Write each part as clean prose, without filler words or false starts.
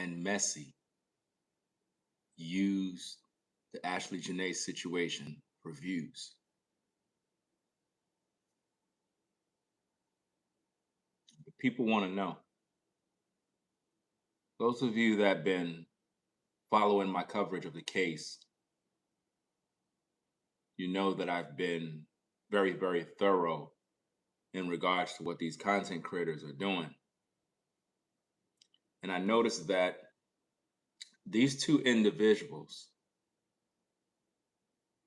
and messy used the Ashlee Jenae situation for views. People want to know. Those of you that have been following my coverage of the case, you know that I've been very, very thorough in regards to what these content creators are doing. And I noticed that these two individuals,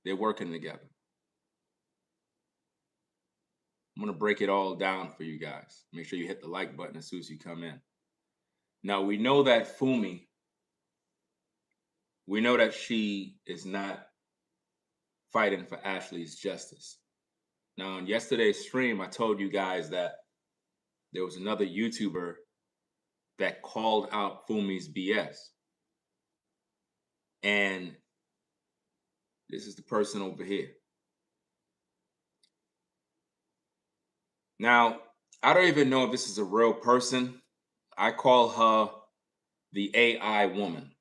they're working together. I'm going to break it all down for you guys. Make sure you hit the like button as soon as you come in. Now, we know that Fumi, we know that she is not fighting for Ashlee's justice. Now, on yesterday's stream, I told you guys that there was another YouTuber that called out Fumi's BS. And this is the person over here. Now, I don't even know if this is a real person. I call her the AI woman,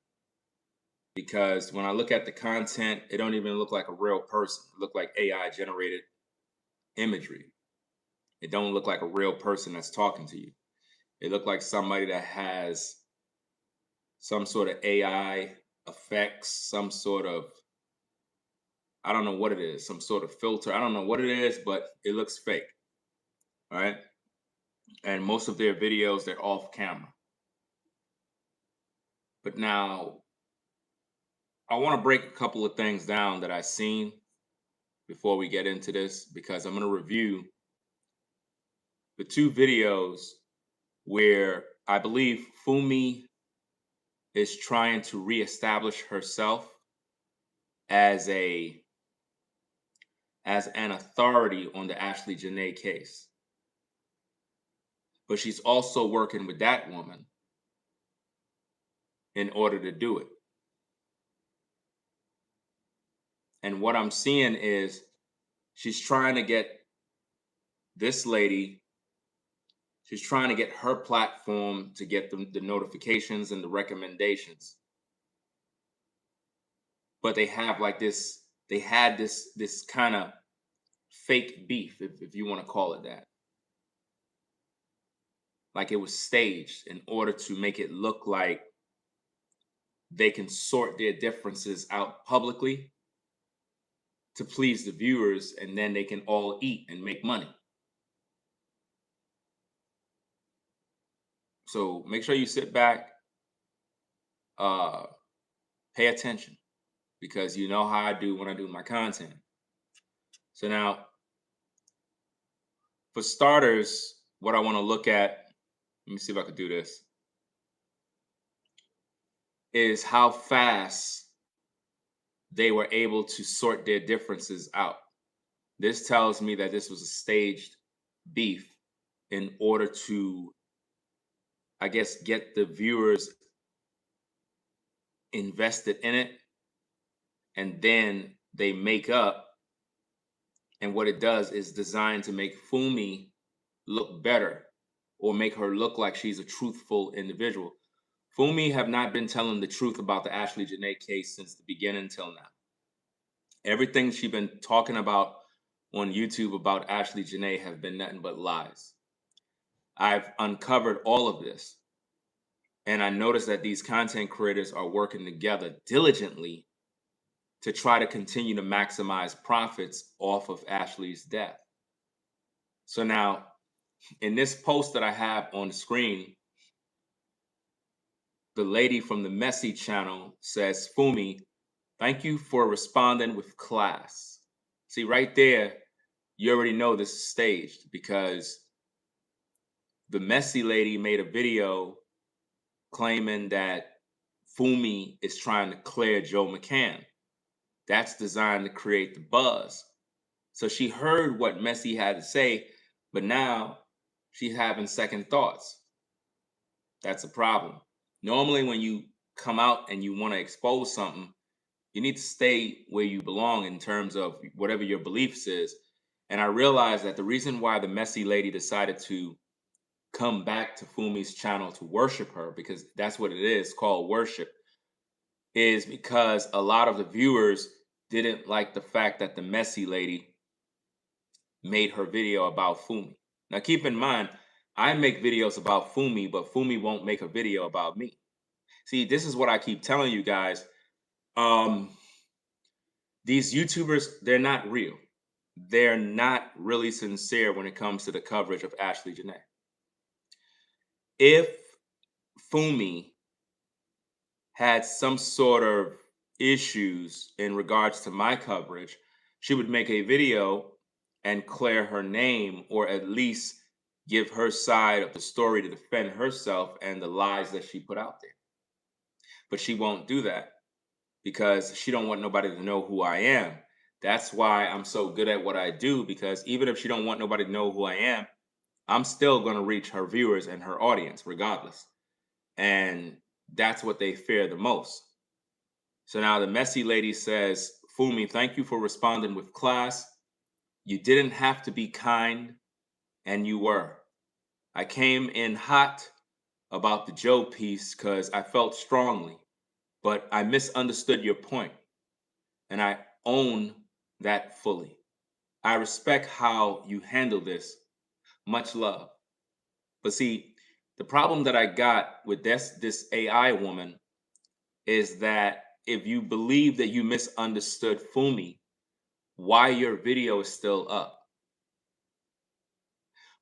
because when I look at the content, it don't even look like a real person. It look like AI generated imagery. It don't look like a real person that's talking to you. It looked like somebody that has some sort of AI effects, some sort of, I don't know what it is, some sort of filter. I don't know what it is, but it looks fake. All right. And most of their videos, they're off camera. But now I want to break a couple of things down that I've seen before we get into this, because I'm going to review the two videos where I believe Fumi is trying to reestablish herself as an authority on the Ashlee Jenae case. But she's also working with that woman in order to do it. And what I'm seeing is she's trying to get this lady, she's trying to get her platform to get the notifications and the recommendations. But they have like this, they had this kind of fake beef, if you want to call it that. Like it was staged in order to make it look like they can sort their differences out publicly to please the viewers, and then they can all eat and make money. So make sure you sit back, pay attention, because you know how I do when I do my content. So now, for starters, what I want to look at, let me see if I could do this, is how fast they were able to sort their differences out. This tells me that this was a staged beef in order to, I guess, get the viewers invested in it, and then they make up. And what it does is designed to make Fumi look better, or make her look like she's a truthful individual. Fumi have not been telling the truth about the Ashlee Jenae case since the beginning till now. Everything she's been talking about on YouTube about Ashlee Jenae have been nothing but lies. I've uncovered all of this, and I noticed that these content creators are working together diligently to try to continue to maximize profits off of Ashlee's death. So now, in this post that I have on the screen, the lady from the Messy channel says, Fumi, thank you for responding with class. See, right there, you already know this is staged, because the Messy lady made a video claiming that Fumi is trying to clear Joe McCann. That's designed to create the buzz. So she heard what Messy had to say, but now she's having second thoughts. That's a problem. Normally, when you come out and you want to expose something, you need to stay where you belong in terms of whatever your beliefs is. And I realized that the reason why the Messy lady decided to come back to Fumi's channel to worship her, because that's what it is called, worship, is because a lot of the viewers didn't like the fact that the messy lady made her video about Fumi. Now keep in mind, I make videos about Fumi, but Fumi won't make a video about me. See, this is what I keep telling you guys. These YouTubers, they're not real. They're not really sincere when it comes to the coverage of Ashlee Jenae. If Fumi had some sort of issues in regards to my coverage, she would make a video and clear her name, or at least give her side of the story to defend herself and the lies that she put out there. But she won't do that because she don't want nobody to know who I am. That's why I'm so good at what I do, because even if she don't want nobody to know who I am, I'm still going to reach her viewers and her audience regardless. And that's what they fear the most. So now the messy lady says, Fumi, thank you for responding with class. You didn't have to be kind, and you were. I came in hot about the Joe piece because I felt strongly, but I misunderstood your point, and I own that fully. I respect how you handle this. Much love. But see, the problem that I got with this AI woman is that if you believe that you misunderstood Fumi, why your video is still up?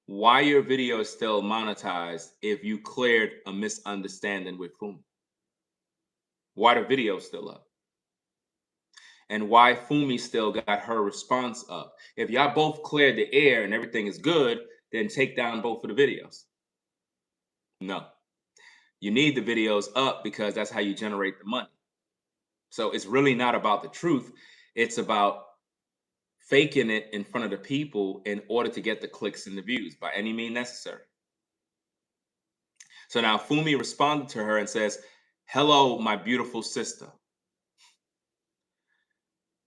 Why your video is still monetized if you cleared a misunderstanding with Fumi? Why the video still up? And why Fumi still got her response up? If y'all both cleared the air and everything is good, then take down both of the videos. No. You need the videos up because that's how you generate the money. So it's really not about the truth. It's about faking it in front of the people in order to get the clicks and the views by any means necessary. So now Fumi responded to her and says, hello, my beautiful sister.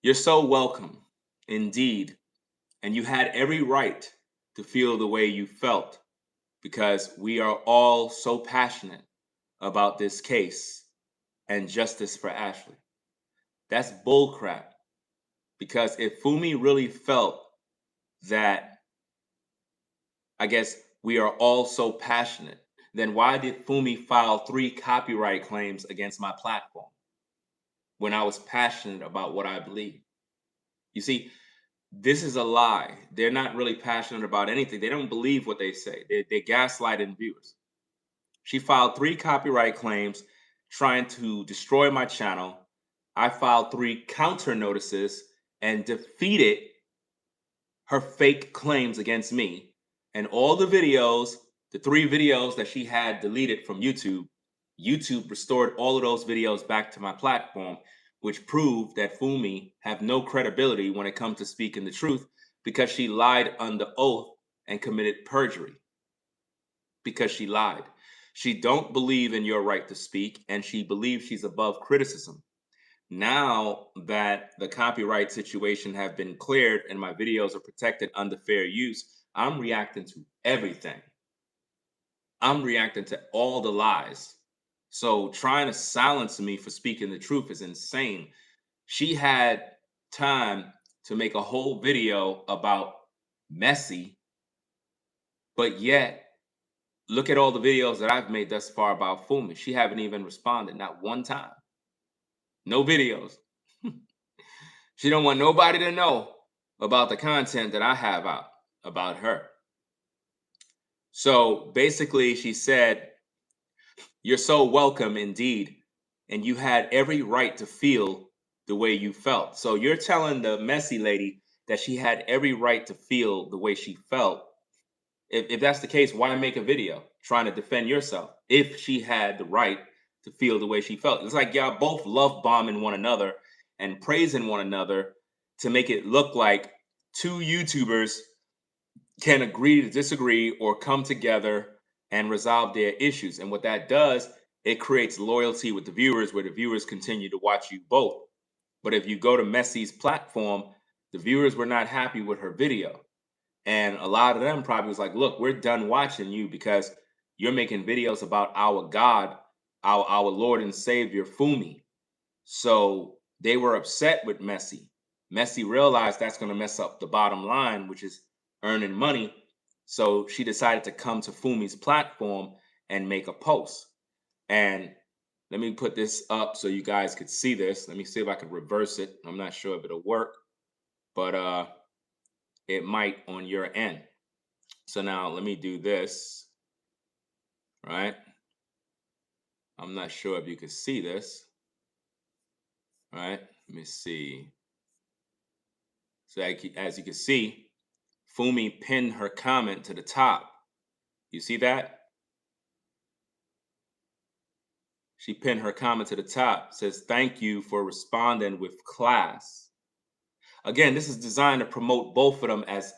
You're so welcome, indeed. And you had every right to feel the way you felt, because we are all so passionate about this case and justice for Ashlee. That's bullcrap. Because if Fumi really felt that, I guess, we are all so passionate, then why did Fumi file 3 copyright claims against my platform when I was passionate about what I believe? You see, this is a lie. They're not really passionate about anything. They don't believe what they say. They're gaslighting viewers. She filed 3 copyright claims trying to destroy my channel. I filed 3 counter notices and defeated her fake claims against me. And all the videos, the 3 videos that she had deleted from YouTube, YouTube restored all of those videos back to my platform, which proved that Fumi have no credibility when it comes to speaking the truth, because she lied under oath and committed perjury. Because she lied. She don't believe in your right to speak, and she believes she's above criticism. Now that the copyright situation have been cleared and my videos are protected under fair use, I'm reacting to everything. I'm reacting to all the lies. So trying to silence me for speaking the truth is insane. She had time to make a whole video about messy, but yet look at all the videos that I've made thus far about Fumi. She haven't even responded, not one time. No videos. She don't want nobody to know about the content that I have out about her. So basically she said, you're so welcome indeed, and you had every right to feel the way you felt. So you're telling the messy lady that she had every right to feel the way she felt. If that's the case, why make a video trying to defend yourself if she had the right to feel the way she felt? It's like y'all both love bombing one another and praising one another to make it look like 2 YouTubers can agree to disagree or come together and resolve their issues. And what that does, it creates loyalty with the viewers, where the viewers continue to watch you both. But if you go to Messy's platform, the viewers were not happy with her video. And a lot of them probably was like, look, we're done watching you because you're making videos about our God, our Lord and Savior, Fumi. So they were upset with Messi. Messi realized that's going to mess up the bottom line, which is earning money. So she decided to come to Fumi's platform and make a post. And let me put this up so you guys could see this. Let me see if I can reverse it. I'm not sure if it'll work, but it might on your end. So now let me do this, right? I'm not sure if you can see this, right? Let me see. So as you can see, Fumi pinned her comment to the top. You see that? She pinned her comment to the top. Says, thank you for responding with class. Again, this is designed to promote both of them as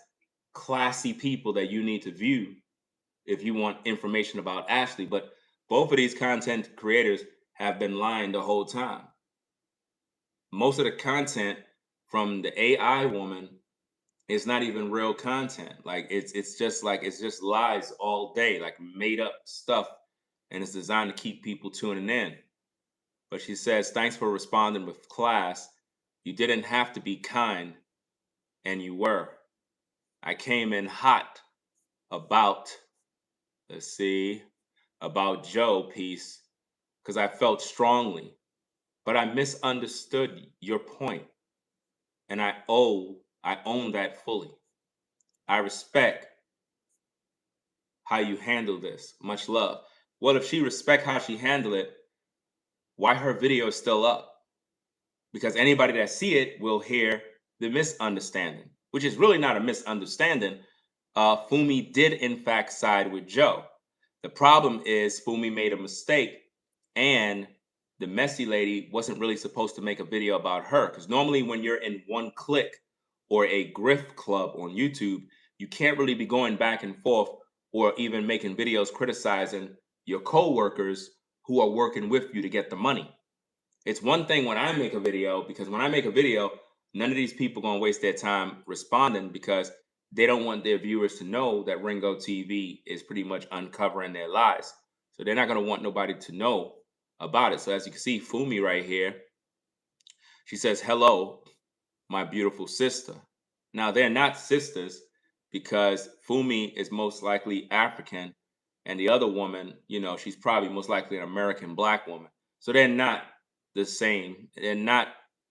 classy people that you need to view if you want information about Ashlee. But both of these content creators have been lying the whole time. Most of the content from the AI woman is not even real content. Like it's just lies all day, like made up stuff, and it's designed to keep people tuning in. But she says, thanks for responding with class. You didn't have to be kind, and you were. I came in hot about, let's see, about Joe piece because I felt strongly, but I misunderstood your point, and I own that fully. I respect how you handle this. Much love. Well, if she respect how she handled it, why her video is still up? Because anybody that see it will hear the misunderstanding, which is really not a misunderstanding. Fumi did in fact side with Joe. The problem is Fumi made a mistake, and the messy lady wasn't really supposed to make a video about her. Because normally when you're in one click or a grift club on YouTube, you can't really be going back and forth or even making videos criticizing your co-workers who are working with you to get the money. It's one thing when I make a video, because when I make a video, none of these people gonna waste their time responding because they don't want their viewers to know that Ringo TV is pretty much uncovering their lies. So they're not gonna want nobody to know about it. So as you can see, Fumi right here, she says, hello, my beautiful sister. Now they're not sisters because Fumi is most likely African, and the other woman, she's probably most likely an American black woman. So they're not the same. They're not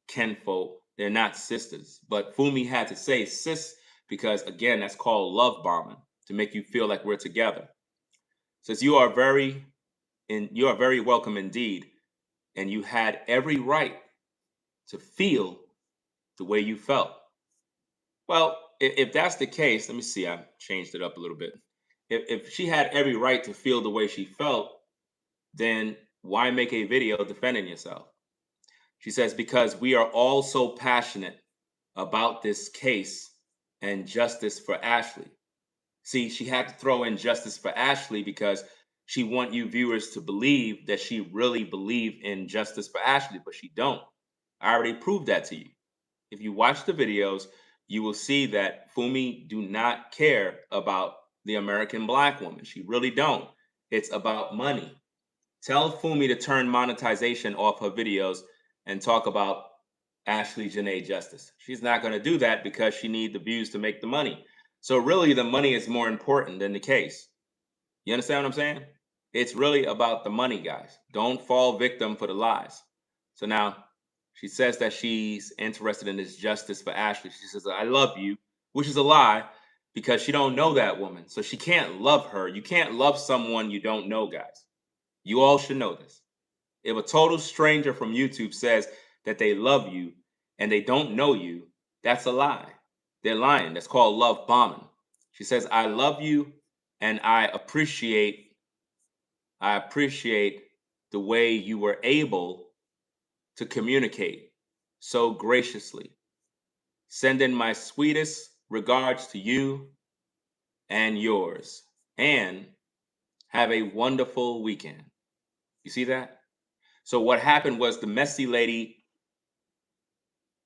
kinfolk. They're not sisters. But Fumi had to say sis because again, that's called love bombing to make you feel like we're together. Says you are very welcome indeed, and you had every right to feel the way you felt. Well, if that's the case, let me see. I changed it up a little bit. If she had every right to feel the way she felt, then why make a video defending yourself? She says, because we are all so passionate about this case and justice for Ashlee. See, she had to throw in justice for Ashlee because she want you viewers to believe that she really believe in justice for Ashlee, but she don't. I already proved that to you. If you watch the videos, you will see that Fumi do not care about the American black woman. She really don't. It's about money. Tell Fumi to turn monetization off her videos and talk about Ashlee Jenae justice. She's not going to do that because she needs the views to make the money. So really the money is more important than the case. You understand what I'm saying? It's really about the money, guys. Don't fall victim for the lies. So now she says that she's interested in this justice for Ashlee. She says, I love you, which is a lie because she don't know that woman. So she can't love her. You can't love someone you don't know, guys. You all should know this. If a total stranger from YouTube says that they love you and they don't know you, that's a lie. They're lying. That's called love bombing. She says, I love you and I appreciate the way you were able to communicate so graciously. Sending my sweetest regards to you and yours. And have a wonderful weekend. You see that? So what happened was the messy lady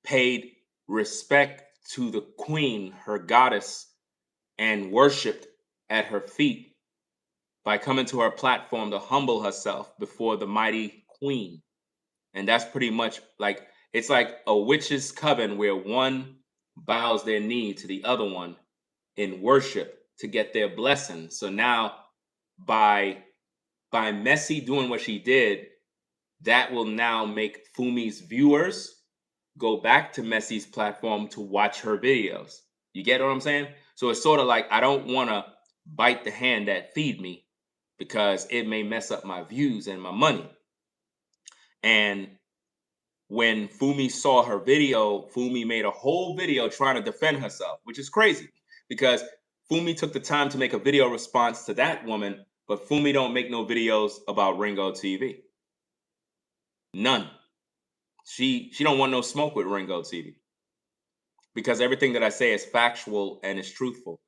paid respect to the queen, her goddess, and worshiped at her feet by coming to her platform to humble herself before the mighty queen. And that's pretty much like it's like a witch's coven where one bows their knee to the other one in worship to get their blessing. So now by Messi doing what she did, that will now make Fumi's viewers go back to Messi's platform to watch her videos. You get what I'm saying? So it's sort of like I don't want to bite the hand that feed me because it may mess up my views and my money. And when Fumi saw her video, Fumi made a whole video trying to defend herself, which is crazy because Fumi took the time to make a video response to that woman, but Fumi don't make no videos about Ringo TV. None. She don't want no smoke with Ringo TV because everything that I say is factual and is truthful.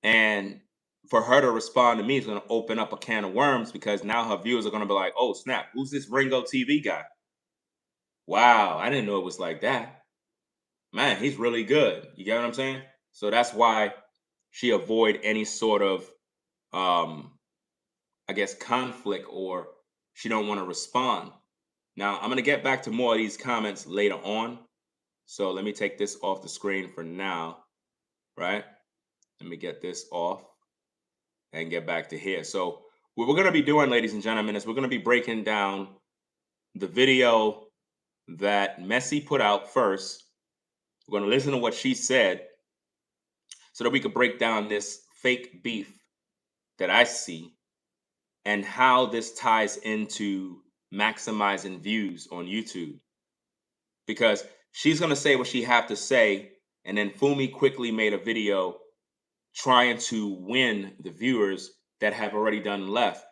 And for her to respond to me is going to open up a can of worms because now her viewers are going to be like, oh, snap, who's this Ringo TV guy? Wow, I didn't know it was like that. Man, he's really good. You get what I'm saying? So that's why she avoid any sort of, I guess, conflict, or she don't want to respond. Now, I'm going to get back to more of these comments later on. So let me take this off the screen for now, right? Let me get this off and get back to here. So what we're going to be doing, ladies and gentlemen, is we're going to be breaking down the video that Messi put out first. We're going to listen to what she said so that we could break down this fake beef that I see and how this ties into maximizing views on YouTube. Because she's going to say what she have to say, and then Fumi quickly made a video trying to win the viewers that have already done left.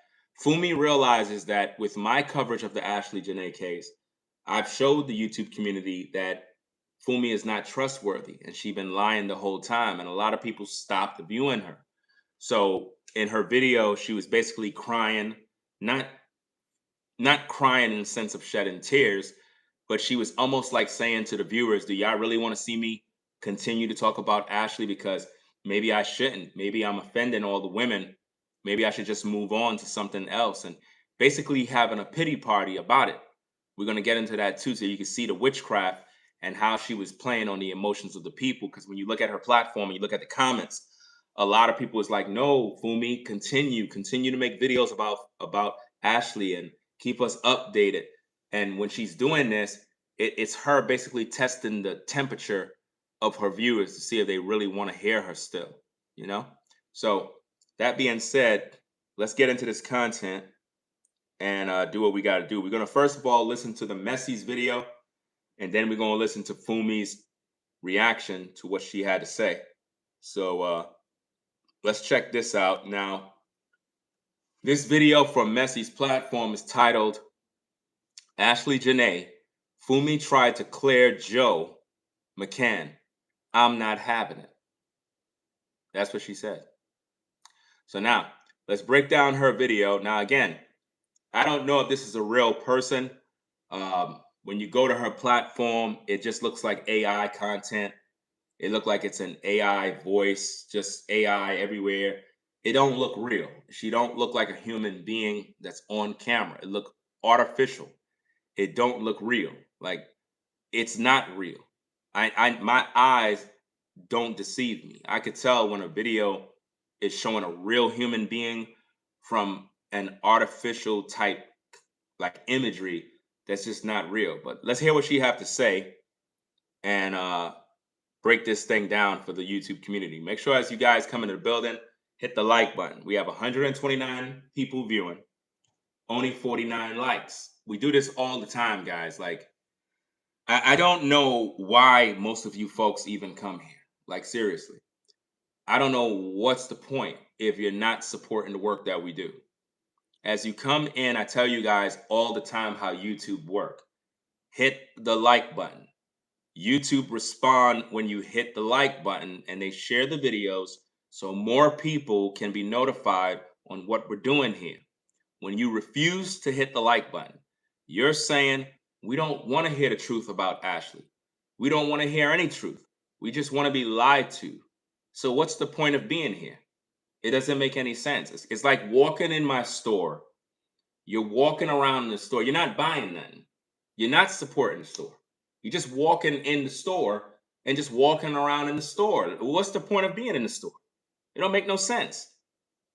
Fumi realizes that with my coverage of the Ashlee Jenae case, I've showed the YouTube community that Fumi is not trustworthy and she's been lying the whole time, and a lot of people stopped viewing her. So in her video, she was basically crying, not crying in the sense of shedding tears, but she was almost like saying to the viewers, do y'all really want to see me continue to talk about Ashlee? Because maybe I shouldn't. Maybe I'm offending all the women. Maybe I should just move on to something else, and basically having a pity party about it. We're going to get into that too, so you can see the witchcraft and how she was playing on the emotions of the people. Because when you look at her platform and you look at the comments, a lot of people is like, no, Fumi, continue to make videos about Ashlee and keep us updated. And when she's doing this, it's her basically testing the temperature of her viewers to see if they really want to hear her still, you know? So that being said, let's get into this content and do what we got to do. We're going to first of all listen to the Messi's video, and then we're going to listen to Fumi's reaction to what she had to say. So let's check this out. Now, this video from Messi's platform is titled Ashlee Jenae, Fumi tried to clear Joe McCann. I'm not having it. That's what she said. So now, let's break down her video. Now, again, I don't know if this is a real person. When you go to her platform, it just looks like AI content. It looked like it's an AI voice, just AI everywhere. It don't look real. She don't look like a human being that's on camera. It look artificial. It don't look real. Like, it's not real. My eyes don't deceive me. I could tell when a video is showing a real human being from an artificial type like imagery that's just not real. But let's hear what she have to say and break this thing down for the YouTube community. Make sure as you guys come into the building, hit the like button. We have 129 people viewing, only 49 likes. We do this all the time, guys. Like, I don't know why most of you folks even come here. Like, seriously. I don't know what's the point if you're not supporting the work that we do. As you come in, I tell you guys all the time how YouTube work. Hit the like button. YouTube respond when you hit the like button, and they share the videos so more people can be notified on what we're doing here. When you refuse to hit the like button, you're saying, we don't want to hear the truth about Ashlee. We don't want to hear any truth. We just want to be lied to. So what's the point of being here? It doesn't make any sense. It's like walking in my store. You're walking around the store. You're not buying nothing. You're not supporting the store. You're just walking in the store and just walking around in the store. What's the point of being in the store? It don't make no sense.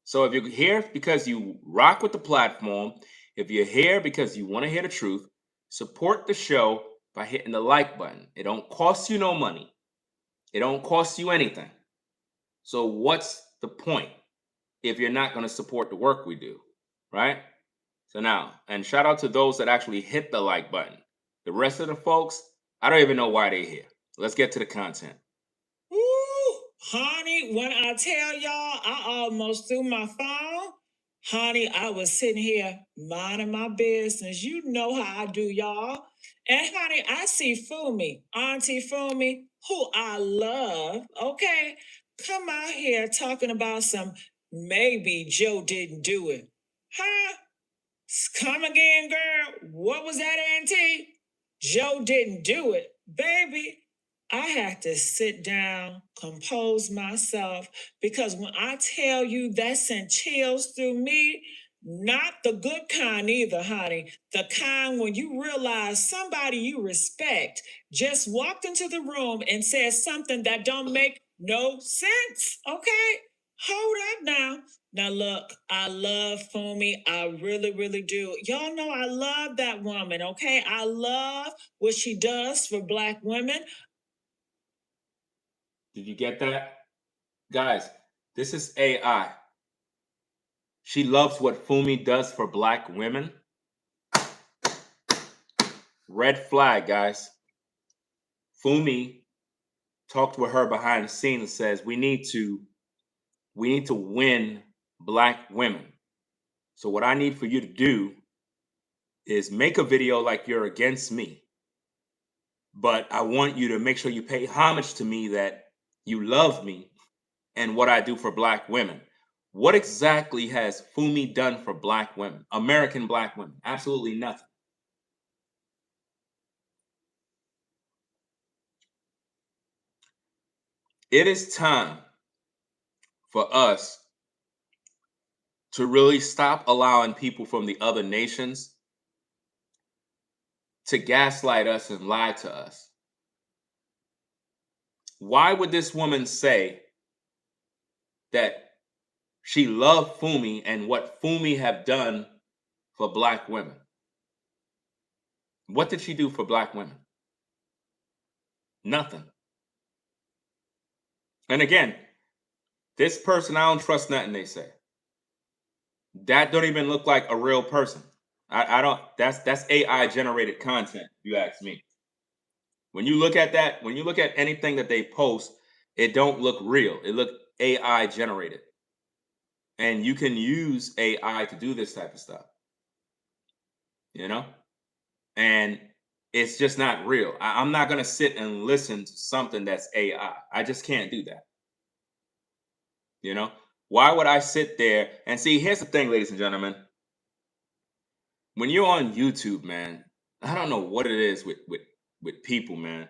So if you're here because you rock with the platform, if you're here because you want to hear the truth, support the show by hitting the like button. It don't cost you no money. It don't cost you anything. So what's the point if you're not going to support the work we do, right? So now, and shout out to those that actually hit the like button. The rest of the folks, I don't even know why they're here. Let's get to the content. Ooh, honey, when I tell y'all I almost threw my phone, honey, I was sitting here minding my business. You know how I do, y'all. And honey, I see Fumi, Auntie Fumi, who I love, okay, come out here talking about some maybe Joe didn't do it. Huh? Come again, girl. What was that, Auntie? Joe didn't do it. Baby, I had to sit down, compose myself, because when I tell you that sent chills through me, not the good kind either, honey. The kind when you realize somebody you respect just walked into the room and said something that don't make no sense. Okay? Hold up now. Now look, I love Fumi. I really, really do. Y'all know I love that woman, okay? I love what she does for Black women. Did you get that? Guys, this is AI. She loves what Fumi does for Black women. Red flag, guys. Fumi talked with her behind the scenes and says we need to win Black women. So what I need for you to do is make a video like you're against me. But I want you to make sure you pay homage to me, that you love me and what I do for Black women. What exactly has Fumi done for Black women, American Black women? Absolutely nothing. It is time for us to really stop allowing people from the other nations to gaslight us and lie to us. Why would this woman say that she loved Fumi and what Fumi have done for Black women? What did she do for Black women? Nothing. And again, this person, I don't trust nothing they say. That don't even look like a real person. I don't. That's AI generated content. If you ask me. When you look at that, when you look at anything that they post, it don't look real. It look AI generated. And you can use AI to do this type of stuff. You know? And it's just not real. I'm not gonna sit and listen to something that's AI. I just can't do that. You know? Why would I sit there and see? Here's the thing, ladies and gentlemen. When you're on YouTube, man, I don't know what it is with people, man.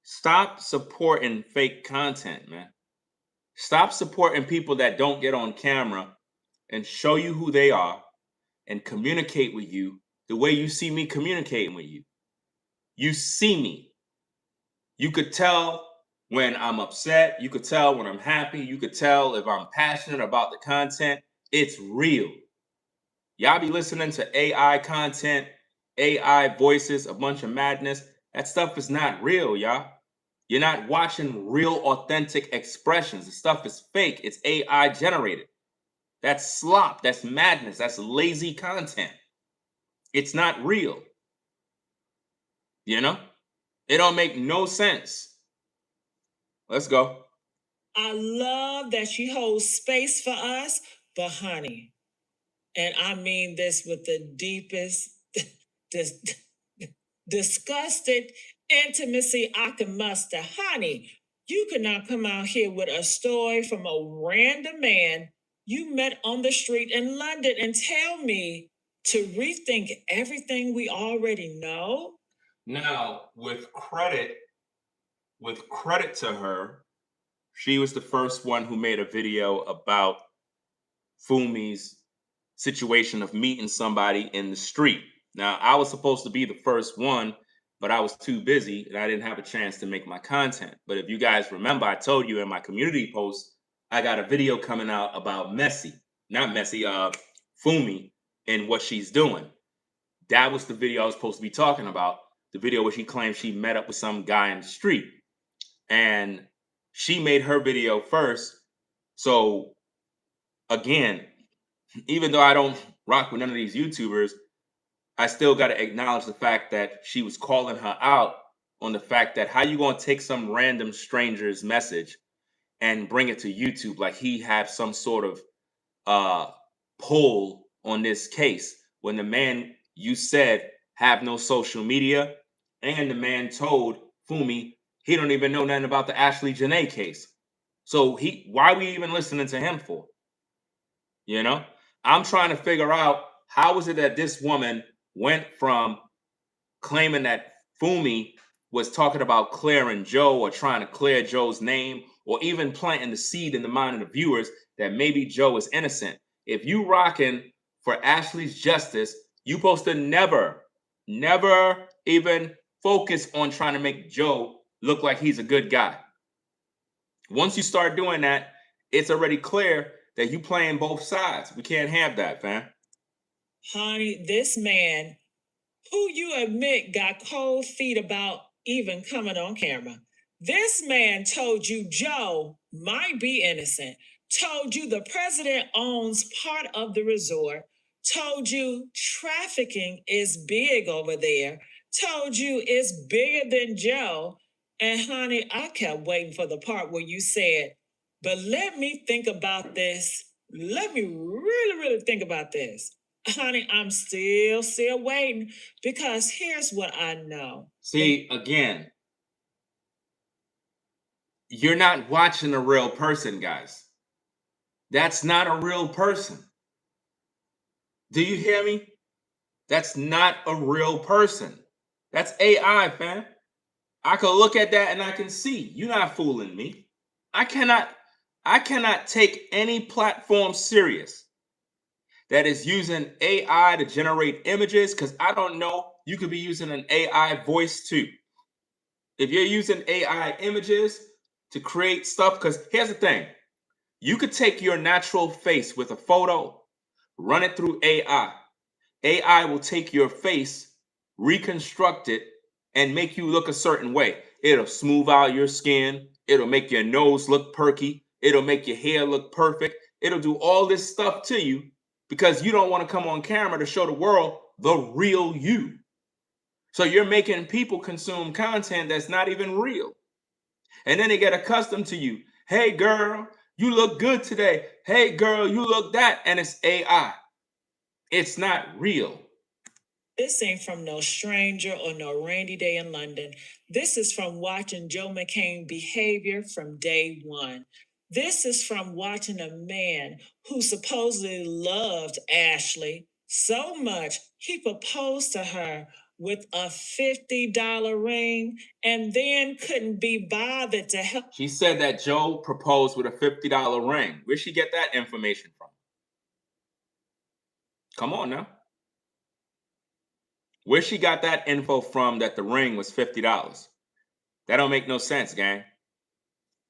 Stop supporting fake content, man. Stop supporting people that don't get on camera and show you who they are and communicate with you the way you see me communicating with you. You see me. You could tell when I'm upset. You could tell when I'm happy. You could tell if I'm passionate about the content. It's real. Y'all be listening to AI content, AI voices, a bunch of madness. That stuff is not real, y'all. You're not watching real, authentic expressions. The stuff is fake. It's AI generated. That's slop. That's madness. That's lazy content. It's not real. You know? It don't make no sense. Let's go. I love that she holds space for us, but honey, and I mean this with the deepest, dis- disgusted intimacy I can muster. Honey, you cannot come out here with a story from a random man you met on the street in London and tell me to rethink everything we already know. Now, with credit to her, She was the first one who made a video about Fumi's situation of meeting somebody in the street. Now, I was supposed to be the first one, but I was too busy and I didn't have a chance to make my content. But if you guys remember, I told you in my community post, I got a video coming out about Fumi and what she's doing. That was the video I was supposed to be talking about. The video where she claimed she met up with some guy in the street. And she made her video first. So again, even though I don't rock with none of these YouTubers, I still got to acknowledge the fact that she was calling her out on the fact that how you going to take some random stranger's message and bring it to YouTube like he had some sort of pull on this case when the man you said have no social media, and the man told Fumi he don't even know nothing about the Ashlee Jenae case. So why are we even listening to him for? You know, I'm trying to figure out how is it that this woman went from claiming that Fumi was talking about clearing Joe or trying to clear Joe's name or even planting the seed in the mind of the viewers that maybe Joe is innocent. If you rocking for Ashlee's justice, you supposed to never even focus on trying to make Joe look like he's a good guy. Once you start doing that, it's already clear that you playing both sides. We can't have that, fam. Honey, this man, who you admit got cold feet about even coming on camera. This man told you Joe might be innocent, told you the president owns part of the resort, told you trafficking is big over there, told you it's bigger than Joe. And honey, I kept waiting for the part where you said, but let me think about this. Let me really think about this. Honey, I'm still waiting because here's what I know. See, again, you're not watching a real person, guys. That's not a real person. Do you hear me? That's not a real person. That's AI, fam. I can look at that and I can see you're not fooling me. I cannot take any platform serious that is using AI to generate images, because I don't know, you could be using an AI voice too. If you're using AI images to create stuff, because here's the thing, you could take your natural face with a photo, run it through AI. AI will take your face, reconstruct it, and make you look a certain way. It'll smooth out your skin. It'll make your nose look perky. It'll make your hair look perfect. It'll do all this stuff to you because you don't want to come on camera to show the world the real you. So you're making people consume content that's not even real. And then they get accustomed to you. Hey, girl, you look good today. Hey, girl, you look that. And it's AI. It's not real. This ain't from no stranger or no rainy day in London. This is from watching Joe McCain behavior from day one. This is from watching a man who supposedly loved Ashlee so much he proposed to her with a $50 ring and then couldn't be bothered to help. She said that Joe proposed with a $50 ring. Where'd she get that information from? Come on now. Where she got that info from that the ring was $50? That don't make no sense, gang.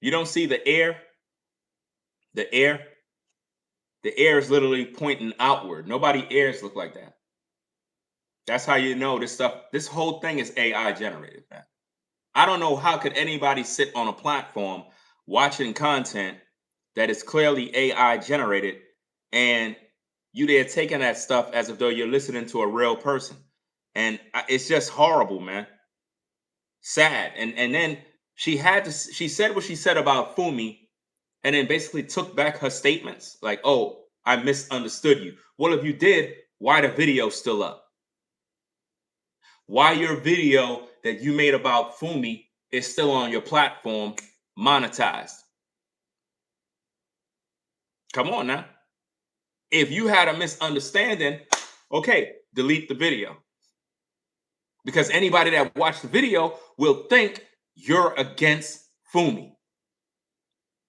You don't see the air? The air is literally pointing outward. Nobody airs look like that. That's how you know this whole thing is AI generated, man. I don't know how could anybody sit on a platform watching content that is clearly AI generated and you there taking that stuff as if though you're listening to a real person. And it's just horrible, man. Sad. And then she said what she said about Fumi and then basically took back her statements. Like, oh, I misunderstood you. Well, if you did, why the video still up? Why your video that you made about Fumi is still on your platform monetized? Come on now. If you had a misunderstanding, okay, delete the video. Because anybody that watched the video will think you're against Fumi.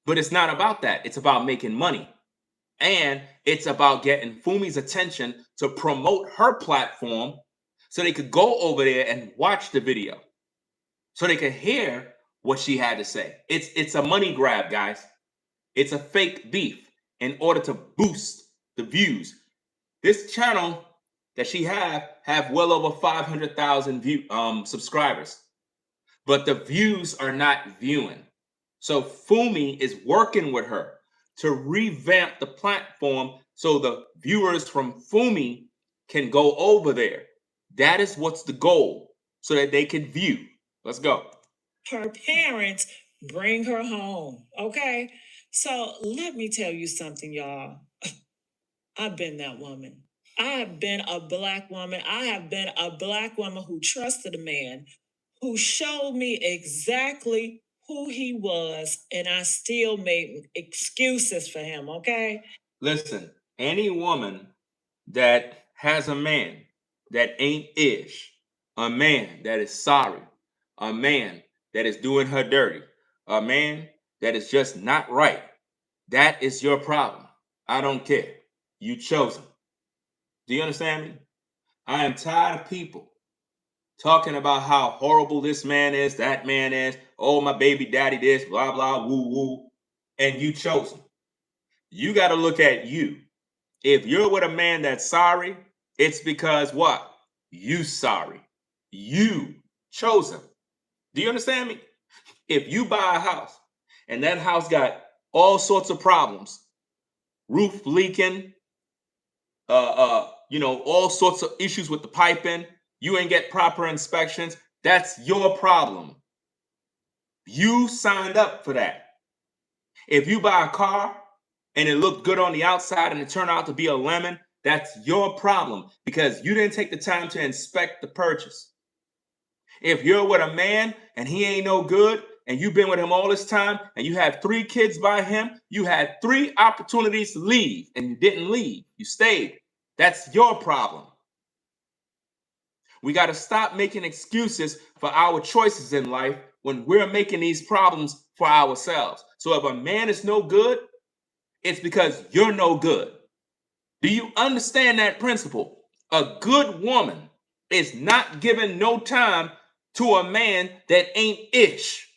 But it's not about that. It's about making money. And it's about getting Fumi's attention to promote her platform so they could go over there and watch the video. So they could hear what she had to say. It's a money grab, guys. It's a fake beef in order to boost the views. This channel that she have well over 500,000 subscribers, but the views are not viewing. So Fumi is working with her to revamp the platform so the viewers from Fumi can go over there. That is what's the goal, so that they can view. Let's go. Her parents bring her home, okay? So let me tell you something, y'all. I've been that woman. I have been a Black woman. I have been a Black woman who trusted a man who showed me exactly who he was, and I still made excuses for him, okay? Listen, any woman that has a man that ain't ish, a man that is sorry, a man that is doing her dirty, a man that is just not right, that is your problem. I don't care. You chose him. Do you understand me? I am tired of people talking about how horrible this man is, that man is, oh, my baby daddy this, blah, blah, woo, woo, and you chose him. You got to look at you. If you're with a man that's sorry, it's because what? You sorry. You chose him. Do you understand me? If you buy a house and that house got all sorts of problems, roof leaking, all sorts of issues with the piping, you ain't get proper inspections, that's your problem. You signed up for that. If you buy a car and it looked good on the outside and it turned out to be a lemon, that's your problem because you didn't take the time to inspect the purchase. If you're with a man and he ain't no good and you've been with him all this time and you have 3 kids by him, you had 3 opportunities to leave and you didn't leave. You stayed. That's your problem. We got to stop making excuses for our choices in life when we're making these problems for ourselves. So if a man is no good, it's because you're no good. Do you understand that principle? A good woman is not giving no time to a man that ain't ish.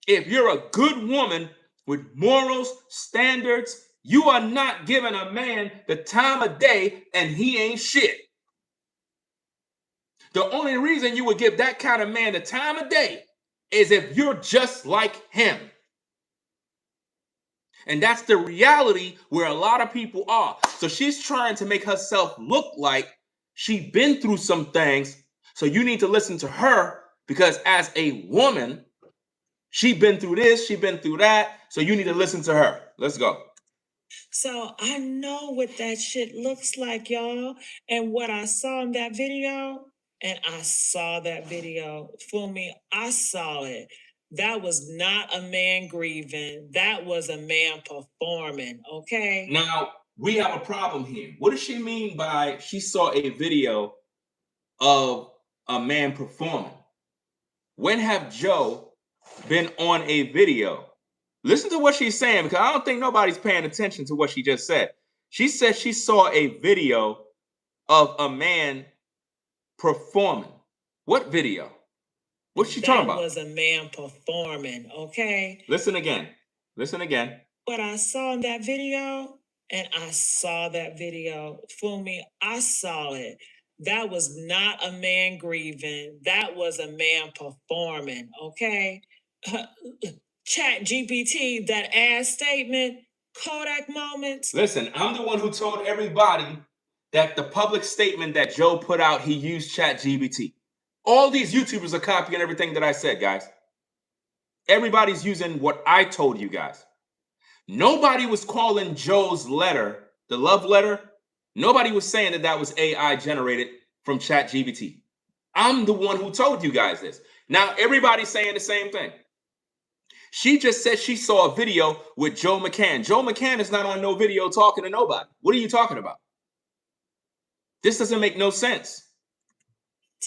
If you're a good woman with morals, standards, you are not giving a man the time of day and he ain't shit. The only reason you would give that kind of man the time of day is if you're just like him. And that's the reality where a lot of people are. So she's trying to make herself look like she's been through some things. So you need to listen to her because as a woman, she's been through this, she's been through that. So you need to listen to her. Let's go. So I know what that shit looks like, y'all. And what I saw in that video, Fumi, I saw it. That was not a man grieving. That was a man performing, okay? Now, we have a problem here. What does she mean by she saw a video of a man performing? When have Joe been on a video? Listen to what she's saying because I don't think nobody's paying attention to what she just said. She said she saw a video of a man performing. What video? What's she talking about? That was a man performing, okay? Listen again. Listen again. What I saw in that video, Fumi, I saw it. That was not a man grieving. That was a man performing, okay? Chat GPT, that ass statement, Kodak moments. Listen, I'm the one who told everybody that the public statement that Joe put out, he used Chat GPT. All these YouTubers are copying everything that I said, guys. Everybody's using what I told you guys. Nobody was calling Joe's letter, the love letter, nobody was saying that that was AI generated from Chat GPT. I'm the one who told you guys this. Now, everybody's saying the same thing. She just said she saw a video with Joe McCann. Joe McCann is not on no video talking to nobody. What are you talking about? This doesn't make no sense.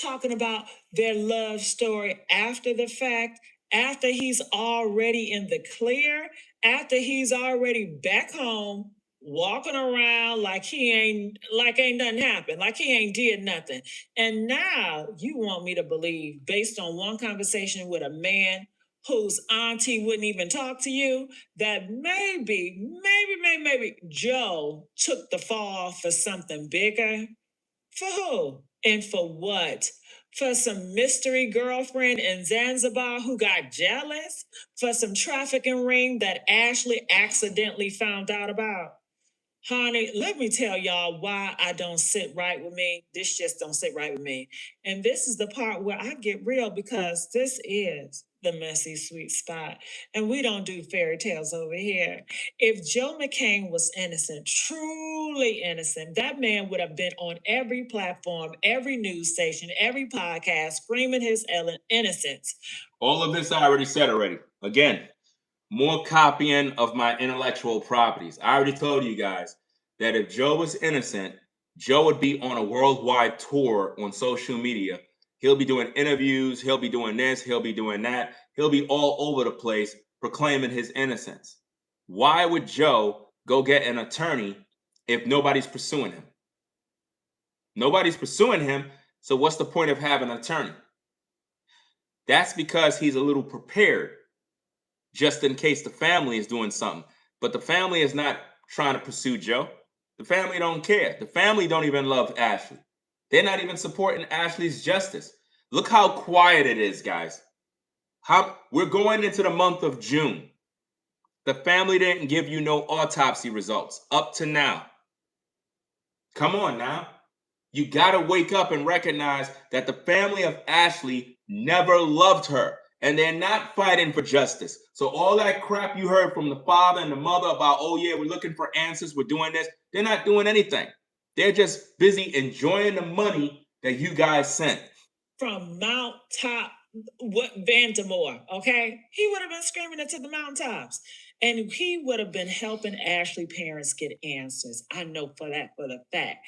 Talking about their love story after the fact. after he's already in the clear, after he's already back home, walking around like ain't nothing happened, like he ain't did nothing. And now you want me to believe, based on one conversation with a man whose auntie wouldn't even talk to you, that maybe Joe took the fall for something bigger? For who? And for what? For some mystery girlfriend in Zanzibar who got jealous? For some trafficking ring that Ashlee accidentally found out about? Honey, let me tell y'all why I don't sit right with me. This just don't sit right with me. And this is the part where I get real, because this is the messy sweet spot. And we don't do fairy tales over here. If Joe McCain was innocent, truly innocent, that man would have been on every platform, every news station, every podcast, screaming his innocence. All of this I already said already. Again, more copying of my intellectual properties. I already told you guys that if Joe was innocent, Joe would be on a worldwide tour on social media. He'll be doing interviews, he'll be doing this, he'll be doing that. He'll be all over the place proclaiming his innocence. Why would Joe go get an attorney if nobody's pursuing him? Nobody's pursuing him, so what's the point of having an attorney? That's because he's a little prepared, just in case the family is doing something. But the family is not trying to pursue Joe. The family don't care. The family don't even love Ashlee. They're not even supporting Ashlee's justice. Look how quiet it is, guys. We're going into the month of June. The family didn't give you no autopsy results up to now. Come on now. You got to wake up and recognize that the family of Ashlee never loved her. And they're not fighting for justice. So all that crap you heard from the father and the mother about, oh yeah, we're looking for answers, we're doing this, they're not doing anything. They're just busy enjoying the money that you guys sent. From Mount Top, Vandermoor, okay? He would have been screaming it to the mountaintops. And he would have been helping Ashlee parents get answers. I know for the fact.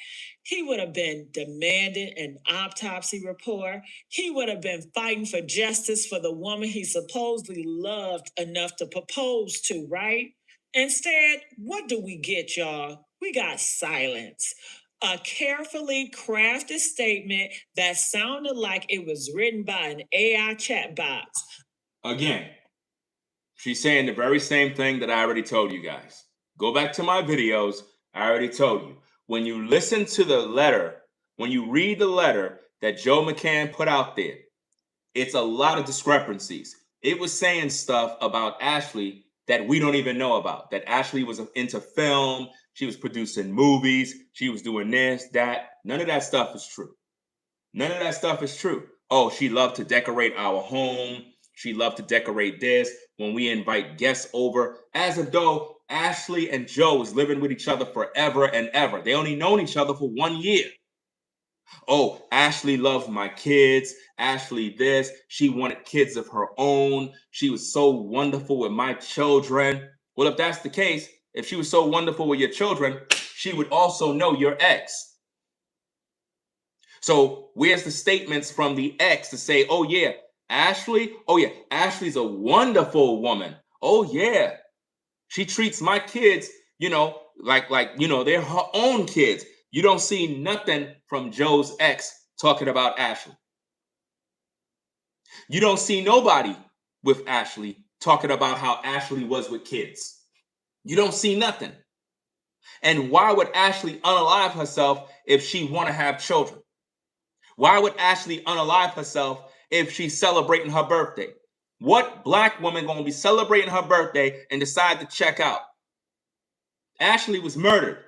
He would have been demanding an autopsy report. He would have been fighting for justice for the woman he supposedly loved enough to propose to, right? Instead, what do we get, y'all? We got silence. A carefully crafted statement that sounded like it was written by an AI chatbot. Again, she's saying the very same thing that I already told you guys. Go back to my videos. I already told you. When you listen to the letter, when you read the letter that Joe McCann put out there, it's a lot of discrepancies. It was saying stuff about Ashlee that we don't even know about. That Ashlee was into film, she was producing movies, she was doing this, that. None of that stuff is true. None of that stuff is true. Oh, she loved to decorate our home. She loved to decorate this when we invite guests over, as if though Ashlee and Joe was living with each other forever and ever. They only known each other for 1 year. Oh, Ashlee loved my kids. Ashlee this. She wanted kids of her own. She was so wonderful with my children. Well, if that's the case, if she was so wonderful with your children, she would also know your ex. So where's the statements from the ex to say, oh yeah, Ashlee? Oh yeah, Ashlee's a wonderful woman. Oh yeah, she treats my kids, like they're her own kids. You don't see nothing from Joe's ex talking about Ashlee. You don't see nobody with Ashlee talking about how Ashlee was with kids. You don't see nothing. And why would Ashlee unalive herself if she want to have children? Why would Ashlee unalive herself if she's celebrating her birthday? What black woman gonna be celebrating her birthday and decide to check out? Ashlee was murdered.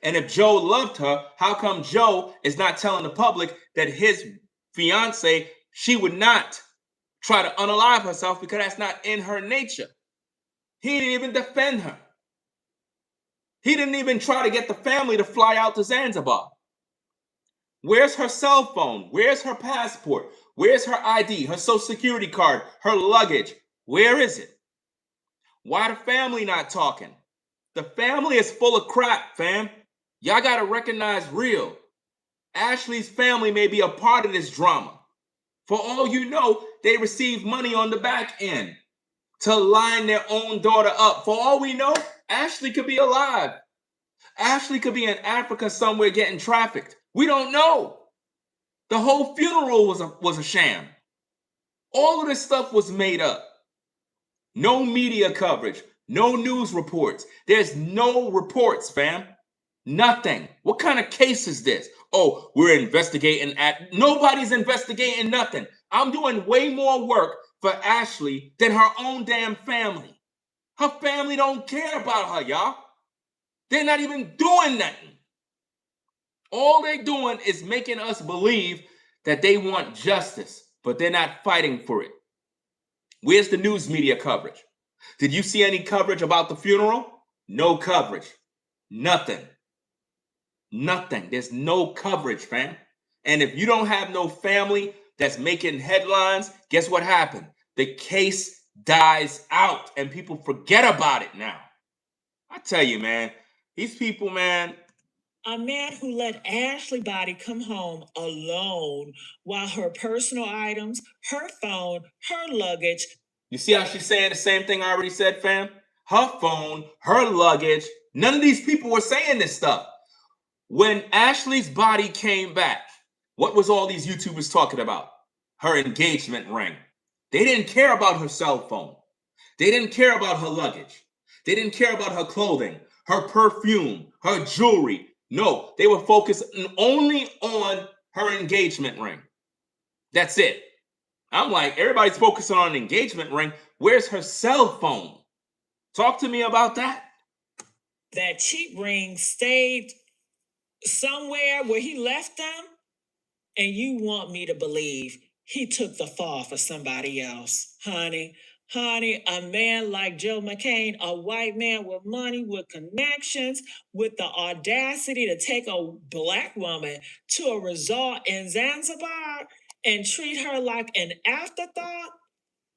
And if Joe loved her, how come Joe is not telling the public that his fiance, she would not try to unalive herself, because that's not in her nature? He didn't even defend her. He didn't even try to get the family to fly out to Zanzibar. Where's her cell phone? Where's her passport? Where's her ID, her social security card, her luggage? Where is it? Why the family not talking? The family is full of crap, fam. Y'all gotta recognize real. Ashlee's family may be a part of this drama. For all you know, they receive money on the back end to line their own daughter up. For all we know, Ashlee could be alive. Ashlee could be in Africa somewhere getting trafficked. We don't know. The whole funeral was a sham. All of this stuff was made up. No media coverage, no news reports. There's no reports, fam. Nothing. What kind of case is this? Oh, we're investigating nobody's investigating nothing. I'm doing way more work for Ashlee than her own damn family. Her family don't care about her, y'all. They're not even doing nothing. All they're doing is making us believe that they want justice, but they're not fighting for it. Where's the news media coverage? Did you see any coverage about the funeral? No coverage. Nothing. Nothing. There's no coverage, fam. And if you don't have no family that's making headlines, guess what happened? The case dies out and people forget about it now. I tell you, man, these people, man. A man who let Ashlee body come home alone while her personal items, her phone, her luggage. You see how she's saying the same thing I already said, fam? Her phone, her luggage. None of these people were saying this stuff. When Ashlee's body came back, what was all these YouTubers talking about? Her engagement ring. They didn't care about her cell phone. They didn't care about her luggage. They didn't care about her clothing, her perfume, her jewelry. No, they were focused only on her engagement ring. That's it. I'm like, everybody's focusing on an engagement ring. Where's her cell phone? Talk to me about that. That cheap ring stayed somewhere where he left them, and you want me to believe he took the fall for somebody else. Honey, a man like Joe McCain, a white man with money, with connections, with the audacity to take a black woman to a resort in Zanzibar and treat her like an afterthought,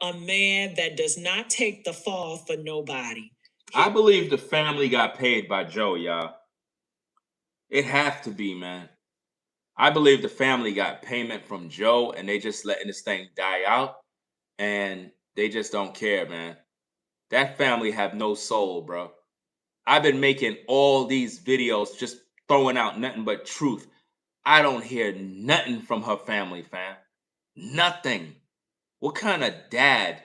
a man that does not take the fall for nobody. I believe the family got paid by Joe, y'all. It have to be, man. I believe the family got payment from Joe and they just letting this thing die out and they just don't care, man. That family have no soul, bro. I've been making all these videos just throwing out nothing but truth. I don't hear nothing from her family, fam. Nothing. What kind of dad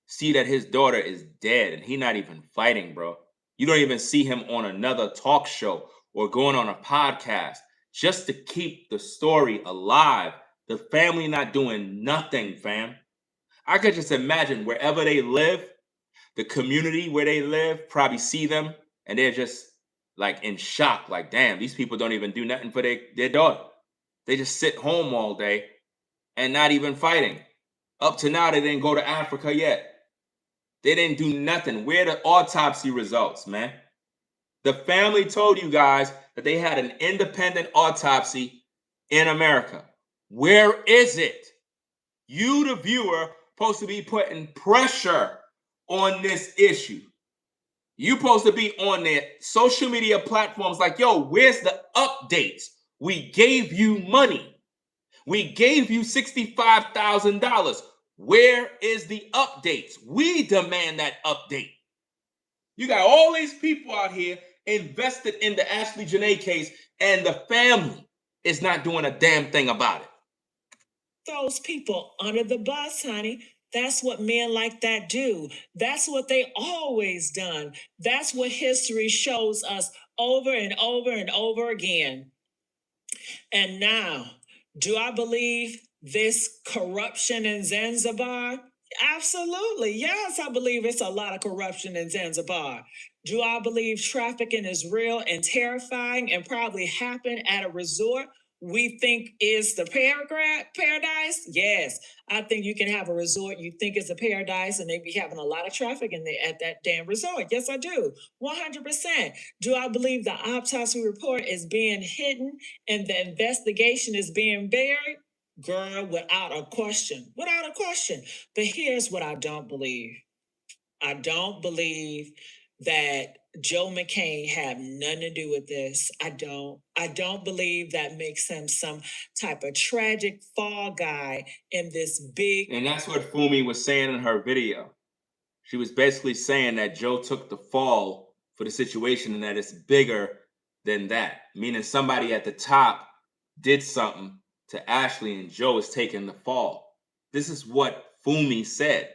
see that his daughter is dead and he not even fighting, bro? You don't even see him on another talk show or going on a podcast just to keep the story alive. The family not doing nothing, fam. I could just imagine wherever they live, the community where they live probably see them and they're just like in shock, like, damn, these people don't even do nothing for their daughter. They just sit home all day and not even fighting. Up to now, they didn't go to Africa yet. They didn't do nothing. Where are the autopsy results, man? The family told you guys that they had an independent autopsy in America. Where is it? You, the viewer, supposed to be putting pressure on this issue. You supposed to be on their social media platforms like, yo, where's the updates? We gave you money. We gave you $65,000. Where is the updates? We demand that update. You got all these people out here invested in the Ashlee Jenae case, and the family is not doing a damn thing about it. Those people under the bus, honey. That's what men like that do. That's what they always done. That's what history shows us over and over and over again. And now, do I believe this corruption in Zanzibar? Absolutely. Yes, I believe it's a lot of corruption in Zanzibar. Do I believe trafficking is real and terrifying and probably happened at a resort we think is the paradise? Yes. I think you can have a resort you think is a paradise and they be having a lot of traffic at that damn resort. Yes, I do. 100%. Do I believe the autopsy report is being hidden and the investigation is being buried? Girl, without a question. Without a question. But here's what I don't believe. I don't believe that Joe McCain have nothing to do with this. I don't believe that makes him some type of tragic fall guy in this big. And that's what Fumi was saying in her video. She was basically saying that Joe took the fall for the situation and that it's bigger than that, meaning somebody at the top did something to Ashlee and Joe is taking the fall. This is what Fumi said.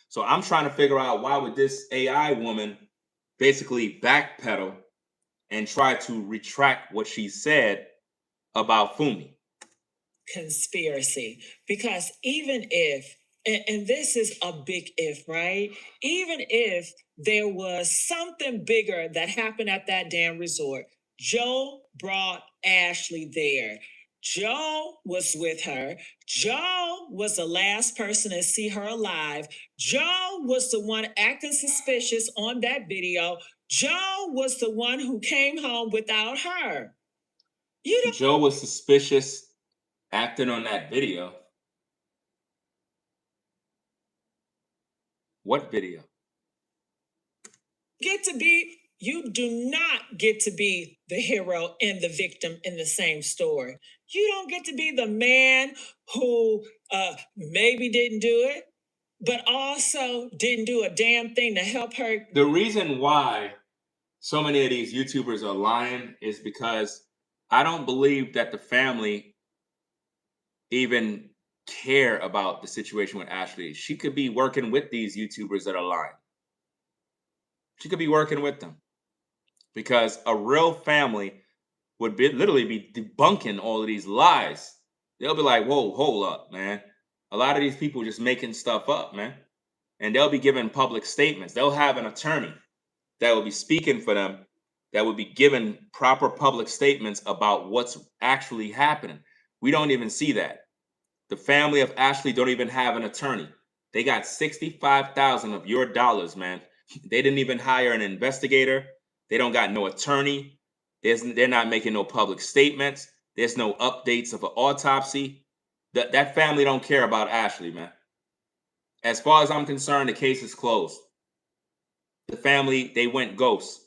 So I'm trying to figure out, why would this AI woman basically backpedal and try to retract what she said about Fumi? Conspiracy, because even if, and this is a big if, right? Even if there was something bigger that happened at that damn resort, Joe brought Ashlee there. Joe was with her. Joe was the last person to see her alive. Joe was the one acting suspicious on that video. Joe was the one who came home without her. Joe was suspicious acting on that video. What video? You do not get to be the hero and the victim in the same story. You don't get to be the man who maybe didn't do it, but also didn't do a damn thing to help her. The reason why so many of these YouTubers are lying is because I don't believe that the family even care about the situation with Ashlee. She could be working with these YouTubers that are lying. She could be working with them, because a real family would literally be debunking all of these lies. They'll be like, whoa, hold up, man. A lot of these people just making stuff up, man. And they'll be giving public statements. They'll have an attorney that will be speaking for them, that will be giving proper public statements about what's actually happening. We don't even see that. The family of Ashlee don't even have an attorney. They got $65,000 of your dollars, man. They didn't even hire an investigator. They don't got no attorney. They're not making no public statements. There's no updates of an autopsy. That family don't care about Ashlee, man. As far as I'm concerned, the case is closed. The family, they went ghost.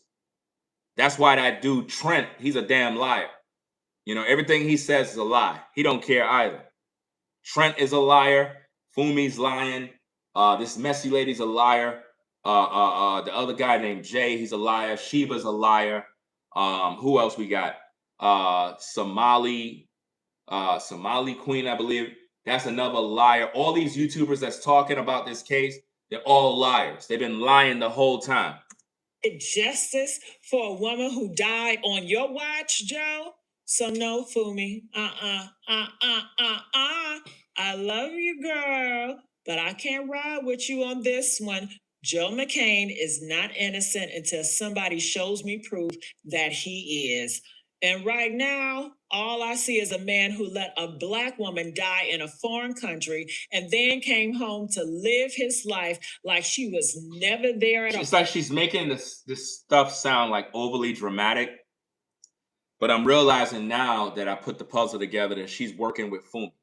That's why that dude, Trent, he's a damn liar. You know, everything he says is a lie. He don't care either. Trent is a liar. Fumi's lying. This messy lady's a liar. The other guy named Jay, he's a liar. Sheba's a liar. Who else we got? Somali Queen, I believe. That's another liar. All these YouTubers that's talking about this case, they're all liars. They've been lying the whole time. Justice for a woman who died on your watch, Joe? So no, Fumi. I love you, girl, but I can't ride with you on this one. Joe McCain is not innocent until somebody shows me proof that he is. And right now, all I see is a man who let a Black woman die in a foreign country and then came home to live his life like she was never there at all. It's like she's making this stuff sound like overly dramatic. But I'm realizing now that I put the puzzle together that she's working with Fumi.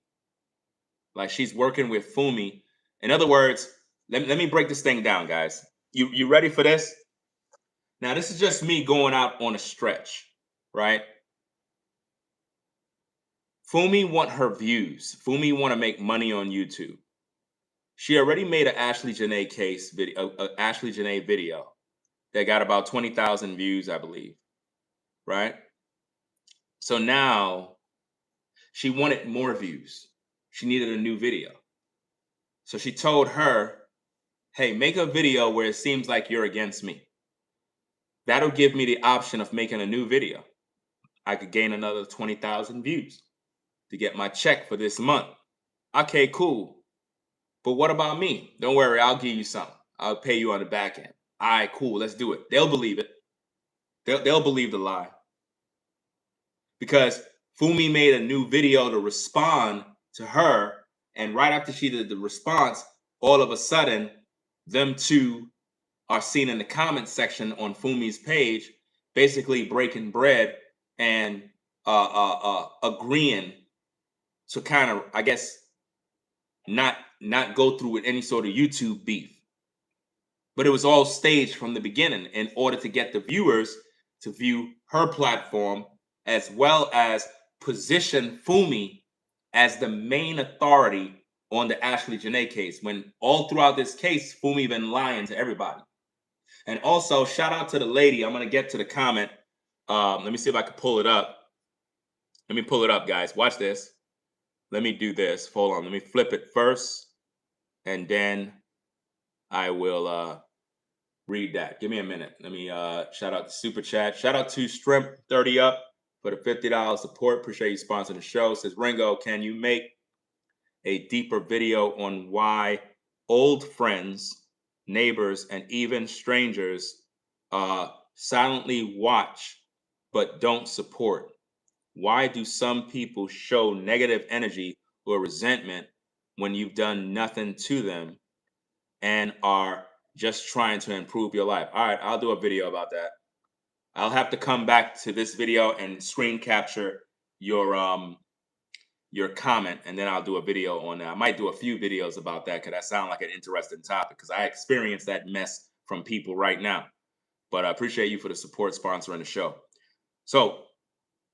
Like, she's working with Fumi. In other words, let me break this thing down, guys. You ready for this? Now, this is just me going out on a stretch, right? Fumi want her views. Fumi want to make money on YouTube. She already made an Ashlee Jenae case video, Ashlee Jenae video that got about 20,000 views, I believe, right? So now she wanted more views. She needed a new video. So she told her, hey, make a video where it seems like you're against me. That'll give me the option of making a new video. I could gain another 20,000 views to get my check for this month. Okay, cool. But what about me? Don't worry, I'll give you something. I'll pay you on the back end. All right, cool, let's do it. They'll believe it. They'll believe the lie. Because Fumi made a new video to respond to her, and right after she did the response, all of a sudden, them two are seen in the comment section on Fumi's page, basically breaking bread and agreeing to kind of, I guess, not go through with any sort of YouTube beef. but it was all staged from the beginning in order to get the viewers to view her platform, as well as position Fumi as the main authority on the Ashlee Jenae case, when all throughout this case, Fumi been lying to everybody. And also, shout out to the lady. I'm going to get to the comment. Let me see if I can pull it up. Let me pull it up, guys. Watch this. Let me do this. Hold on. Let me flip it first, and then I will read that. Give me a minute. Let me shout out to Super Chat. Shout out to Shrimp 30 Up for the $50 support. Appreciate you sponsoring the show. Says, Ringo, can you make a deeper video on why old friends, neighbors, and even strangers silently watch but don't support? Why do some people show negative energy or resentment when you've done nothing to them and are just trying to improve your life? All right, I'll do a video about that. I'll have to come back to this video and screen capture your comment, and then I'll do a video on that. I might do a few videos about that because that sounds like an interesting topic, because I experience that mess from people right now. But I appreciate you for the support sponsoring the show. So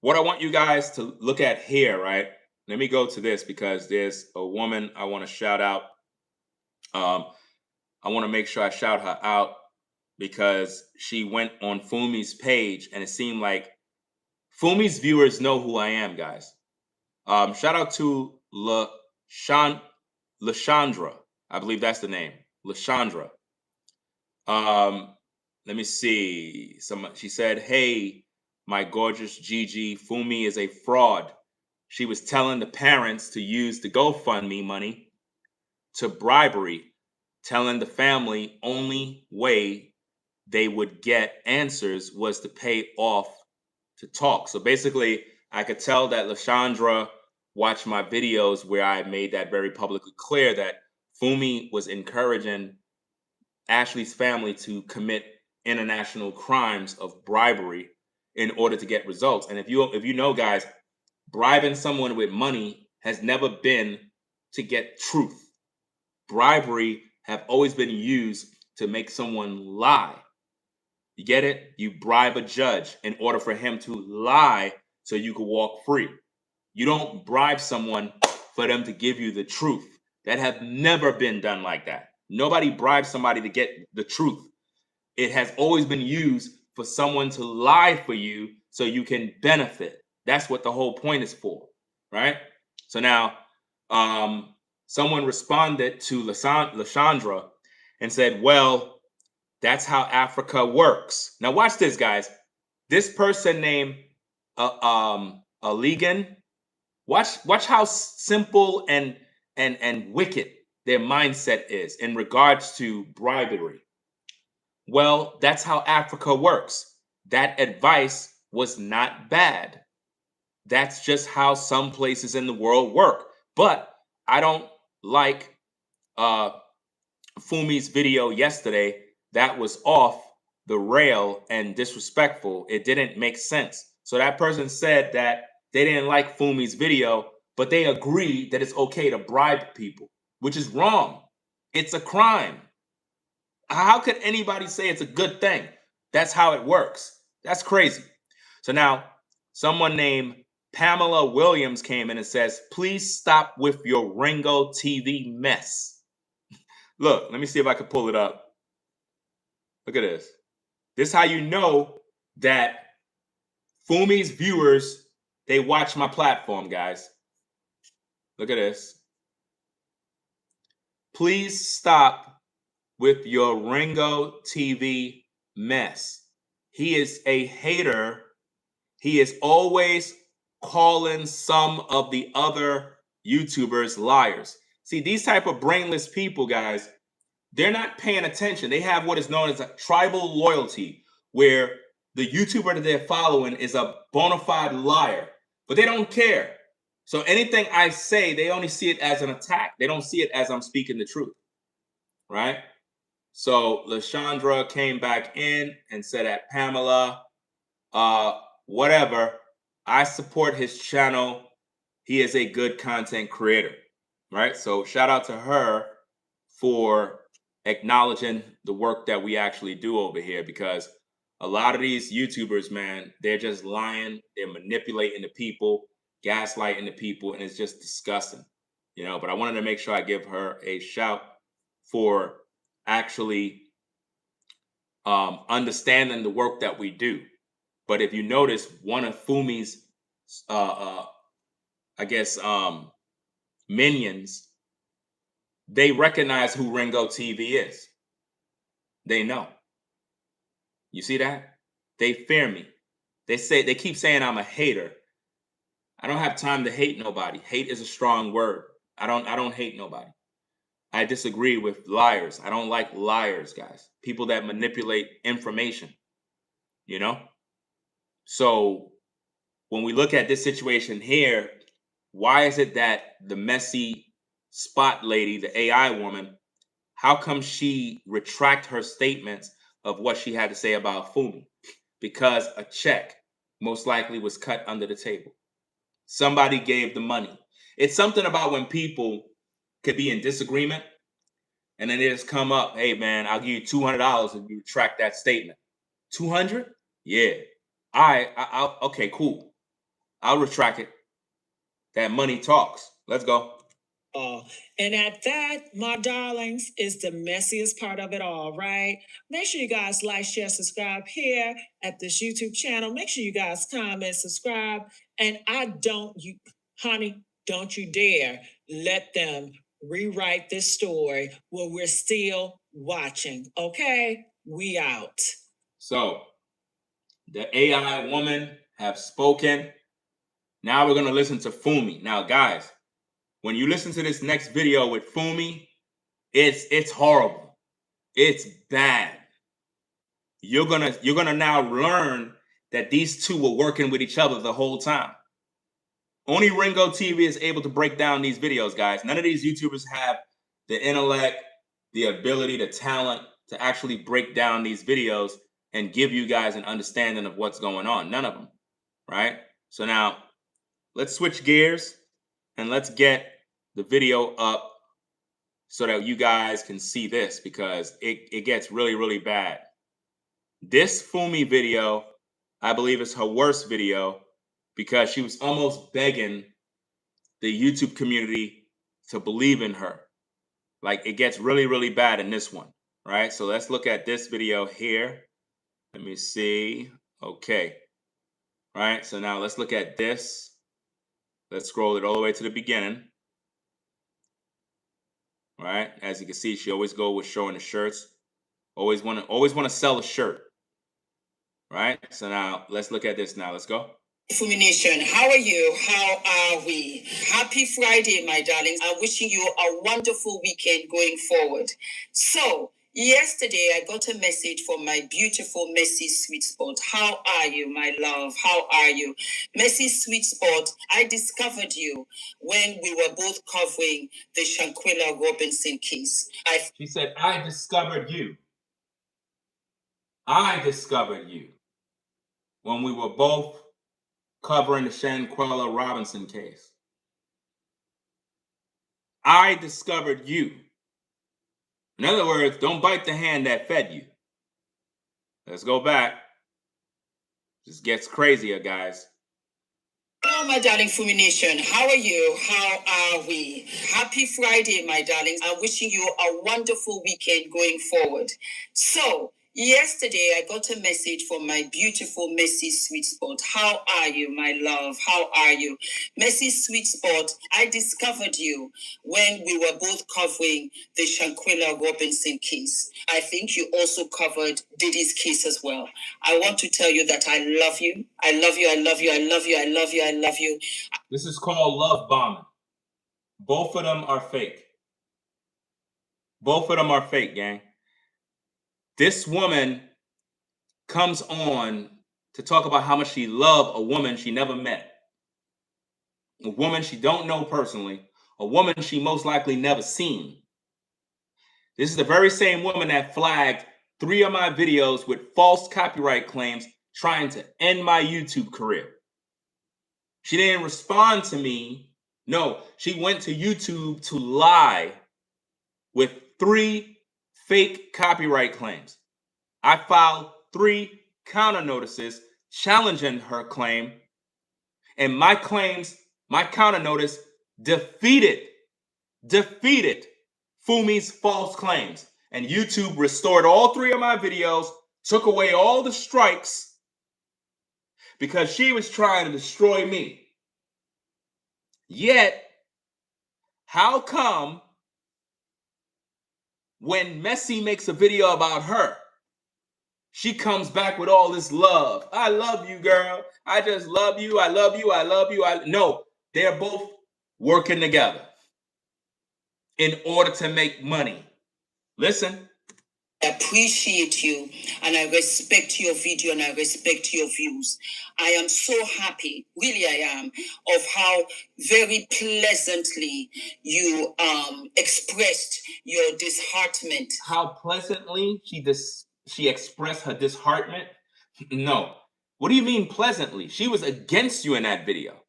what I want you guys to look at here, right? Let me go to this because there's a woman I want to shout out. I want to make sure I shout her out because she went on Fumi's page, and it seemed like Fumi's viewers know who I am, guys. Shout out to LaShandra. I believe that's the name. LaShandra. Let me see. She said, hey, my gorgeous Gigi, Fumi is a fraud. She was telling the parents to use the GoFundMe money to bribery, telling the family only way they would get answers was to pay off to talk. So basically, I could tell that LaShandra watched my videos where I made that very publicly clear that Fumi was encouraging Ashlee's family to commit international crimes of bribery in order to get results. And if you know, guys, bribing someone with money has never been to get truth. Bribery have always been used to make someone lie. You get it? You bribe a judge in order for him to lie so you can walk free. You don't bribe someone for them to give you the truth. That have never been done like that. Nobody bribes somebody to get the truth. It has always been used for someone to lie for you so you can benefit. That's what the whole point is for, right? So now, someone responded to LaShandra and said, well, that's how Africa works. Now watch this, guys. This person named Aligan, watch how simple and wicked their mindset is in regards to bribery. Well, that's how Africa works. That advice was not bad. That's just how some places in the world work. But I don't like Fumi's video yesterday. That was off the rail and disrespectful. It didn't make sense. So that person said that they didn't like Fumi's video, but they agreed that it's okay to bribe people, which is wrong. It's a crime. How could anybody say it's a good thing? That's how it works. That's crazy. So now someone named Pamela Williams came in and says, please stop with your Ringo TV mess. Look, let me see if I can pull it up. Look at this. This is how you know that Fumi's viewers, they watch my platform, guys. Look at this. Please stop with your Ringo TV mess. He is a hater. He is always calling some of the other YouTubers liars. See, these type of brainless people, guys, they're not paying attention. They have what is known as a tribal loyalty, where the YouTuber that they're following is a bona fide liar, but they don't care. So anything I say, they only see it as an attack. They don't see it as I'm speaking the truth, right? So LaShandra came back in and said that Pamela, whatever, I support his channel. He is a good content creator, right? So shout out to her for acknowledging the work that we actually do over here, because a lot of these YouTubers, man, they're just lying, they're manipulating the people, gaslighting the people, and it's just disgusting, you know. But I wanted to make sure I give her a shout for actually understanding the work that we do. But if you notice, one of Fumi's, I guess, minions, they recognize who Ringo TV is. They know. You see that? They fear me. They keep saying I'm a hater. I don't have time to hate nobody. Hate is a strong word. I don't hate nobody. I disagree with liars. I don't like liars, guys. People that manipulate information, you know? So when we look at this situation here, why is it that the messy spot lady, the AI woman, how come she retract her statements of what she had to say about Fumi? Because a check most likely was cut under the table. Somebody gave the money. It's something about when people could be in disagreement and then they just come up, hey man, I'll give you $200 if you retract that statement. 200? Yeah. All right. I'll okay, cool. I'll retract it. That money talks. Let's go. And at that, my darlings, is the messiest part of it all, right? Make sure you guys like, share, subscribe here at this YouTube channel. Make sure you guys comment, subscribe. And honey, don't you dare let them rewrite this story while we're still watching, okay? We out. So, the AI woman have spoken. Now we're going to listen to Fumi. Now, guys, when you listen to this next video with Fumi, it's horrible. It's bad. You're gonna now learn that these two were working with each other the whole time. Only Ringo TV is able to break down these videos, guys. None of these YouTubers have the intellect, the ability, the talent to actually break down these videos and give you guys an understanding of what's going on. None of them, right? So now let's switch gears and let's get the video up so that you guys can see this, because it gets really, really bad. This Fumi video, I believe, is her worst video because she was almost begging the YouTube community to believe in her. Like, it gets really, really bad in this one, right? So let's look at this video here. Let me see. Okay. Right. So now let's look at this. Let's scroll it all the way to the beginning. Right. As you can see, she always go with showing the shirts. Always want to sell a shirt. Right. So now let's look at this now. Let's go. Fumi Nation, how are you? How are we? Happy Friday, my darlings. I'm wishing you a wonderful weekend going forward. So, yesterday I got a message from my beautiful Messy Sweet Spot. How are you, my love? How are you? Messy Sweet Spot, I discovered you when we were both covering the Shanquella Robinson case. She said, I discovered you. I discovered you when we were both covering the Shanquella Robinson case. I discovered you. In other words, don't bite the hand that fed you. Let's go back. This gets crazier, guys. Hello, my darling Fumi Nation. How are you? How are we? Happy Friday, my darlings. I'm wishing you a wonderful weekend going forward. So, yesterday I got a message from my beautiful Messy Sweet Spot. How are you, my love? How are you? Messy Sweet Spot, I discovered you when we were both covering the Shanquella Robinson case. I think you also covered Diddy's case as well. I want to tell you that I love you. I love you. I love you. I love you. I love you. I love you. This is called love bombing. Both of them are fake. Both of them are fake, gang. This woman comes on to talk about how much she loved a woman she never met. A woman she don't know personally. A woman she most likely never seen. This is the very same woman that flagged 3 of my videos with false copyright claims trying to end my YouTube career. She didn't respond to me. No, she went to YouTube to lie with 3 fake copyright claims. I filed 3 counter notices challenging her claim, and my counter notice defeated Fumi's false claims. And YouTube restored all 3 of my videos, took away all the strikes, because she was trying to destroy me. Yet, how come when Messi makes a video about her, she comes back with all this love? I love you, girl. I just love you. I love you. I love you. No, they're both working together in order to make money. Listen. I appreciate you and I respect your video and I respect your views. I am so happy, really I am, of how very pleasantly you expressed your disheartenment. How pleasantly she expressed her disheartenment? No. What do you mean pleasantly? She was against you in that video.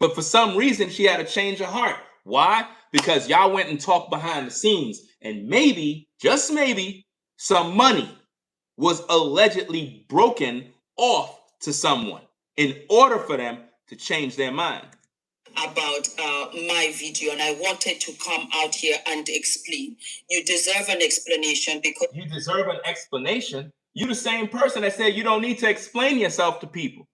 But for some reason, she had a change of heart. Why? Because y'all went and talked behind the scenes, and maybe, just maybe, some money was allegedly broken off to someone in order for them to change their mind. About my video, and I wanted to come out here and explain. You deserve an explanation because... You deserve an explanation? You the same person that said you don't need to explain yourself to people.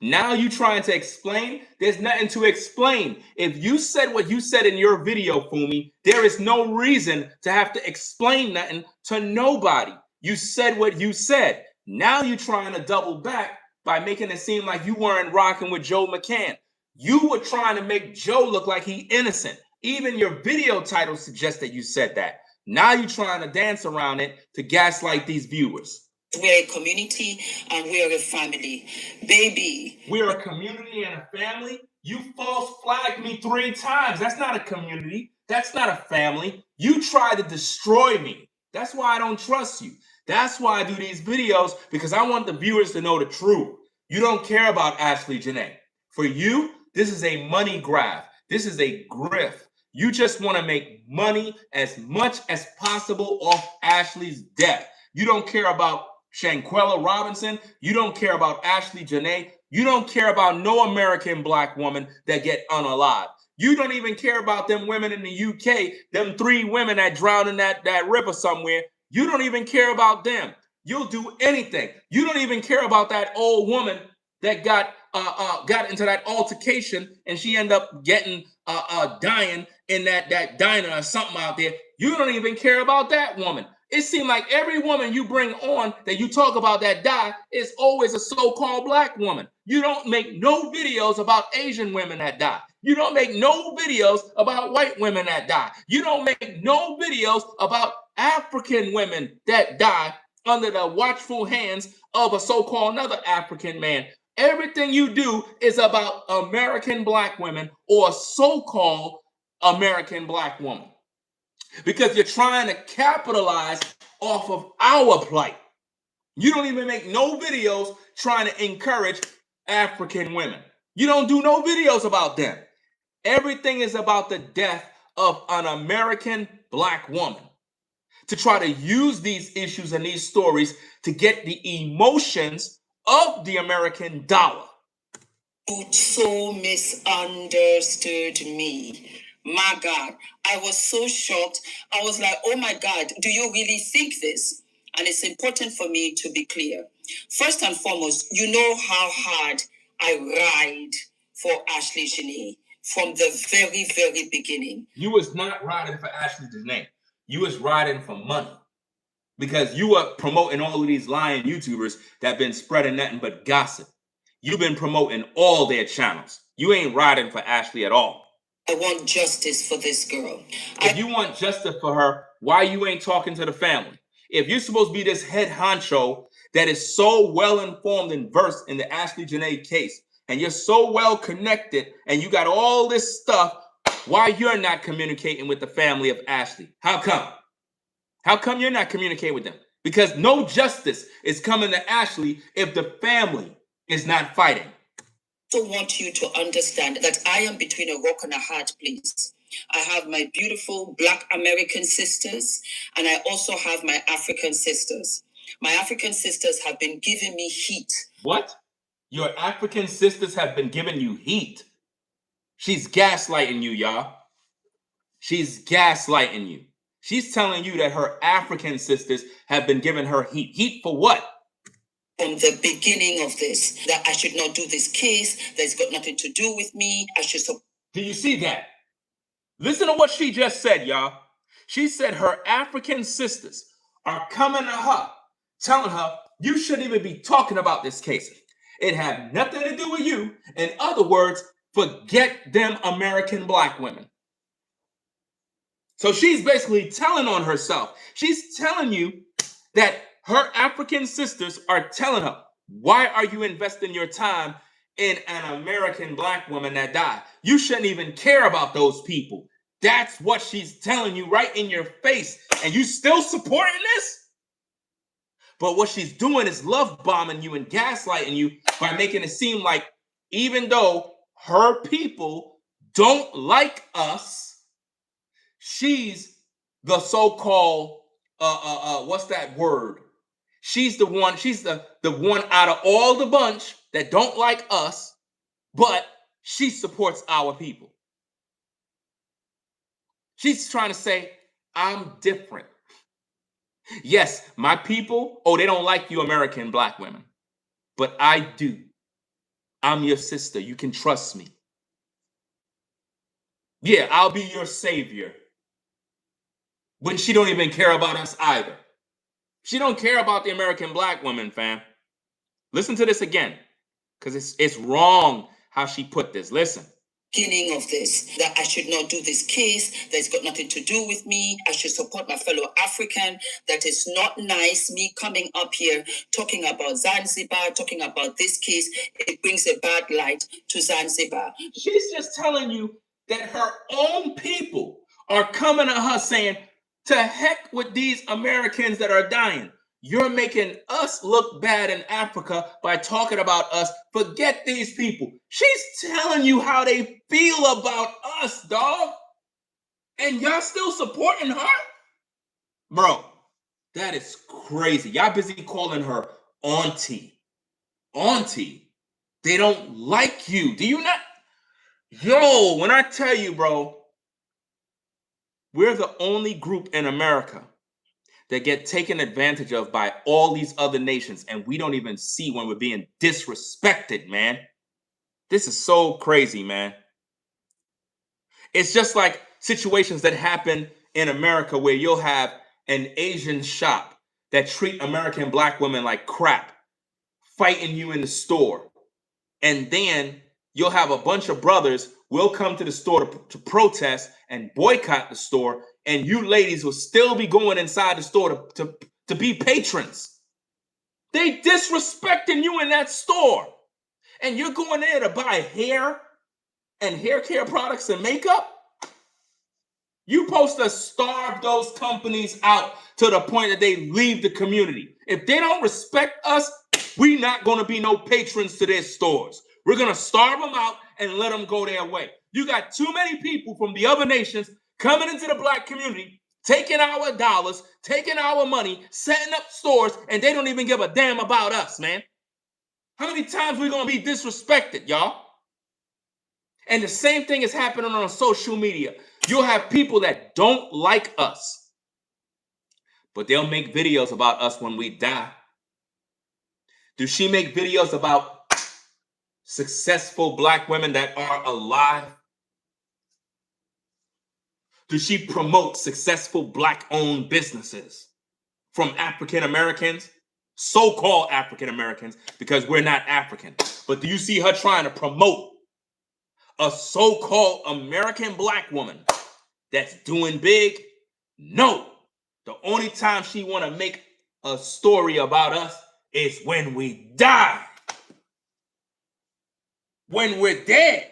Now you trying to explain? There's nothing to explain. If you said what you said in your video, Fumi, there is no reason to have to explain nothing to nobody. You said what you said. Now you're trying to double back by making it seem like you weren't rocking with Joe McCann. You were trying to make Joe look like he innocent. Even your video title suggests that you said that. Now you're trying to dance around it to gaslight these viewers. We're a community and we're a family. Baby. We're a community and a family? You false flagged me 3 times. That's not a community. That's not a family. You tried to destroy me. That's why I don't trust you. That's why I do these videos, because I want the viewers to know the truth. You don't care about Ashlee Jenae. For you, this is a money grab. This is a grift. You just want to make money as much as possible off Ashlee's death. You don't care about Shanquella Robinson. You don't care about Ashlee Jenae. You don't care about no American black woman that get unalived. You don't even care about them women in the UK, them 3 women that drowned in that river somewhere. You don't even care about them. You'll do anything. You don't even care about that old woman that got into that altercation and she ended up getting dying in that diner or something out there. You don't even care about that woman. It seems like every woman you bring on that you talk about that die is always a so-called black woman. You don't make no videos about Asian women that die. You don't make no videos about white women that die. You don't make no videos about African women that die under the watchful hands of a so-called another African man. Everything you do is about American black women or so-called American black woman. Because you're trying to capitalize off of our plight. You don't even make no videos trying to encourage African women. You don't do no videos about them. Everything is about the death of an American black woman. To try to use these issues and these stories to get the emotions of the American dollar. You so misunderstood me. My God, I was so shocked. I was like, oh my God, do you really think this? And it's important for me to be clear. First and foremost, you know how hard I ride for Ashlee Jenae from the very, very beginning. You was not riding for Ashlee Jenae. You was riding for money. Because you are promoting all of these lying YouTubers that been spreading nothing but gossip. You've been promoting all their channels. You ain't riding for Ashlee at all. I want justice for this girl. If you want justice for her, why you ain't talking to the family? If you're supposed to be this head honcho that is so well informed and versed in the Ashlee Jenae case, and you're so well connected, and you got all this stuff, why you're not communicating with the family of Ashlee? How come? How come you're not communicating with them? Because no justice is coming to Ashlee if the family is not fighting. I also want you to understand that I am between a rock and a hard place. I have my beautiful Black American sisters, and I also have my African sisters. My African sisters have been giving me heat. What? Your African sisters have been giving you heat? She's gaslighting you, y'all. She's gaslighting you. She's telling you that her African sisters have been giving her heat. Heat for what? From the beginning of this, that I should not do this case, that's got nothing to do with me. I should. Do you see that? Listen to what she just said, y'all. She said her African sisters are coming to her, telling her, you shouldn't even be talking about this case. It had nothing to do with you. In other words, forget them American Black women. So she's basically telling on herself. She's telling you that her African sisters are telling her, why are you investing your time in an American Black woman that died? You shouldn't even care about those people. That's what she's telling you right in your face. And you still supporting this? But what she's doing is love bombing you and gaslighting you by making it seem like even though her people don't like us, she's the so-called what's that word? She's the one out of all the bunch that don't like us, but she supports our people. She's trying to say, I'm different. Yes, my people, they don't like you American Black women, but I do. I'm your sister. You can trust me. Yeah, I'll be your savior. When she don't even care about us either. She don't care about the American Black woman, fam. Listen to this again, because it's wrong how she put this. Listen. Beginning of this, that I should not do this case, that's got nothing to do with me. I should support my fellow African. That is not nice, me coming up here talking about Zanzibar, talking about this case. It brings a bad light to Zanzibar. She's just telling you that her own people are coming to her saying, to heck with these Americans that are dying. You're making us look bad in Africa by talking about us. Forget these people. She's telling you how they feel about us, dog. And y'all still supporting her? Bro, that is crazy. Y'all busy calling her auntie. Auntie. They don't like you. Do you not? Yo, when I tell you, bro, we're the only group in America that get taken advantage of by all these other nations, and we don't even see when we're being disrespected, man. This is so crazy, man. It's just like situations that happen in America where you'll have an Asian shop that treat American Black women like crap, fighting you in the store. And then you'll have a bunch of brothers will come to the store to protest and boycott the store, and you ladies will still be going inside the store to be patrons. They disrespecting you in that store. And you're going there to buy hair and hair care products and makeup? You're supposed to starve those companies out to the point that they leave the community. If they don't respect us, we're not going to be no patrons to their stores. We're going to starve them out and let them go their way. You got too many people from the other nations coming into the Black community, taking our dollars, taking our money, setting up stores, and they don't even give a damn about us, man. How many times we going to be disrespected, y'all? And the same thing is happening on social media. You'll have people that don't like us, but they'll make videos about us when we die. Does she make videos about successful Black women that are alive? Does she promote successful Black-owned businesses from African Americans, so-called African Americans, because we're not African? But do you see her trying to promote a so-called American Black woman that's doing big? No. The only time she want to make a story about us is when we die. When we're dead,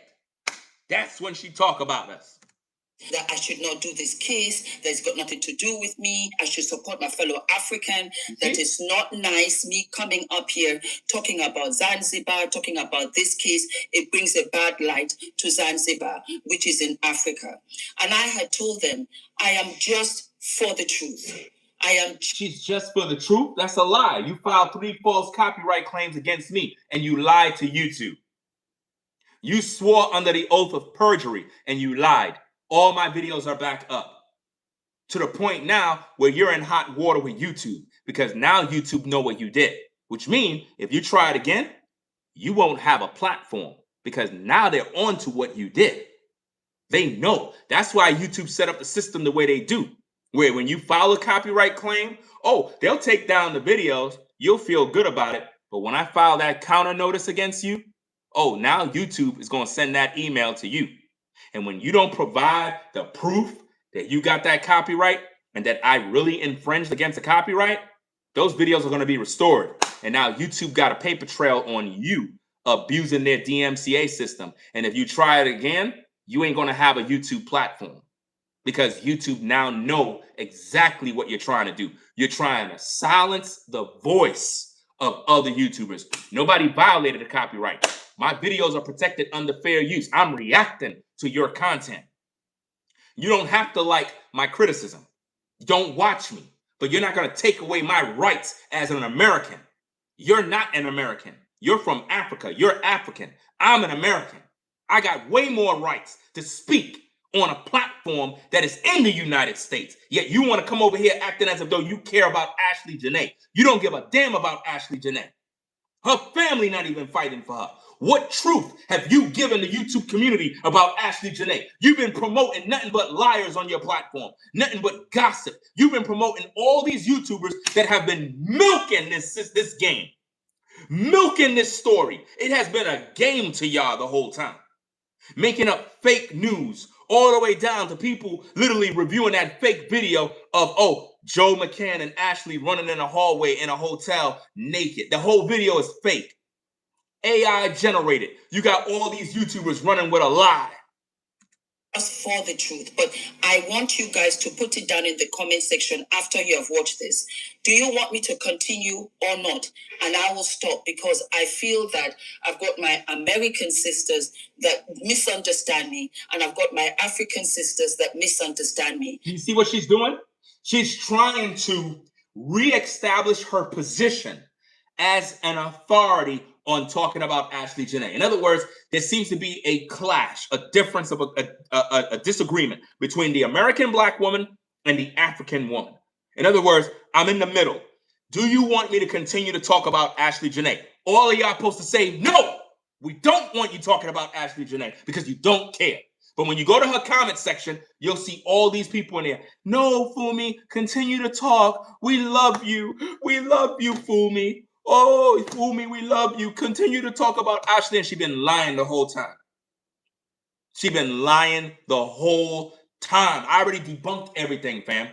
that's when she talk about us. that I should not do this case, that it's got nothing to do with me. I should support my fellow African. That is not nice. Me coming up here talking about Zanzibar, talking about this case, it brings a bad light to Zanzibar, which is in Africa. And I had told them, I am just for the truth. She's just for the truth? That's a lie. You filed 3 false copyright claims against me, and you lied to YouTube. You swore under the oath of perjury, and you lied. All my videos are back up. To the point now where you're in hot water with YouTube, because now YouTube know what you did. Which means, if you try it again, you won't have a platform, because now they're on to what you did. They know. That's why YouTube set up the system the way they do. Where when you file a copyright claim, oh, they'll take down the videos. You'll feel good about it. But when I file that counter notice against you, oh, now YouTube is going to send that email to you. And when you don't provide the proof that you got that copyright and that I really infringed against the copyright, those videos are going to be restored. And now YouTube got a paper trail on you abusing their DMCA system. And if you try it again, you ain't going to have a YouTube platform, because YouTube now know exactly what you're trying to do. You're trying to silence the voice of other YouTubers. Nobody violated the copyright. My videos are protected under fair use. I'm reacting to your content. You don't have to like my criticism. Don't watch me, but you're not going to take away my rights as an American. You're not an American. You're from Africa. You're African. I'm an American. I got way more rights to speak on a platform that is in the United States. Yet you want to come over here acting as if though you care about Ashlee Jenae. You don't give a damn about Ashlee Jenae. Her family not even fighting for her. What truth have you given the YouTube community about Ashlee Jenae? You've been promoting nothing but liars on your platform, nothing but gossip. You've been promoting all these YouTubers that have been milking this game, milking this story. It has been a game to y'all the whole time, making up fake news all the way down to people literally reviewing that fake video of, oh, Joe McCann and Ashlee running in a hallway in a hotel naked. The whole video is fake. AI generated. You got all these YouTubers running with a lie. Just for the truth, but I want you guys to put it down in the comment section after you have watched this. Do you want me to continue or not? And I will stop, because I feel that I've got my American sisters that misunderstand me, and I've got my African sisters that misunderstand me. You see what she's doing? She's trying to reestablish her position as an authority on talking about Ashlee Jenae. In other words, there seems to be a clash, a difference of a disagreement between the American black woman and the African woman. In other words, I'm in the middle. Do you want me to continue to talk about Ashlee Jenae? All of y'all supposed to say, no, we don't want you talking about Ashlee Jenae, because you don't care. But when you go to her comment section, you'll see all these people in there. No, Fumi, continue to talk. We love you. We love you, Fumi. Oh, Fumi, we love you. Continue to talk about Ashlee. And she's been lying the whole time. She's been lying the whole time. I already debunked everything, fam.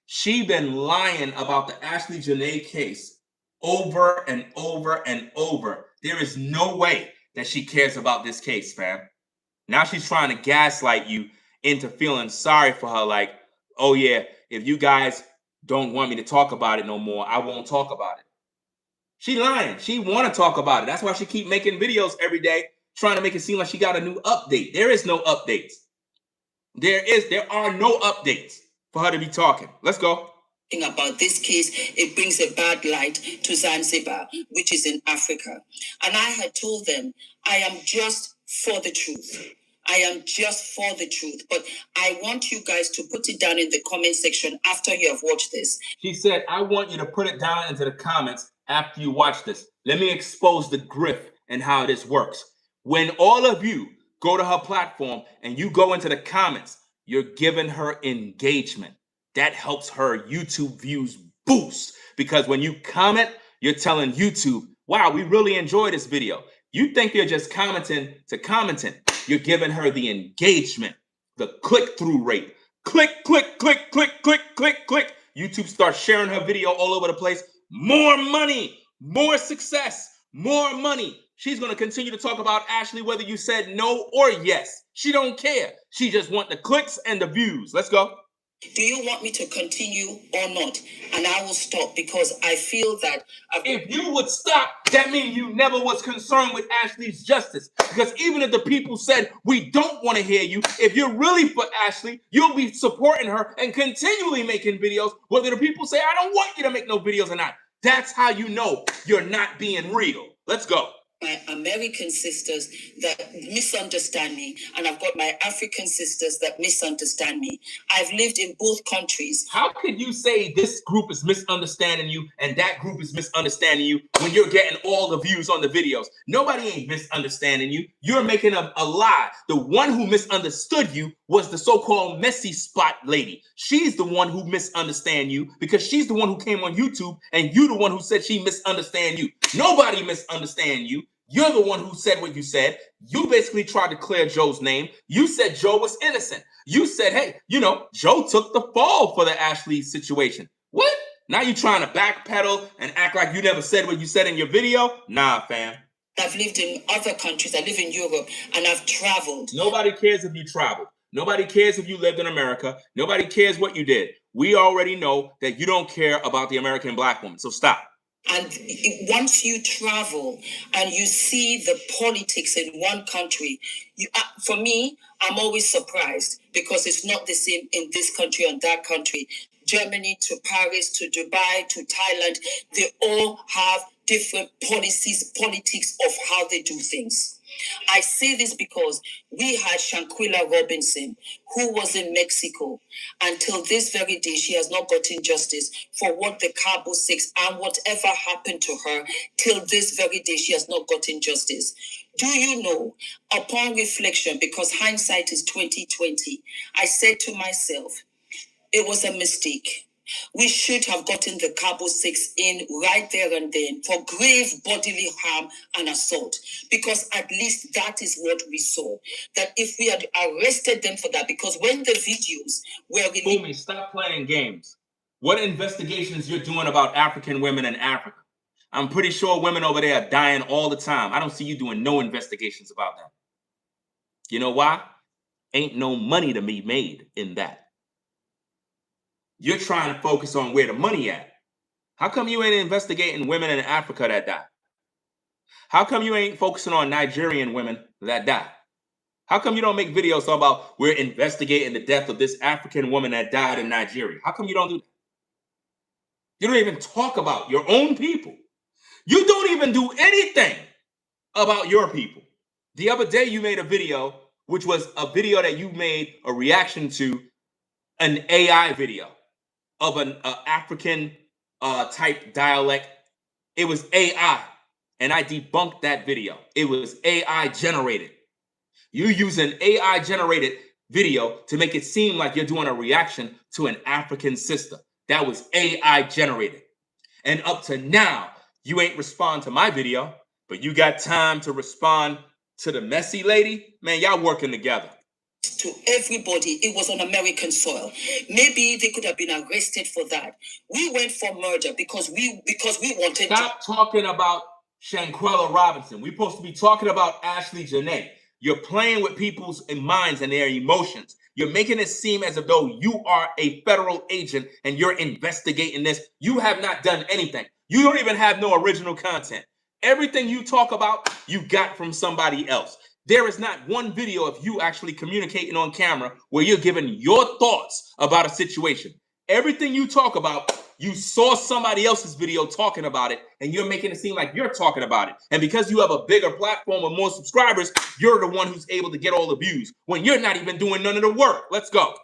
She been lying about the Ashlee Jenae case over and over and over. There is no way that she cares about this case, fam. Now she's trying to gaslight you into feeling sorry for her, like, oh yeah, if you guys don't want me to talk about it no more, I won't talk about it. She lying. She want to talk about it. That's why she keep making videos every day, trying to make it seem like she got a new update. There is no updates. There are no updates for her to be talking. Let's go. About this case, it brings a bad light to Zanzibar, which is in Africa. And I had told them, I am just for the truth. I am just for the truth. But I want you guys to put it down in the comment section after you have watched this. She said, I want you to put it down into the comments after you watch this. Let me expose the grift and how this works. When all of you go to her platform and you go into the comments, you're giving her engagement. That helps her YouTube views boost, because when you comment, you're telling YouTube, wow, we really enjoyed this video. You think you're just commenting to commenting. You're giving her the engagement, the click-through rate. Click, click, click, click, click, click, click. YouTube starts sharing her video all over the place. More money, more success, more money. She's going to continue to talk about Ashlee whether you said no or yes. She don't care. She just want the clicks and the views. Let's go. Do you want me to continue or not? And I will stop because I feel that if you would stop, that means you never was concerned with Ashlee's justice. Because even if the people said, we don't want to hear you, if you're really for Ashlee, you'll be supporting her and continually making videos, whether the people say, I don't want you to make no videos or not. That's how you know you're not being real. Let's go. My American sisters that misunderstand me, and I've got my African sisters that misunderstand me. I've lived in both countries. How could you say this group is misunderstanding you and that group is misunderstanding you when you're getting all the views on the videos? Nobody ain't misunderstanding you. You're making a lie. The one who misunderstood you was the so-called messy spot lady. She's the one who misunderstand you because she's the one who came on YouTube and you the one who said she misunderstand you. Nobody misunderstand you. You're the one who said what you said. You basically tried to clear Joe's name. You said Joe was innocent. You said, hey, Joe took the fall for the Ashlee situation. What? Now you're trying to backpedal and act like you never said what you said in your video? Nah, fam. I've lived in other countries. I live in Europe and I've traveled. Nobody cares if you traveled. Nobody cares if you lived in America. Nobody cares what you did. We already know that you don't care about the American black woman. So stop. And once you travel and you see the politics in one country, for me, I'm always surprised because it's not the same in this country and that country. Germany to Paris to Dubai to Thailand, they all have different policies, politics of how they do things. I say this because we had Shanquilla Robinson, who was in Mexico. Until this very day, she has not gotten justice for what the Cabo 6 and whatever happened to her. Till this very day, she has not gotten justice. Do you know, upon reflection, because hindsight is 2020, I said to myself, it was a mistake. We should have gotten the Cabo 6 in right there and then for grave bodily harm and assault, because at least that is what we saw. That if we had arrested them for that, because when the videos were released... Fumi, stop playing games. What investigations you're doing about African women in Africa? I'm pretty sure women over there are dying all the time. I don't see you doing no investigations about that. You know why? Ain't no money to be made in that. You're trying to focus on where the money at. How come you ain't investigating women in Africa that die? How come you ain't focusing on Nigerian women that die? How come you don't make videos talking about we're investigating the death of this African woman that died in Nigeria? How come you don't do that? You don't even talk about your own people. You don't even do anything about your people. The other day you made a video, which was a video that you made a reaction to an AI video of an African type dialect. It was AI, and I debunked that video. It was AI generated. You use an AI generated video to make it seem like you're doing a reaction to an African sister. That was AI generated. And up to now, you ain't respond to my video, but you got time to respond to the messy lady? Man, y'all working together. To everybody, it was on American soil. Maybe they could have been arrested for that. We went for murder because we wanted. Stop talking about Shanquilla Robinson. We're supposed to be talking about Ashlee Jenae. You're playing with people's minds and their emotions. You're making it seem as though you are a federal agent and you're investigating this. You have not done anything. You don't even have no original content. Everything you talk about, you got from somebody else. There is not one video of you actually communicating on camera where you're giving your thoughts about a situation. Everything you talk about, you saw somebody else's video talking about it, and you're making it seem like you're talking about it. And because you have a bigger platform with more subscribers, you're the one who's able to get all the views when you're not even doing none of the work. Let's go.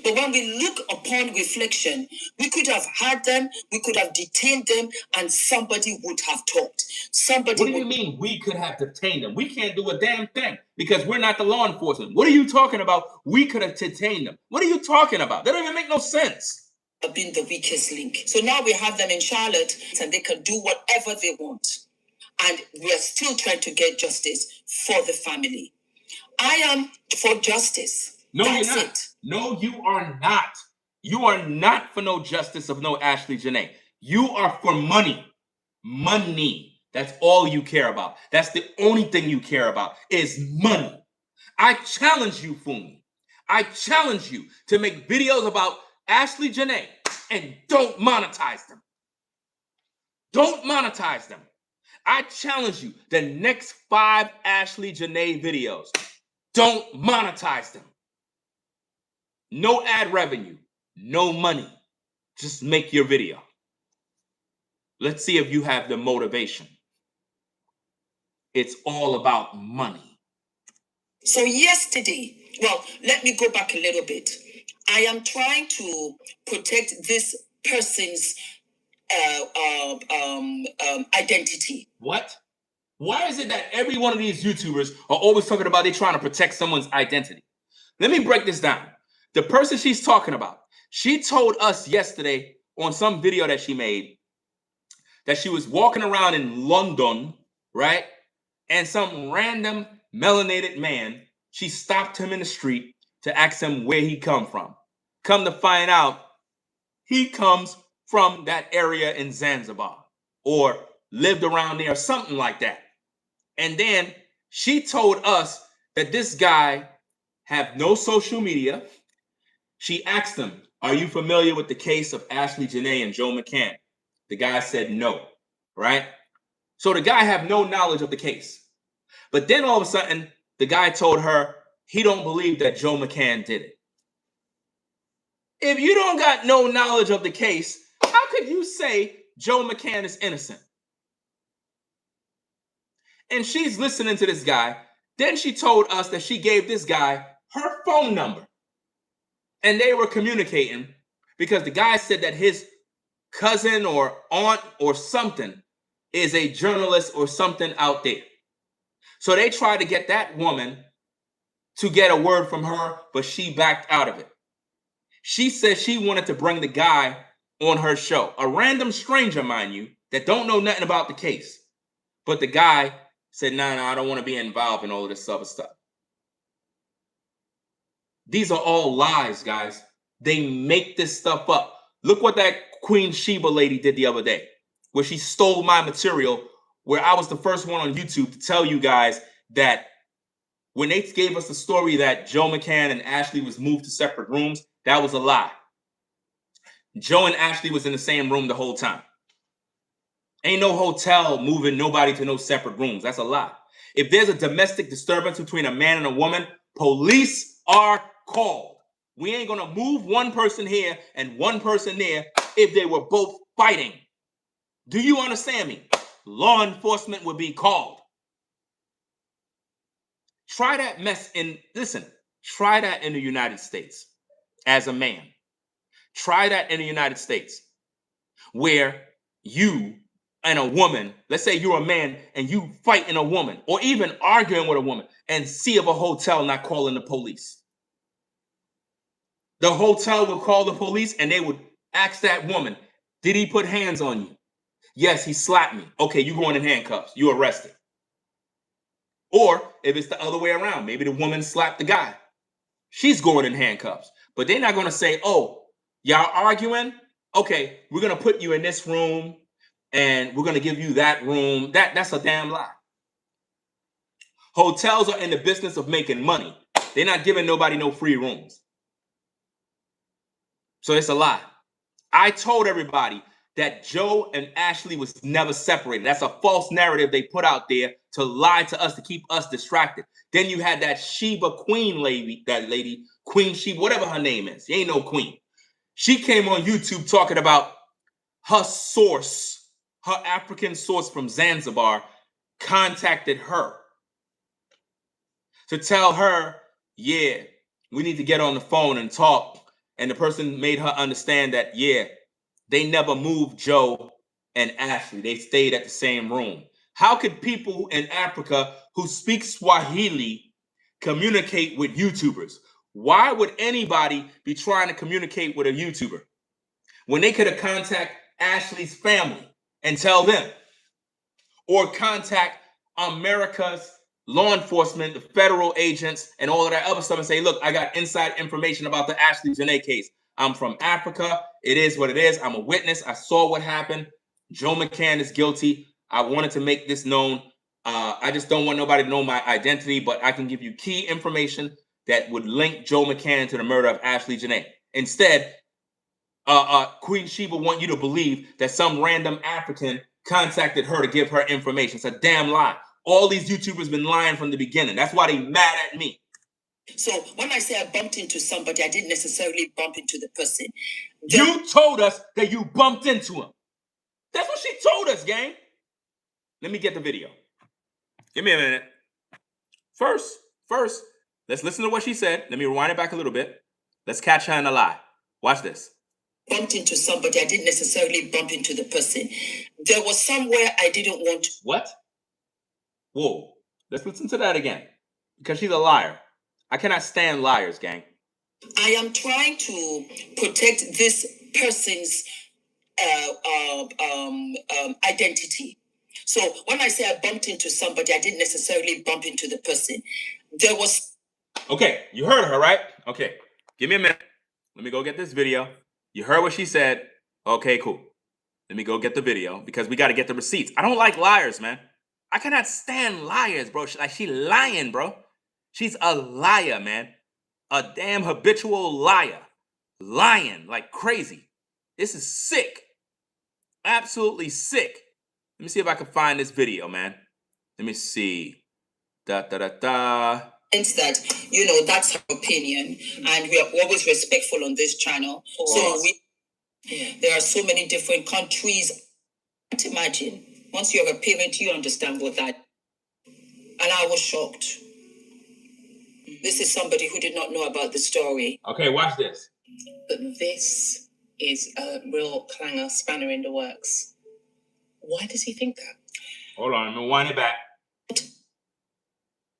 But when we look upon reflection, we could have had them, we could have detained them, and somebody would have talked. What do you mean we could have detained them? We can't do a damn thing because we're not the law enforcement. What are you talking about? We could have detained them. What are you talking about? That don't even make no sense. Have been the weakest link. So now we have them in Charlotte and they can do whatever they want. And we are still trying to get justice for the family. I am for justice. No, That's you're not. it. No, you are not. You are not for no justice of no Ashlee Jenae. You are for money. Money. That's all you care about. That's the only thing you care about is money. I challenge you, Fumi. I challenge you to make videos about Ashlee Jenae and don't monetize them. Don't monetize them. I challenge you, the next 5 Ashlee Jenae videos, don't monetize them. No ad revenue, no money. Just make your video. Let's see if you have the motivation. It's all about money. So yesterday, well, let me go back a little bit. I am trying to protect this person's identity. What? Why is it that every one of these YouTubers are always talking about they're trying to protect someone's identity? Let me break this down. The person she's talking about, she told us yesterday on some video that she made that she was walking around in London, right? And some random melanated man, she stopped him in the street to ask him where he come from. Come to find out, he comes from that area in Zanzibar or lived around there or something like that. And then she told us that this guy have no social media. She asked him, are you familiar with the case of Ashlee Jenae and Joe McCann? The guy said no, right? So the guy have no knowledge of the case. But then all of a sudden, the guy told her he don't believe that Joe McCann did it. If you don't got no knowledge of the case, how could you say Joe McCann is innocent? And she's listening to this guy. Then she told us that she gave this guy her phone number. And they were communicating because the guy said that his cousin or aunt or something is a journalist or something out there. So they tried to get that woman to get a word from her, but she backed out of it. She said she wanted to bring the guy on her show, a random stranger, mind you, that don't know nothing about the case. But the guy said, no, I don't want to be involved in all of this other stuff. These are all lies, guys. They make this stuff up. Look what that Queen Sheba lady did the other day, where she stole my material, where I was the first one on YouTube to tell you guys that when they gave us the story that Joe McCann and Ashlee was moved to separate rooms, that was a lie. Joe and Ashlee was in the same room the whole time. Ain't no hotel moving nobody to no separate rooms. That's a lie. If there's a domestic disturbance between a man and a woman, police are called. We ain't gonna move one person here and one person there if they were both fighting. Do you understand me? Law enforcement would be called. Try that mess in, listen, try that in the United States as a man. Try that in the United States where you and a woman, let's say you're a man and you fighting a woman or even arguing with a woman and see of a hotel not calling the police. The hotel would call the police and they would ask that woman, did he put hands on you? Yes, he slapped me. Okay, you going in handcuffs. You arrested. Or if it's the other way around, maybe the woman slapped the guy. She's going in handcuffs. But they're not going to say, oh, y'all arguing? Okay, we're going to put you in this room and we're going to give you that room. That's a damn lie. Hotels are in the business of making money. They're not giving nobody no free rooms. So it's a lie. I told everybody that Joe and Ashlee was never separated. That's a false narrative they put out there to lie to us, to keep us distracted. Then you had that Sheba Queen lady, that lady, Queen Sheba, whatever her name is. She ain't no queen. She came on YouTube talking about her source, her African source from Zanzibar contacted her to tell her, yeah, we need to get on the phone and talk. And the person made her understand that, yeah, they never moved Joe and Ashlee. They stayed at the same room. How could people in Africa who speak Swahili communicate with YouTubers? Why would anybody be trying to communicate with a YouTuber when they could have contacted Ashlee's family and tell them? Or contact America's law enforcement, the federal agents, and all of that other stuff and say, look, I got inside information about the Ashlee Jenae case. I'm from Africa. It is what it is. I'm a witness. I saw what happened. Joe McCann is guilty. I wanted to make this known. I just don't want nobody to know my identity, but I can give you key information that would link Joe McCann to the murder of Ashlee Jenae. Instead, Queen Sheba want you to believe that some random African contacted her to give her information. It's a damn lie. All these YouTubers been lying from the beginning. That's why they mad at me. So when I say I bumped into somebody, I didn't necessarily bump into the person. You told us that you bumped into him. That's what she told us, gang. Let me get the video. Give me a minute. First, let's listen to what she said. Let me rewind it back a little bit. Let's catch her in a lie. Watch this. Bumped into somebody, I didn't necessarily bump into the person. There was somewhere I didn't want to. What? Whoa. Let's listen to that again. Because she's a liar. I cannot stand liars, gang. I am trying to protect this person's identity. So when I say I bumped into somebody, I didn't necessarily bump into the person. There was... Okay, you heard her, right? Okay, give me a minute. Let me go get this video. You heard what she said. Okay, cool. Let me go get the video because we got to get the receipts. I don't like liars, man. I cannot stand liars, bro. She lying, bro. She's a liar, man. A damn habitual liar. Lying like crazy. This is sick. Absolutely sick. Let me see if I can find this video, man. Let me see. That, that's her opinion. And we are always respectful on this channel. So there are so many different countries. I can't imagine. Once you're a parent, you understand what that. And I was shocked. This is somebody who did not know about the story. Okay, watch this. But this is a real clanger, spanner in the works. Why does he think that? Hold on, I'm gonna wind it back.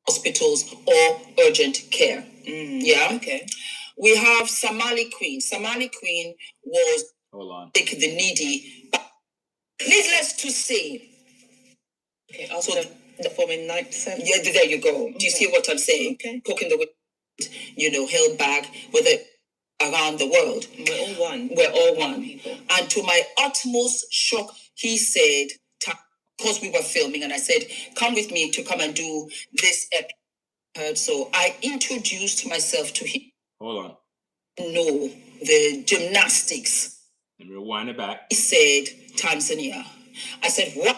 Hospitals or urgent care. Yeah. Okay. We have Somali Queen. Somali Queen was the needy. Needless to say. Okay, also the forming 9%. Yeah, there you go. Do you see what I'm saying? Okay. Poking the way, held back with it around the world. We're all one. We're all one. People. And to my utmost shock, he said, because we were filming, and I said, come with me to come and do this episode. So I introduced myself to him. Hold on. No, the gymnastics. Let me rewind it back. He said, Tanzania. I said, what?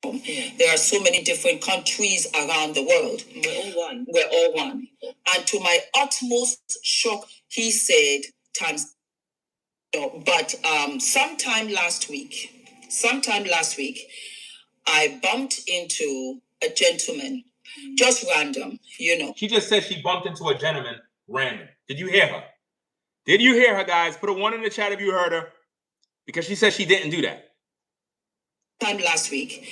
There are so many different countries around the world. We're all one. We're all one. And to my utmost shock, he said, Tanzania. But sometime last week, I bumped into a gentleman, just random, She just said she bumped into a gentleman random. Did you hear her? Did you hear her, guys? Put a 1 in the chat if you heard her. Because she said she didn't do that. Last week.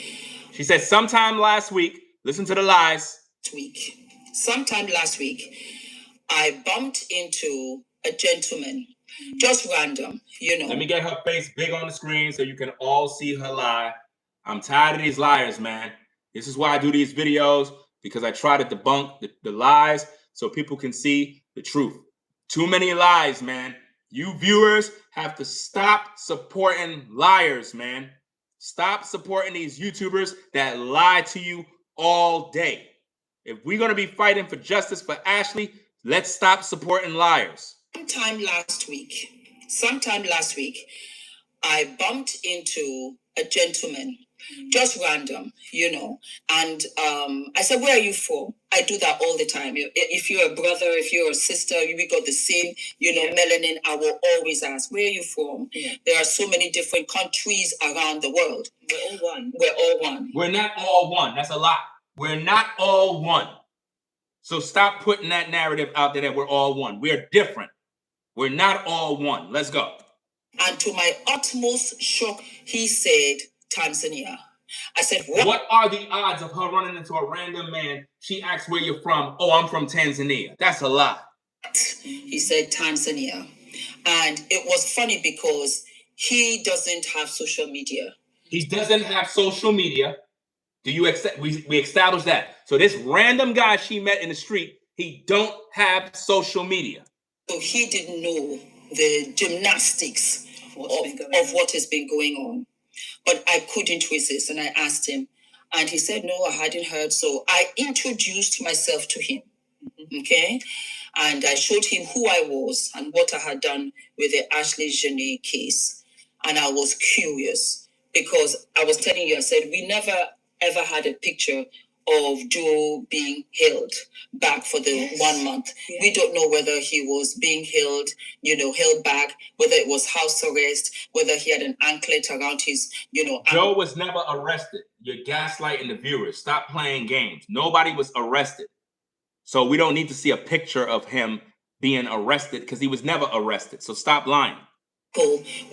She said sometime last week. Listen to the lies. Sometime last week, I bumped into a gentleman, just random, Let me get her face big on the screen so you can all see her lie. I'm tired of these liars, man. This is why I do these videos, because I try to debunk the lies so people can see the truth. Too many lies, man. You viewers have to stop supporting liars, man. Stop supporting these YouTubers that lie to you all day. If we're going to be fighting for justice for Ashlee, let's stop supporting liars. Sometime last week, I bumped into a gentleman, just random, and I said, where are you from? I do that all the time. If you're a brother, if you're a sister, we got the same, melanin, I will always ask, where are you from? Yeah. There are so many different countries around the world. We're all one. We're all one. We're not all one. That's a lie. We're not all one. So stop putting that narrative out there that we're all one. We're different. We're not all one. Let's go. And to my utmost shock, he said, Tanzania. I said, what are the odds of her running into a random man? She asked where you're from. Oh, I'm from Tanzania. That's a lie. He said Tanzania. And it was funny because he doesn't have social media. He doesn't have social media. Do you accept? We established that. So this random guy she met in the street, he don't have social media. So he didn't know the gymnastics of what has been going on. But I couldn't resist, and I asked him, and he said, no, I hadn't heard. So I introduced myself to him, okay? And I showed him who I was and what I had done with the Ashlee Jenae case. And I was curious because I was telling you, I said, we never ever had a picture of Joe being held back for the 1 month. Yes. We don't know whether he was being held, held back, whether it was house arrest, whether he had an anklet around his, Joe was never arrested. You're gaslighting the viewers. Stop playing games. Nobody was arrested. So we don't need to see a picture of him being arrested because he was never arrested. So stop lying.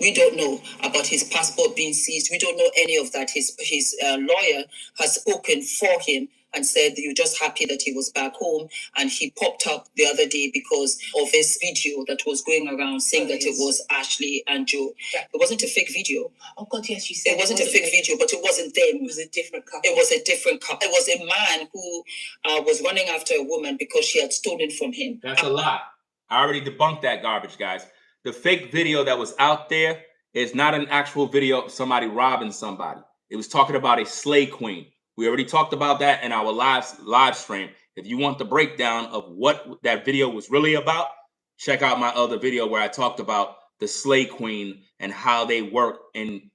We don't know about his passport being seized. We don't know any of that. His lawyer has spoken for him and said you're just happy that he was back home. And he popped up the other day because of this video that was going around saying that it was Ashlee and Joe. Yeah. It wasn't a fake video. Oh God, yes, you said it wasn't a fake video, but it wasn't them. It was a different couple. It was a different couple. It was a man who was running after a woman because she had stolen from him. That's a lie. I already debunked that garbage, guys. The fake video that was out there is not an actual video of somebody robbing somebody. It was talking about a slay queen. We already talked about that in our live stream. If you want the breakdown of what that video was really about, check out my other video where I talked about the slay queen and how they work in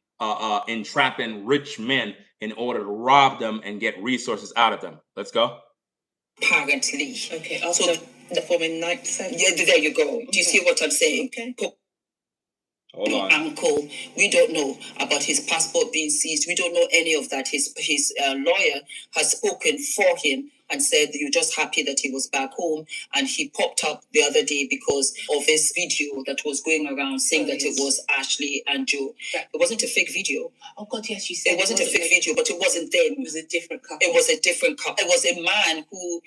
entrapping rich men in order to rob them and get resources out of them. Let's go. Apparently. Okay, also the forming ninth sense. Yeah, there you go. Do you see what I'm saying? Okay. Hold on. Uncle, we don't know about his passport being seized. We don't know any of that. His lawyer has spoken for him and said you're just happy that he was back home. And he popped up the other day because of this video that was going around saying that it was Ashlee and Joe. Yeah. It wasn't a fake video. Oh God, yes, you said it wasn't a fake video, but it wasn't them. It was a different couple. It was a different couple. It was a man who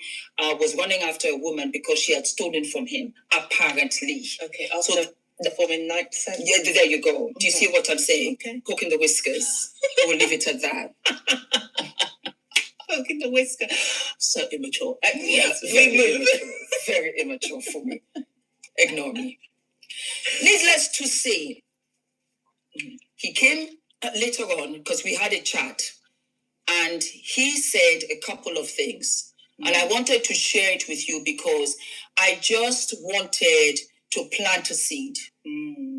was running after a woman because she had stolen from him, apparently. Okay, also the forming ninth sense. Yeah, there you go. Do you see what I'm saying? Okay. Poking the whiskers. We'll leave it at that. Poking the whisker. So immature. Yes, very immature. Very immature for me. Ignore me. Needless to say, he came later on because we had a chat and he said a couple of things. And I wanted to share it with you because I just wanted to plant a seed.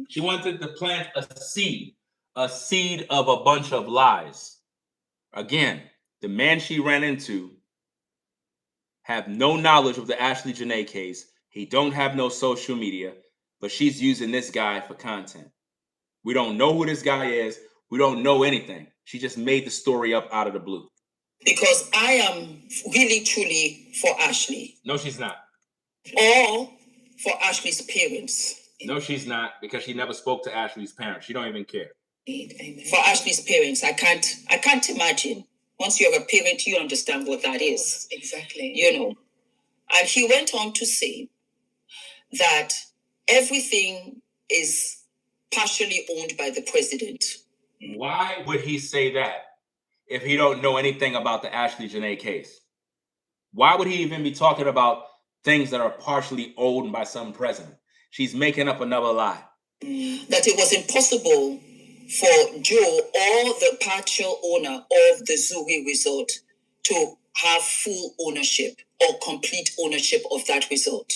She wanted to plant a seed of a bunch of lies. Again, the man she ran into have no knowledge of the Ashlee Jenae case. He don't have no social media, but she's using this guy for content. We don't know who this guy is. We don't know anything. She just made the story up out of the blue. Because I am really, truly for Ashlee. No, she's not. Or for Ashlee's parents. No, she's not, because she never spoke to Ashlee's parents. She don't even care. Amen. For Ashlee's parents, I can't imagine. Once you're a parent, you understand what that is. Exactly. And he went on to say that everything is partially owned by the president. Why would he say that if he don't know anything about the Ashlee Jenae case? Why would he even be talking about things that are partially owned by some president? She's making up another lie. That it was impossible for Joe or the partial owner of the Zuri resort to have full ownership or complete ownership of that resort.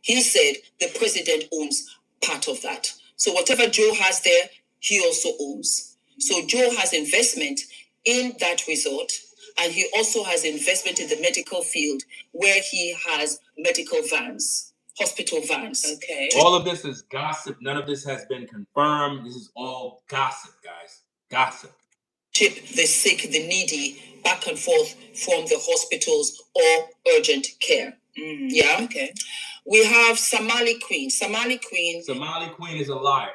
He said the president owns part of that. So whatever Joe has there, he also owns. So Joe has investment in that resort, and he also has investment in the medical field where he has medical vans. Hospital vans. Okay. All of this is gossip. None of this has been confirmed. This is all gossip, guys. Gossip. Ship the sick, the needy, back and forth from the hospitals or urgent care. Yeah. Okay. We have Somali Queen. Somali Queen is a liar.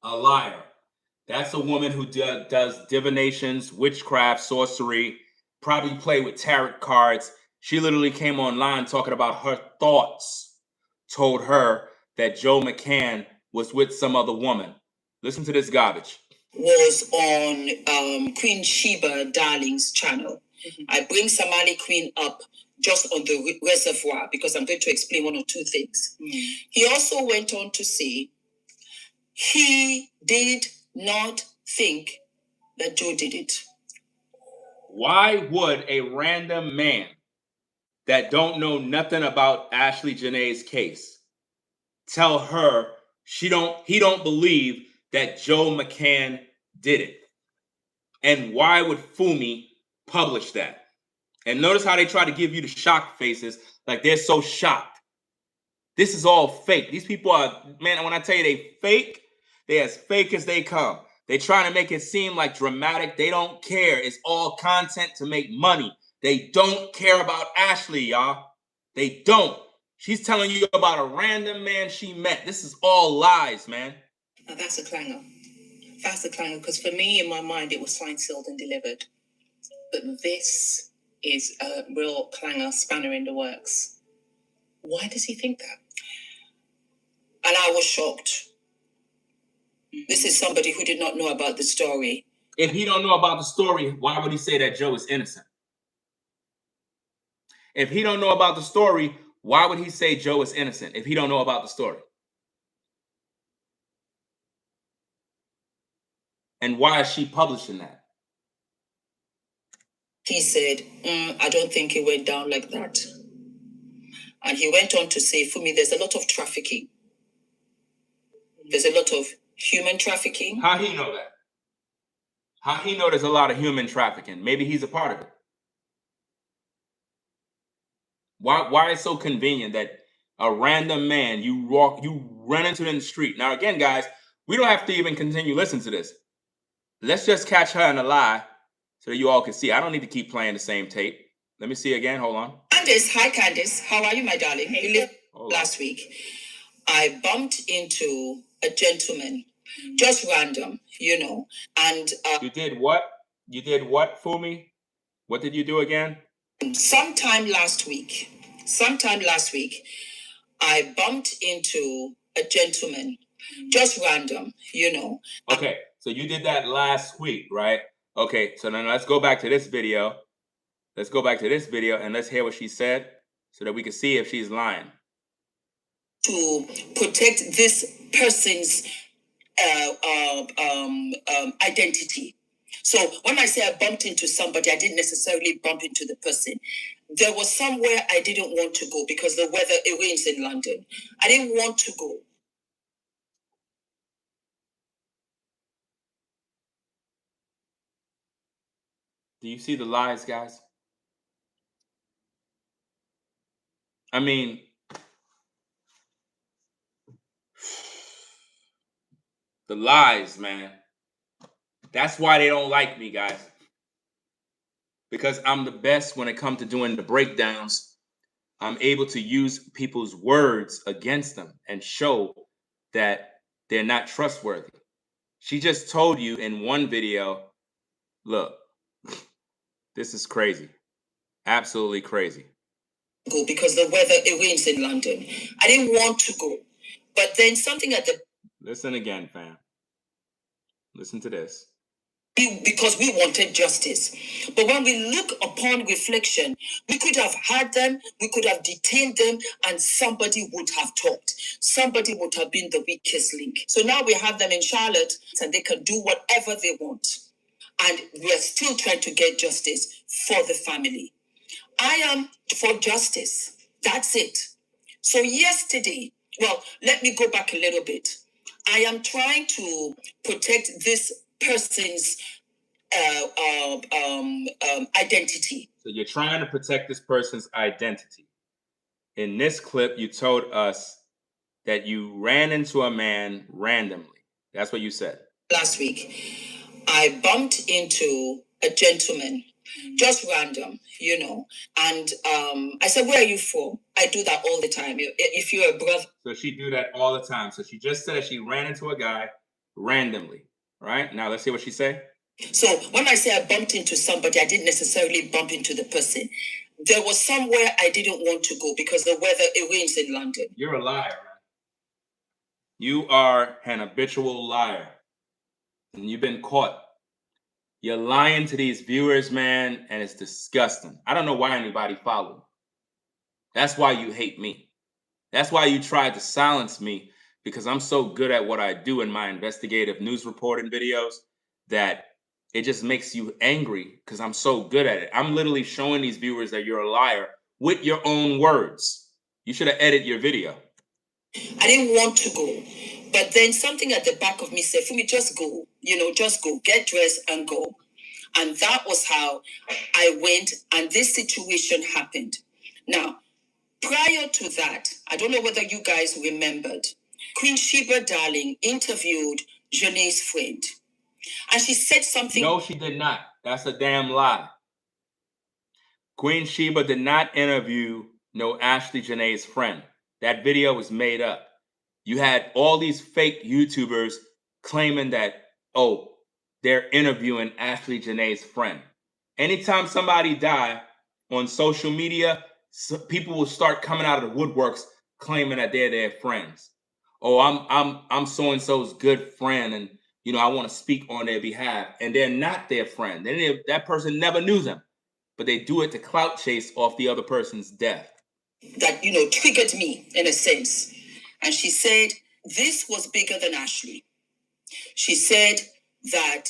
A liar. That's a woman who does divinations, witchcraft, sorcery, probably play with tarot cards. She literally came online talking about her thoughts. Told her that Joe McCann was with some other woman. Listen to this garbage. Was on Queen Sheba Darling's channel. I bring Somali Queen up just on the reservoir because I'm going to explain one or two things. He also went on to say he did not think that Joe did it. Why would a random man that don't know nothing about Ashlee Jenae's case tell her he don't believe that Joe McCann did it? And why would Fumi publish that? And notice how they try to give you the shocked faces, like they're so shocked. This is all fake. These people are, man, when I tell you they fake, they're as fake as they come. They trying to make it seem like dramatic. They don't care. It's all content to make money. They don't care about Ashlee, y'all. They don't. She's telling you about a random man she met. This is all lies, man. Now that's a clanger. That's a clanger, because for me, in my mind, it was signed, sealed, and delivered. But this is a real clanger, spanner in the works. Why does he think that? And I was shocked. This is somebody who did not know about the story. If he don't know about the story, why would he say that Joe is innocent? If he don't know about the story, why would he say Joe is innocent if he don't know about the story? And why is she publishing that? He said, I don't think it went down like that. And he went on to say, for me, there's a lot of trafficking. There's a lot of human trafficking. How he know that? How he know there's a lot of human trafficking? Maybe he's a part of it. Why is it so convenient that a random man you run into in the street? Now again, guys, we don't have to even continue listening to this. Let's just catch her in a lie so that you all can see. I don't need to keep playing the same tape. Let me see again. Hold on. Candice, hi Candice. How are you, my darling? You lived last week. I bumped into a gentleman, just random, you know, and you did what? You did what, Fumi? What did you do again? Sometime last week, I bumped into a gentleman, just random, you know. Okay, so you did that last week, right? Okay, so then let's go back to this video. Let's go back to this video and let's hear what she said so that we can see if she's lying. To protect this person's identity. So when I say I bumped into somebody, I didn't necessarily bump into the person. There was somewhere I didn't want to go because the weather, it rains in London. I didn't want to go. Do you see the lies, guys? I mean, the lies, man. That's why they don't like me, guys. Because I'm the best when it comes to doing the breakdowns. I'm able to use people's words against them and show that they're not trustworthy. She just told you in one video, look, this is crazy. Absolutely crazy. Go because the weather, it rains in London. I didn't want to go. But then something at the... Listen again, fam. Listen to this. Because we wanted justice. But when we look upon reflection, we could have had them, we could have detained them, and somebody would have talked. Somebody would have been the weakest link. So now we have them in Charlotte, and they can do whatever they want. And we are still trying to get justice for the family. I am for justice. That's it. So yesterday, well, let me go back a little bit. I am trying to protect this person's identity. So you're trying to protect this person's identity. In this clip, you told us that you ran into a man randomly. That's what you said. Last week, I bumped into a gentleman, just random, you know. And I said, where are you from? I do that all the time. If you're a brother. So she do that all the time. So she just said she ran into a guy randomly. All right, now let's see what she said. So when I say I bumped into somebody, I didn't necessarily bump into the person. There was somewhere I didn't want to go because the weather, it rains in London. You're a liar, man. You are an habitual liar. And you've been caught. You're lying to these viewers, man, and it's disgusting. I don't know why anybody followed. That's why you hate me. That's why you tried to silence me, because I'm so good at what I do in my investigative news reporting videos that it just makes you angry because I'm so good at it. I'm literally showing these viewers that you're a liar with your own words. You should have edited your video. I didn't want to go. But then something at the back of me said, Fumi, just go. Just go. Get dressed and go. And that was how I went, and this situation happened. Now, prior to that, I don't know whether you guys remembered, Queen Sheba Darling interviewed Jenae's friend. And she said something. No, she did not. That's a damn lie. Queen Sheba did not interview no Ashlee Jenae's friend. That video was made up. You had all these fake YouTubers claiming that, oh, they're interviewing Ashlee Jenae's friend. Anytime somebody die on social media, people will start coming out of the woodworks claiming that they're their friends. Oh, I'm so and so's good friend, and I want to speak on their behalf, and they're not their friend. That person never knew them, but they do it to clout chase off the other person's death. That triggered me in a sense, and she said this was bigger than Ashlee. She said that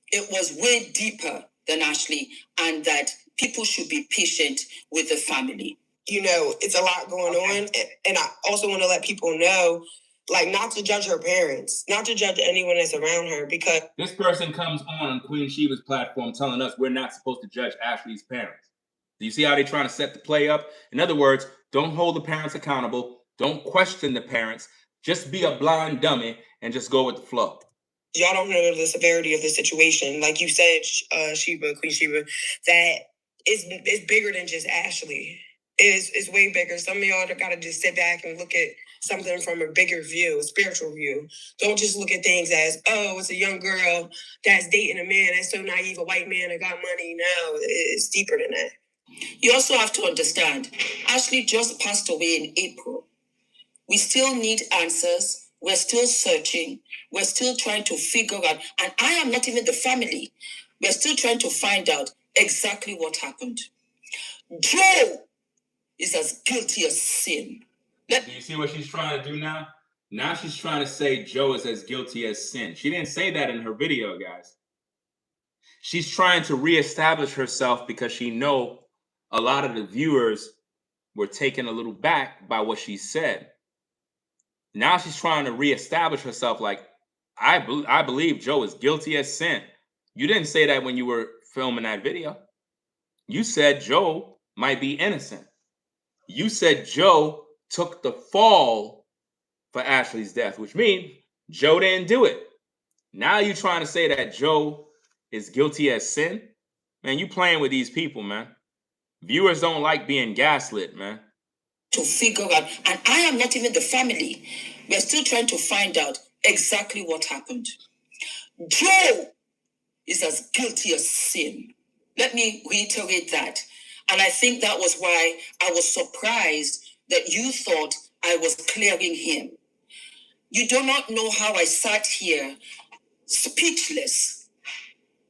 it was way deeper than Ashlee, and that people should be patient with the family. It's a lot going on. And I also want to let people know, not to judge her parents, not to judge anyone that's around her, because this person comes on Queen Sheba's platform telling us we're not supposed to judge Ashlee's parents. Do you see how they're trying to set the play up? In other words, don't hold the parents accountable. Don't question the parents. Just be a blind dummy and just go with the flow. Y'all don't know the severity of the situation. Like you said, Queen Sheba, that it's bigger than just Ashlee. It's way bigger. Some of y'all got to just sit back and look at something from a bigger view, a spiritual view. Don't just look at things as, oh, it's a young girl that's dating a man that's so naive, a white man that got money. No, it's deeper than that. You also have to understand, Ashlee just passed away in April. We still need answers. We're still searching. We're still trying to figure out, and I am not even the family. We're still trying to find out exactly what happened. Joe is as guilty as sin. Do you see what she's trying to do now? Now she's trying to say Joe is as guilty as sin. She didn't say that in her video, guys. She's trying to reestablish herself because she know a lot of the viewers were taken a little back by what she said. Now she's trying to reestablish herself like, I believe Joe is guilty as sin. You didn't say that when you were filming that video. You said Joe might be innocent. You said Joe took the fall for Ashlee's death, which means Joe didn't do it. Now you're trying to say that Joe is guilty as sin? Man, you playing with these people, man. Viewers don't like being gaslit, man. To figure out, and I am not even the family. We're still trying to find out exactly what happened. Joe is as guilty as sin. Let me reiterate that. And I think that was why I was surprised that you thought I was clearing him. You do not know how I sat here speechless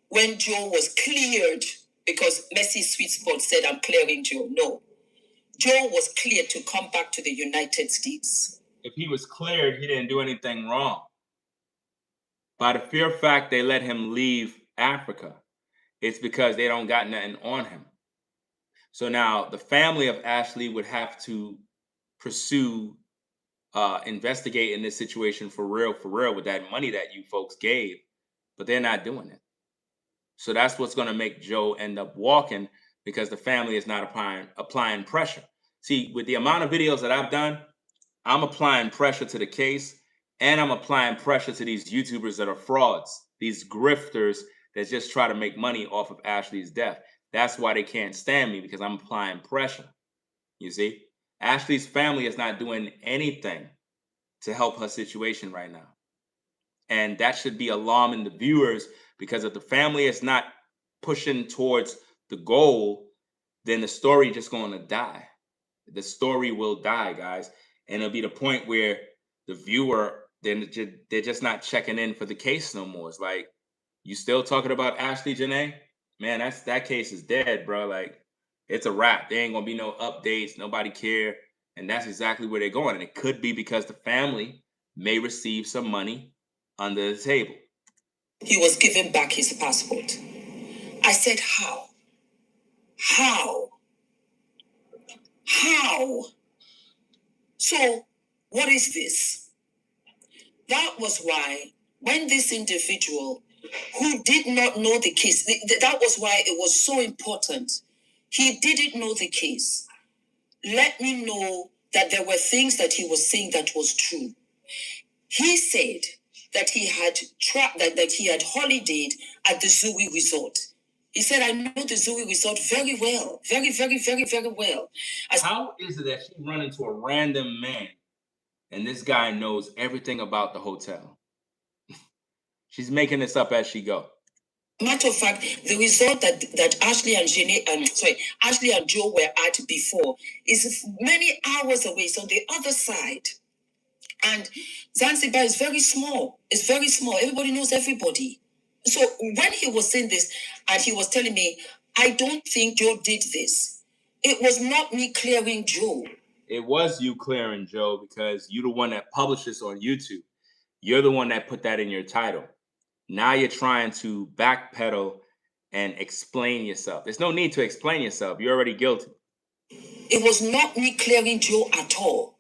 when Joe was cleared, because Messi Sweet Spot said, I'm clearing Joe. No. Joe was cleared to come back to the United States. If he was cleared, he didn't do anything wrong. By the mere fact they let him leave Africa, it's because they don't got nothing on him. So now the family of Ashlee would have to pursue, investigate in this situation for real with that money that you folks gave, but they're not doing it. So that's what's going to make Joe end up walking, because the family is not applying pressure. See, with the amount of videos that I've done, I'm applying pressure to the case, and I'm applying pressure to these YouTubers that are frauds, these grifters that just try to make money off of Ashlee's death. That's why they can't stand me, because I'm applying pressure. You see, Ashlee's family is not doing anything to help her situation right now. And that should be alarming the viewers, because if the family is not pushing towards the goal, then the story just going to die. The story will die, guys. And it'll be the point where the viewer, they're just not checking in for the case no more. It's like, you still talking about Ashlee Jenae? Man, that case is dead, bro. Like, it's a wrap. There ain't going to be no updates. Nobody care. And that's exactly where they're going. And it could be because the family may receive some money under the table. he was given back his passport. I said, how? How? How? So, what is this? That was why when this individual who did not know the case, that was why it was so important. He didn't know the case. Let me know that there were things that he was saying that was true. He said that he had that he had holidayed at the Zui Resort. He said, I know the Zui Resort very well. Very, very, very, very well. How is it that she run into a random man and this guy knows everything about the hotel? She's making this up as she go. Matter of fact, the resort that Ashlee and Jenae, Ashlee and Joe were at before is many hours away. It's on the other side. And Zanzibar is very small. It's very small. Everybody knows everybody. So when he was saying this and he was telling me, I don't think Joe did this, it was not me clearing Joe. It was you clearing Joe because you're the one that published this on YouTube. You're the one that put that in your title. Now you're trying to backpedal and explain yourself. There's no need to explain yourself. You're already guilty. It was not me clearing Joe at all.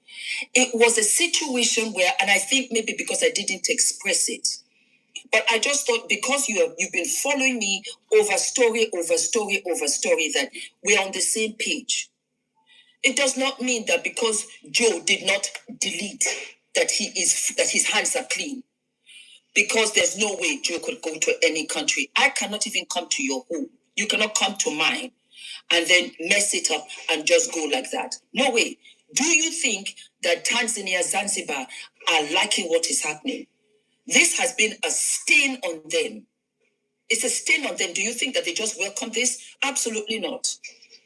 It was a situation where, and I think maybe because I didn't express it, but I just thought because you've been following me over story, that we're on the same page. It does not mean that because Joe did not delete that his hands are clean. Because there's no way Joe could go to any country. I cannot even come to your home. You cannot come to mine and then mess it up and just go like that. No way. Do you think that Tanzania, Zanzibar are liking what is happening? This has been a stain on them. It's a stain on them. Do you think that they just welcome this? Absolutely not.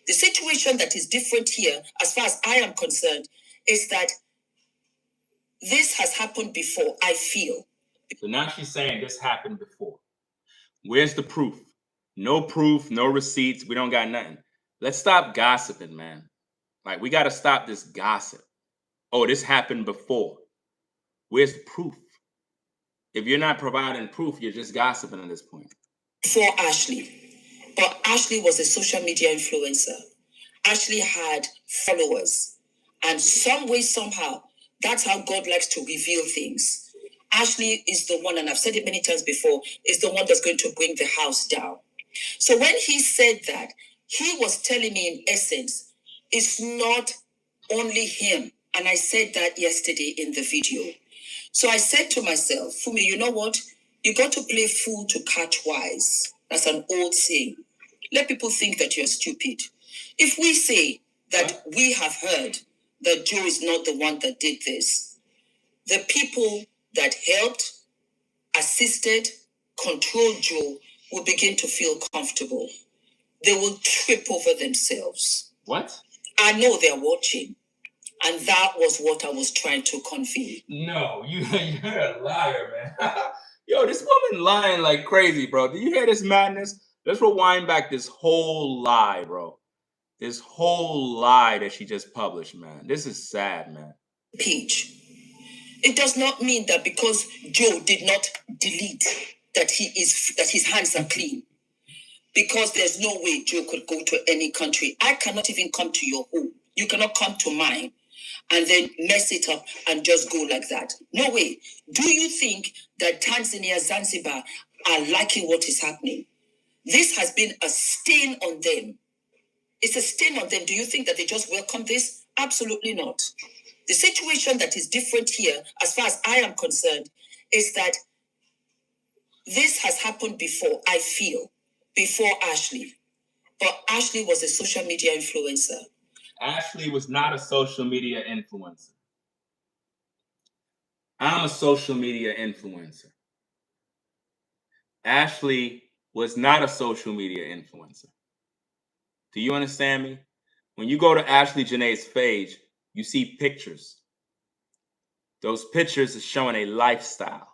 The situation that is different here, as far as I am concerned, is that this has happened before, I feel. So now she's saying this happened before. Where's the proof? No proof, no receipts. We don't got nothing. Let's stop gossiping, man. Like, we got to stop this gossip. Oh, this happened before. Where's the proof? If you're not providing proof, you're just gossiping at this point. For Ashlee. But Ashlee was a social media influencer. Ashlee had followers. And some way, somehow, that's how God likes to reveal things. Ashlee is the one, and I've said it many times before, is the one that's going to bring the house down. So when he said that, he was telling me in essence, it's not only him. And I said that yesterday in the video. So I said to myself, Fumi, you know what? You got to play fool to catch wise. That's an old saying. Let people think that you're stupid. If we say that we have heard that Joe is not the one that did this, the people that helped, assisted, controlled Joe will begin to feel comfortable. They will trip over themselves. What? I know they're watching. And that was what I was trying to convey. No, you're a liar, man. Yo, this woman lying like crazy, bro. Do you hear this madness? Let's rewind back this whole lie, bro. This whole lie that she just published, man. This is sad, man. Page. It does not mean that because Joe did not delete that his hands are clean. Because there's no way Joe could go to any country. I cannot even come to your home. You cannot come to mine and then mess it up and just go like that. No way. Do you think that Tanzania, Zanzibar are liking what is happening? This has been a stain on them. It's a stain on them. Do you think that they just welcome this? Absolutely not. The situation that is different here, as far as I am concerned, is that this has happened before, I feel, before Ashlee. But Ashlee was a social media influencer. Ashlee was not a social media influencer. I'm a social media influencer. Ashlee was not a social media influencer. Do you understand me? When you go to Ashlee Jenae's page, you see pictures. Those pictures are showing a lifestyle.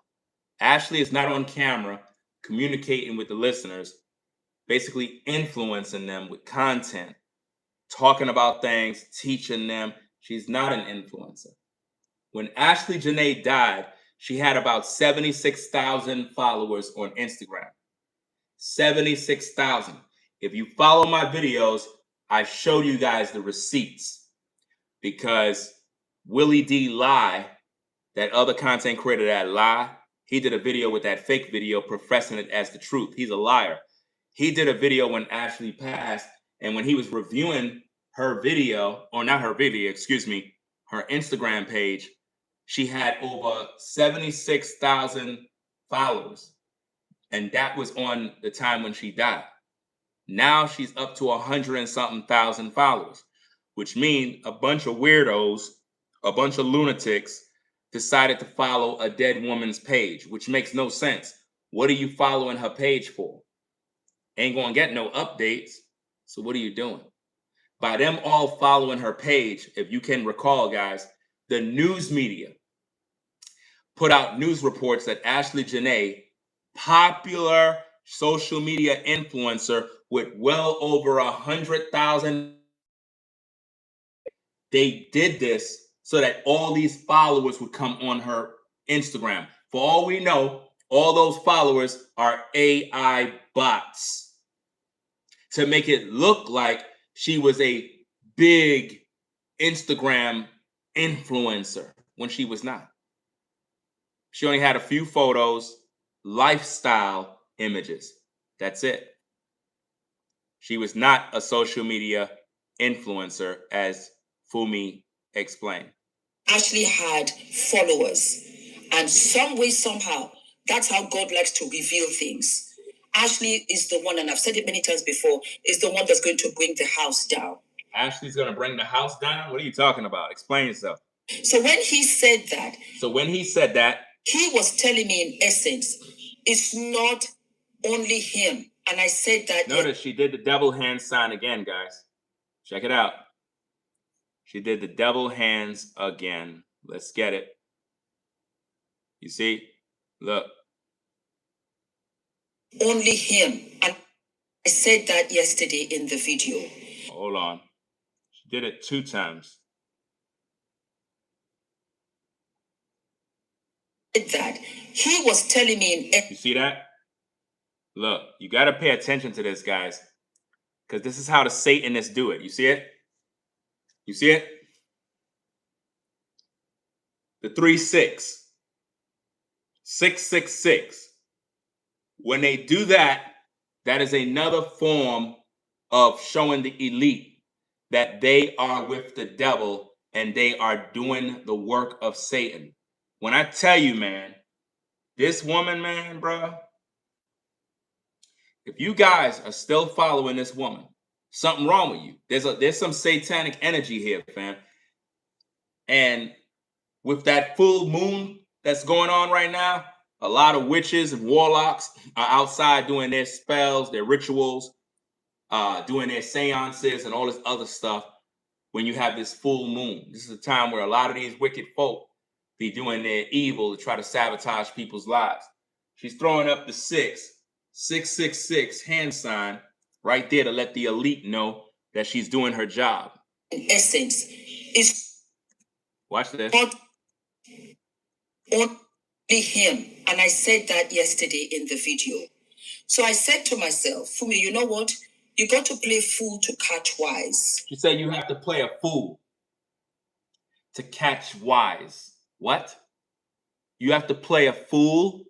Ashlee is not on camera communicating with the listeners, basically influencing them with content, talking about things, teaching them. She's not an influencer. When Ashlee Jenae died, She had about 76,000 followers on Instagram. 76,000. If you follow my videos, I showed you guys the receipts, because Willie D Lie, that other content creator that lie, he did a video with that fake video professing it as the truth. He's a liar. He did a video when Ashlee passed, and when he was reviewing her video, or not her video, excuse me, her Instagram page, she had over 76,000 followers. And that was on the time when she died. Now she's up to 100 and something thousand followers, which means a bunch of weirdos, a bunch of lunatics decided to follow a dead woman's page, which makes no sense. What are you following her page for? Ain't gonna get no updates. So what are you doing? By them all following her page, if you can recall, guys, the news media put out news reports that Ashlee Jenae, popular social media influencer with well over 100,000, they did this so that all these followers would come on her Instagram. For all we know, all those followers are AI bots to make it look like she was a big Instagram influencer when she was not. She only had a few photos, lifestyle images. That's it. She was not a social media influencer, as Fumi explained. Ashlee had followers, and some way, somehow, that's how God likes to reveal things. Ashlee is the one, and I've said it many times before, is the one that's going to bring the house down. Ashlee's going to bring the house down? What are you talking about? Explain yourself. So when he said that, he was telling me, in essence, it's not only him. And I said that. Notice she did the devil hand sign again, guys. Check it out. She did the devil hands again. Let's get it. You see? Look. Only him. And I said that yesterday in the video. Hold on. She did it 2 times. That he was telling me. You see that? Look, you got to pay attention to this, guys, because this is how the Satanists do it. You see it? You see it? The 3-6. 666. When they do that, that is another form of showing the elite that they are with the devil and they are doing the work of Satan. When I tell you, man, this woman, man, bro, if you guys are still following this woman, something wrong with you. There's some satanic energy here, fam. And with that full moon that's going on right now, a lot of witches and warlocks are outside doing their spells, their rituals, doing their seances and all this other stuff. When you have this full moon, this is a time where a lot of these wicked folk be doing their evil to try to sabotage people's lives. She's throwing up the 666 hand sign right there to let the elite know that she's doing her job. In essence, is watch this. Only him. And I said that yesterday in the video. So I said to myself, Fumi, you know what? You got to play fool to catch wise. She said you have to play a fool to catch wise. What? You have to play a fool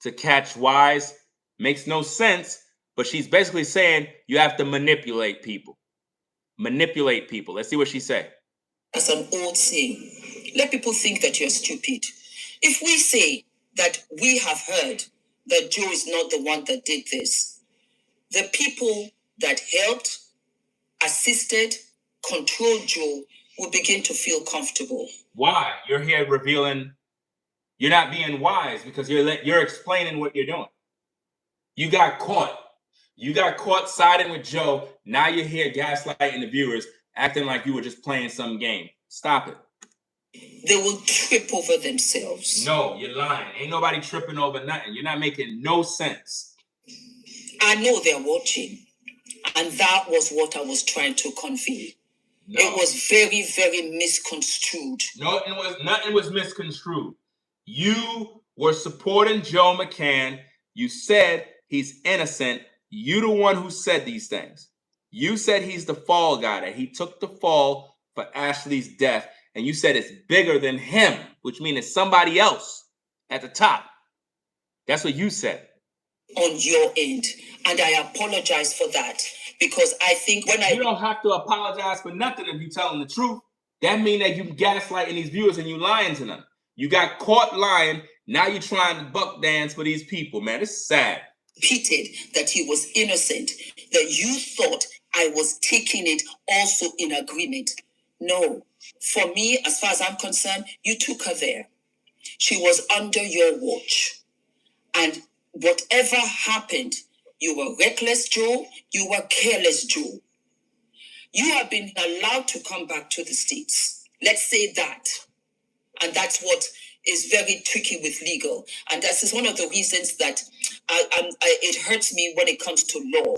to catch wise? Makes no sense, but she's basically saying you have to manipulate people. Manipulate people. Let's see what she said. That's an old saying. Let people think that you're stupid. If we say that we have heard that Joe is not the one that did this, the people that helped, assisted, controlled Joe will begin to feel comfortable. Why? You're here revealing, you're not being wise because you're explaining what you're doing. You got caught. You got caught siding with Joe. Now you're here gaslighting the viewers, acting like you were just playing some game. Stop it. They will trip over themselves. No, you're lying. Ain't nobody tripping over nothing. You're not making no sense. I know they're watching. And that was what I was trying to convey. No. It was very, very misconstrued. No, nothing was misconstrued. You were supporting Joe McCann. You said he's innocent. You the one who said these things. You said he's the fall guy, that he took the fall for Ashlee's death, and you said it's bigger than him, which means it's somebody else at the top. That's what you said. On your end, and I apologize for that, because I think You don't have to apologize for nothing if you're telling the truth. That means that you gaslighting these viewers and you lying to them. You got caught lying. Now you're trying to buck dance for these people, man. It's sad. Repeated that he was innocent, that you thought I was taking it also in agreement. No. For me, as far as I'm concerned, you took her there. She was under your watch. And whatever happened, you were reckless, Joe. You were careless, Joe. You have been allowed to come back to the States. Let's say that. And that's what is very tricky with legal. And that is one of the reasons that it hurts me when it comes to law.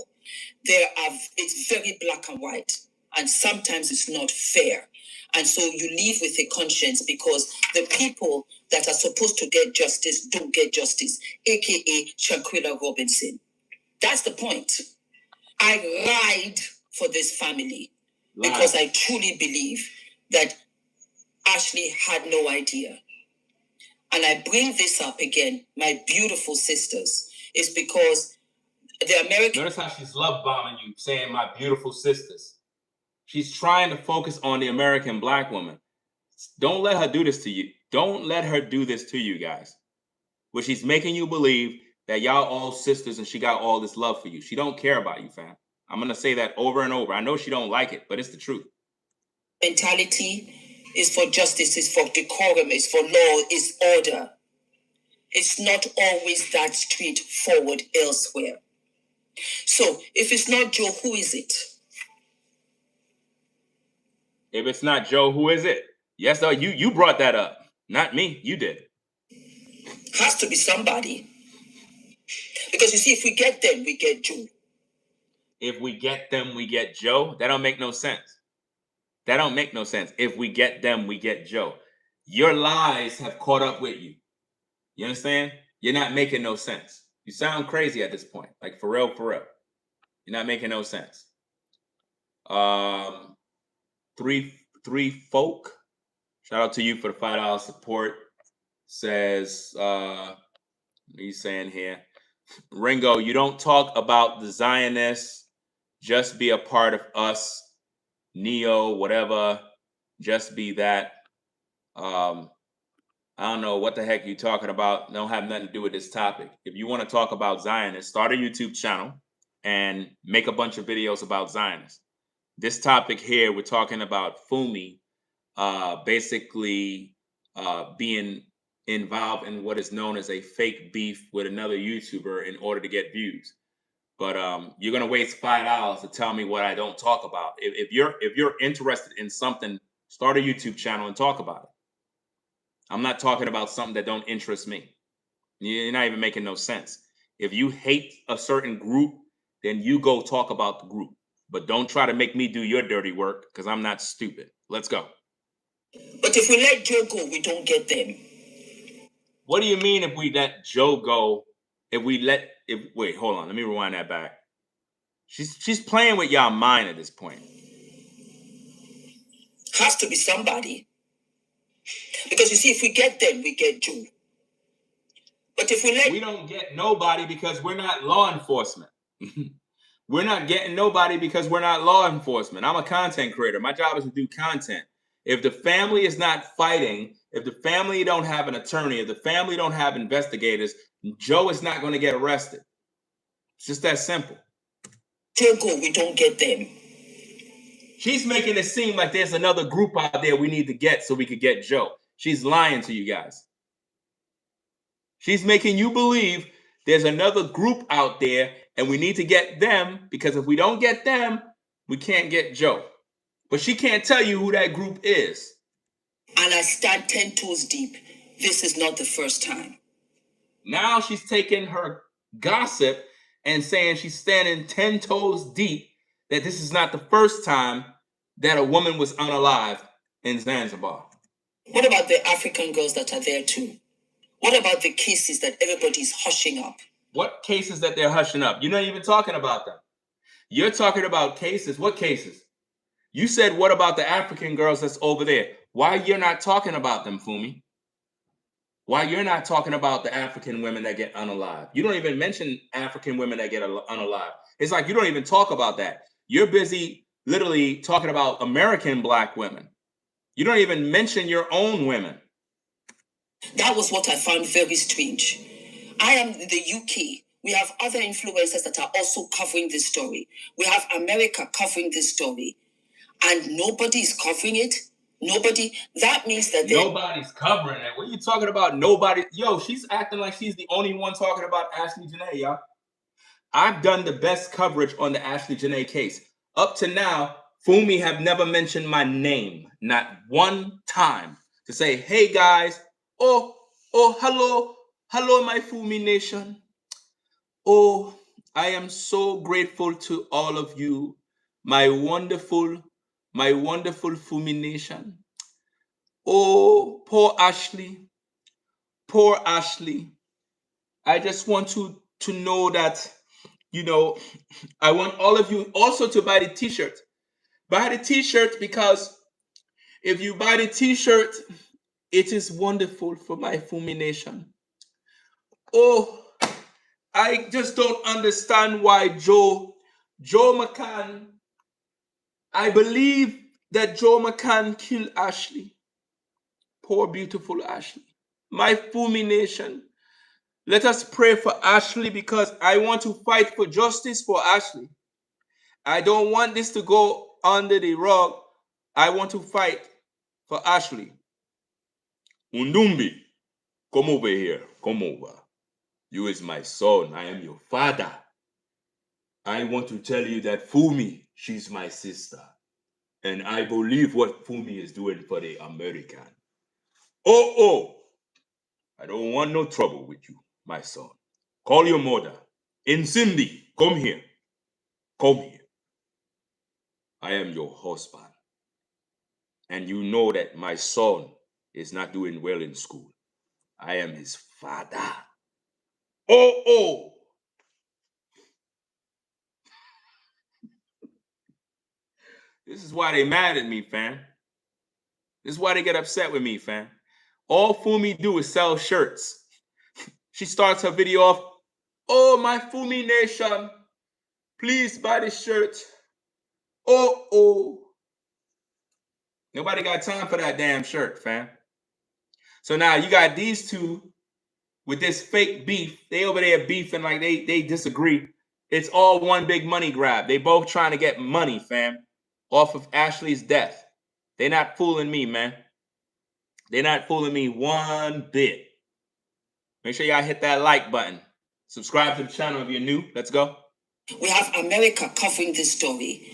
It's very black and white. And sometimes it's not fair. And so you live with a conscience, because the people that are supposed to get justice don't get justice, a.k.a. Shaquilla Robinson. That's the point. I lied for this family because I truly believe that Ashlee had no idea. And I bring this up again, my beautiful sisters, is because the American... Notice how she's love bombing you, saying my beautiful sisters. She's trying to focus on the American black woman. Don't let her do this to you. Don't let her do this to you guys. Where she's making you believe that y'all all sisters and she got all this love for you. She don't care about you, fam. I'm going to say that over and over. I know she don't like it, but it's the truth. Mentality is for justice, is for decorum, is for law, is order. It's not always that straightforward elsewhere. So, if it's not Joe, who is it? If it's not Joe, who is it? Yes, though, you brought that up. Not me. You did. Has to be somebody. Because you see, if we get them, we get Joe. If we get them, we get Joe? That don't make no sense. That don't make no sense. If we get them, we get Joe. Your lies have caught up with you. You understand? You're not making no sense. You sound crazy at this point. Like, for real, for real. You're not making no sense. Three folk. Shout out to you for the $5 support. Says, what are you saying here? Ringo, you don't talk about the Zionists. Just be a part of us. Neo, whatever. Just be that. I don't know what the heck you're talking about. Don't have nothing to do with this topic. If you want to talk about Zionists, start a YouTube channel and make a bunch of videos about Zionists. This topic here, we're talking about Fumi basically being involved in what is known as a fake beef with another YouTuber in order to get views. But you're gonna waste $5 to tell me what I don't talk about. If you're interested in something, start a YouTube channel and talk about it. I'm not talking about something that don't interest me. You're not even making no sense. If you hate a certain group, then you go talk about the group. But don't try to make me do your dirty work, because I'm not stupid. Let's go. But if we let Joe go, we don't get them. What do you mean if we let Joe go? Wait, hold on. Let me rewind that back. She's playing with y'all mind at this point. Has to be somebody. Because you see, if we get them, we get Joe. But if we don't get nobody because we're not law enforcement. We're not getting nobody because we're not law enforcement. I'm a content creator. My job is to do content. If the family is not fighting, if the family don't have an attorney, if the family don't have investigators, Joe is not going to get arrested. It's just that simple. Joe go, we don't get them. She's making it seem like there's another group out there we need to get so we could get Joe. She's lying to you guys. She's making you believe there's another group out there and we need to get them, because if we don't get them, we can't get Joe. But she can't tell you who that group is. And I stand 10 toes deep. This is not the first time. Now she's taking her gossip and saying she's standing 10 toes deep, that this is not the first time that a woman was unalive in Zanzibar. What about the African girls that are there too? What about the cases that everybody's hushing up? What cases that they're hushing up? You're not even talking about them. You're talking about cases. What cases? You said, what about the African girls that's over there? Why you're not talking about them, Fumi? Why you're not talking about the African women that get unalived? You don't even mention African women that get unalived. It's like you don't even talk about that. You're busy literally talking about American black women. You don't even mention your own women. That was what I found very strange. I am in the UK. We have other influencers that are also covering this story. We have America covering this story. And nobody is covering it. Nobody. That means that nobody's covering it. What are you talking about? Nobody. Yo, she's acting like she's the only one talking about Ashlee Jenae, y'all. I've done the best coverage on the Ashlee Jenae case. Up to now, Fumi have never mentioned my name, not one time, to say, hey guys, oh, hello, my Fumi nation. Oh, I am so grateful to all of you, my wonderful Fumi nation. Oh, poor Ashlee. Poor Ashlee. I just want to know that, you know, I want all of you also to buy the t-shirt. Buy the t-shirt, because if you buy the t-shirt, it is wonderful for my Fumi nation. Oh, I just don't understand why Joe McCann, I believe that Joe McCann killed Ashlee. Poor beautiful Ashlee. My Fumi nation, let us pray for Ashlee, because I want to fight for justice for Ashlee. I don't want this to go under the rug. I want to fight for Ashlee. Undumbi, come over here. Come over. You is my son. I am your father. I want to tell you that Fumi, she's my sister. And I believe what Fumi is doing for the American. Oh, I don't want no trouble with you, my son. Call your mother. Cindy, come here. Come here. I am your husband. And you know that my son is not doing well in school. I am his father. Oh. This is why they mad at me, fam. This is why they get upset with me, fam. All Fumi do is sell shirts. She starts her video off, oh, my Fumi nation, please buy this shirt. Oh. Nobody got time for that damn shirt, fam. So now you got these two with this fake beef. They over there beefing like they disagree. It's all one big money grab. They both trying to get money, fam, off of Ashlee's death. They not fooling me, man. They're not fooling me one bit. Make sure y'all hit that like button. Subscribe to the channel if you're new. Let's go. We have America covering this story,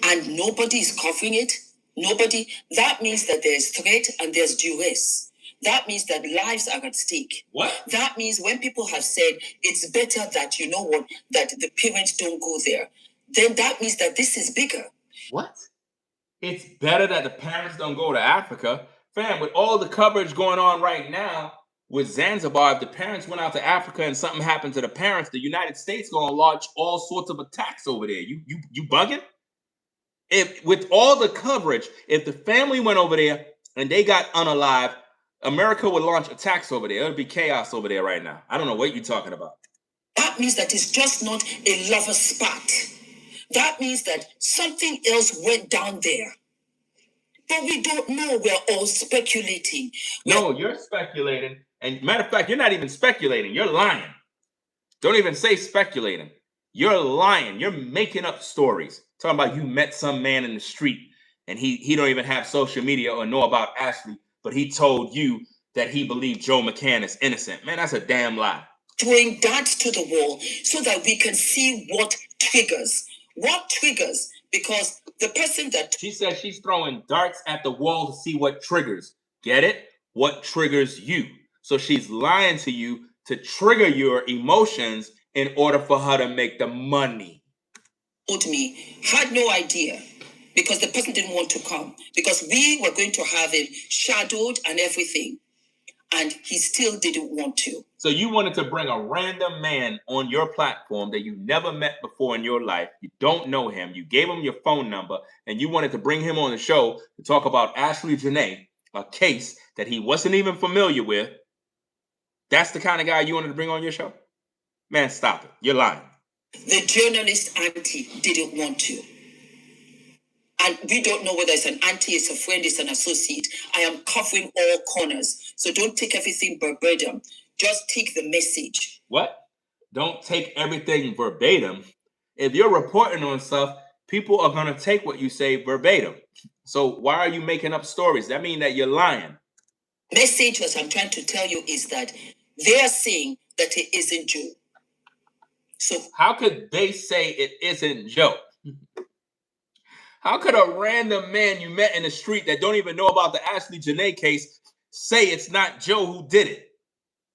and nobody is covering it. Nobody. That means that there's threat and there's duress. That means that lives are at stake. What? That means when people have said it's better that, you know what, that the parents don't go there, then that means that this is bigger. What? It's better that the parents don't go to Africa? Fam, with all the coverage going on right now with Zanzibar, if the parents went out to Africa and something happened to the parents, the United States gonna launch all sorts of attacks over there. You bugging? If with all the coverage, if the family went over there and they got unalived, America would launch attacks over there. It would be chaos over there right now. I don't know what you're talking about. That means that it's just not a lover's spot. That means that something else went down there. But we don't know. We're all speculating. No, you're speculating. And matter of fact, you're not even speculating. You're lying. Don't even say speculating. You're lying. You're making up stories. Talking about you met some man in the street and he don't even have social media or know about Ashlee, but he told you that he believed Joe McCann is innocent. Man, that's a damn lie. Throwing darts to the wall so that we can see what triggers. What triggers? Because the person that... She said she's throwing darts at the wall to see what triggers. Get it? What triggers you. So she's lying to you to trigger your emotions in order for her to make the money. Told me, had no idea, because the person didn't want to come, because we were going to have him shadowed and everything. and he still didn't want to. So you wanted to bring a random man on your platform that you never met before in your life. You don't know him. You gave him your phone number, and you wanted to bring him on the show to talk about Ashlee Jenae, a case that he wasn't even familiar with. That's the kind of guy you wanted to bring on your show? Man, stop it. You're lying. The journalist auntie didn't want to. And we don't know whether it's an auntie, it's a friend, it's an associate. I am covering all corners. So don't take everything verbatim. Just take the message. What? Don't take everything verbatim. If you're reporting on stuff, people are going to take what you say verbatim. So why are you making up stories? That means that you're lying. Message, what I'm trying to tell you, is that they are saying that it isn't Joe. So how could they say it isn't Joe? How could a random man you met in the street that don't even know about the Ashlee Jenae case say it's not Joe who did it?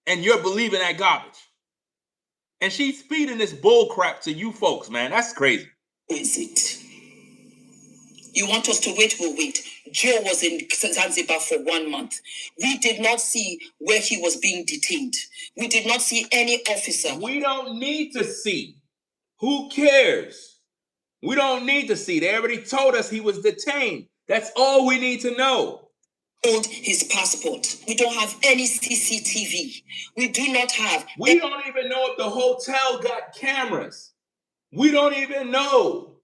And you're believing that garbage. And she's feeding this bull crap to you folks, man. That's crazy. Is it? You want us to wait? We'll wait. Joe was in Zanzibar for 1 month. We did not see where he was being detained. We did not see any officer. We don't need to see. Who cares? We don't need to see. They already told us he was detained. That's all we need to know. Hold his passport. We don't have any CCTV. We do not have. We don't even know if the hotel got cameras. We don't even know.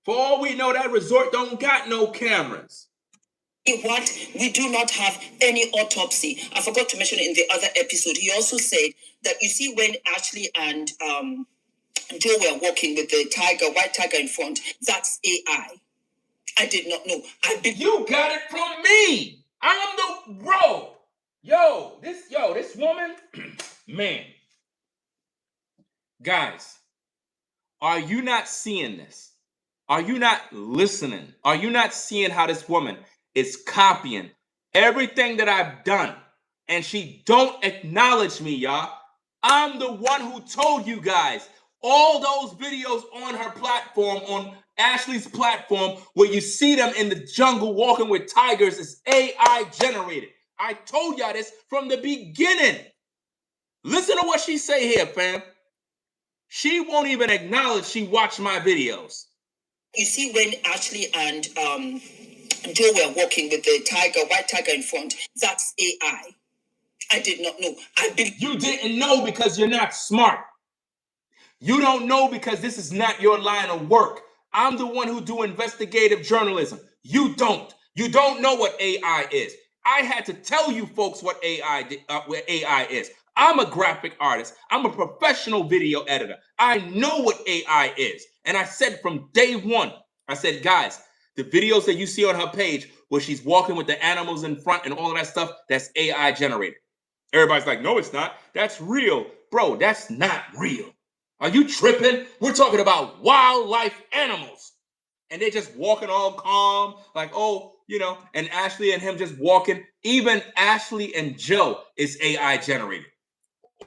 For all we know, that resort don't got no cameras. What? We do not have any autopsy. I forgot to mention in the other episode, he also said that, you see, when Ashlee and Joe were walking with the tiger, white tiger in front, that's AI. I did not know. You got it from me. I'm the bro. This woman, man. Guys, are you not seeing this? Are you not listening? Are you not seeing how this woman is copying everything that I've done? And she don't acknowledge me, y'all. I'm the one who told you guys all those videos on her platform, on Ashlee's platform, where you see them in the jungle walking with tigers, is AI generated. I told y'all this from the beginning. Listen to what she say here, fam. She won't even acknowledge she watched my videos. You see, when Ashlee and Joe were walking with the tiger, white tiger in front, that's AI. I did not know. You didn't know because you're not smart. You don't know because this is not your line of work. I'm the one who do investigative journalism. You don't. You don't know what AI is. I had to tell you folks what AI is. I'm a graphic artist. I'm a professional video editor. I know what AI is. And I said from day one, I said, guys, the videos that you see on her page where she's walking with the animals in front and all of that stuff, that's AI generated. Everybody's like, no, it's not. That's real. Bro, that's not real. Are you tripping? We're talking about wildlife animals. And they're just walking all calm, like, oh, you know, and Ashlee and him just walking. Even Ashlee and Joe is AI generated.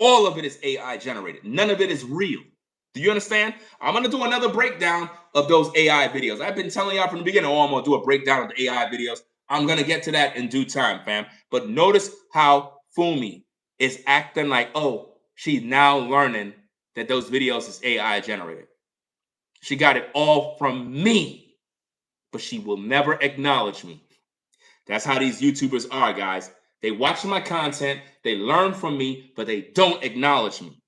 All of it is AI generated. None of it is real. Do you understand? I'm going to do another breakdown of those AI videos. I've been telling y'all from the beginning, I'm going to do a breakdown of the AI videos. I'm going to get to that in due time, fam. But notice how Fumi is acting like, oh, she's now learning that those videos is AI generated. She got it all from me, but she will never acknowledge me. That's how these YouTubers are, guys. They watch my content, they learn from me, but they don't acknowledge me.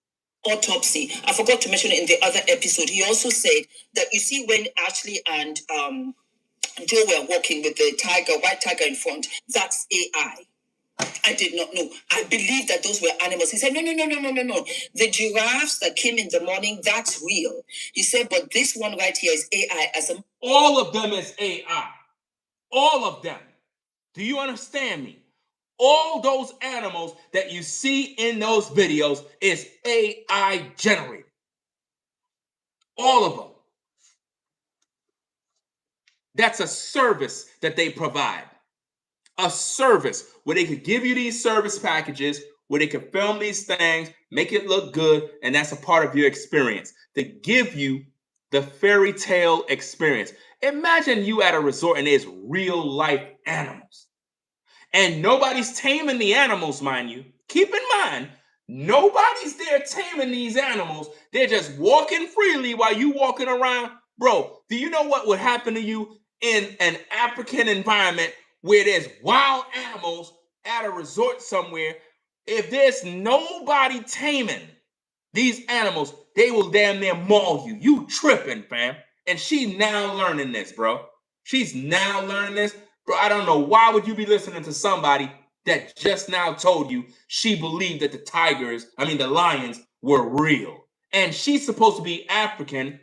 Autopsy. I forgot to mention it in the other episode. He also said that, you see, when Ashlee and Joe were walking with the tiger, white tiger in front, that's AI. I did not know. I believed that those were animals. He said, no. The giraffes that came in the morning, that's real. He said, but this one right here is AI. All of them is AI. All of them. Do you understand me? All those animals that you see in those videos is AI generated. All of them. That's a service that they provide. A service where they could give you these service packages, where they could film these things, make it look good, and that's a part of your experience. They give you the fairy tale experience. Imagine you at a resort and there's real life animals. And nobody's taming the animals, mind you. Keep in mind, nobody's there taming these animals. They're just walking freely while you walking around. Bro, do you know what would happen to you in an African environment where there's wild animals at a resort somewhere? If there's nobody taming these animals, they will damn near maul you. You tripping, fam. And she's now learning this, bro. She's now learning this. Bro, I don't know. Why would you be listening to somebody that just now told you she believed that the lions were real? And she's supposed to be African.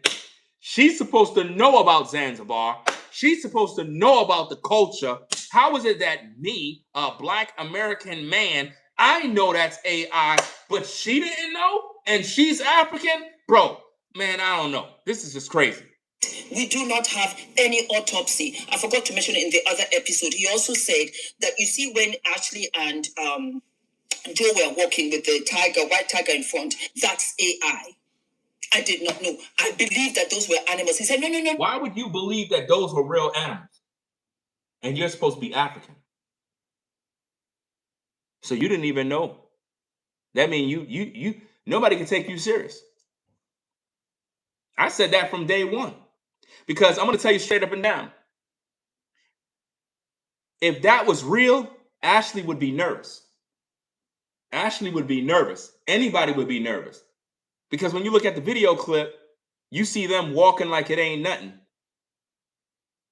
She's supposed to know about Zanzibar. She's supposed to know about the culture. How is it that me, a Black American man, I know that's AI, but she didn't know? And she's African? Bro, man, I don't know. This is just crazy. We do not have any autopsy. I forgot to mention it in the other episode. He also said that, you see, when Ashlee and Joe were walking with the white tiger in front, that's AI. I did not know. I believed that those were animals. He said, no, no, no. Why would you believe that those were real animals? And you're supposed to be African. So you didn't even know. That means you nobody can take you serious. I said that from day one. Because I'm going to tell you straight up and down. If that was real, Ashlee would be nervous. Ashlee would be nervous. Anybody would be nervous. Because when you look at the video clip, you see them walking like it ain't nothing.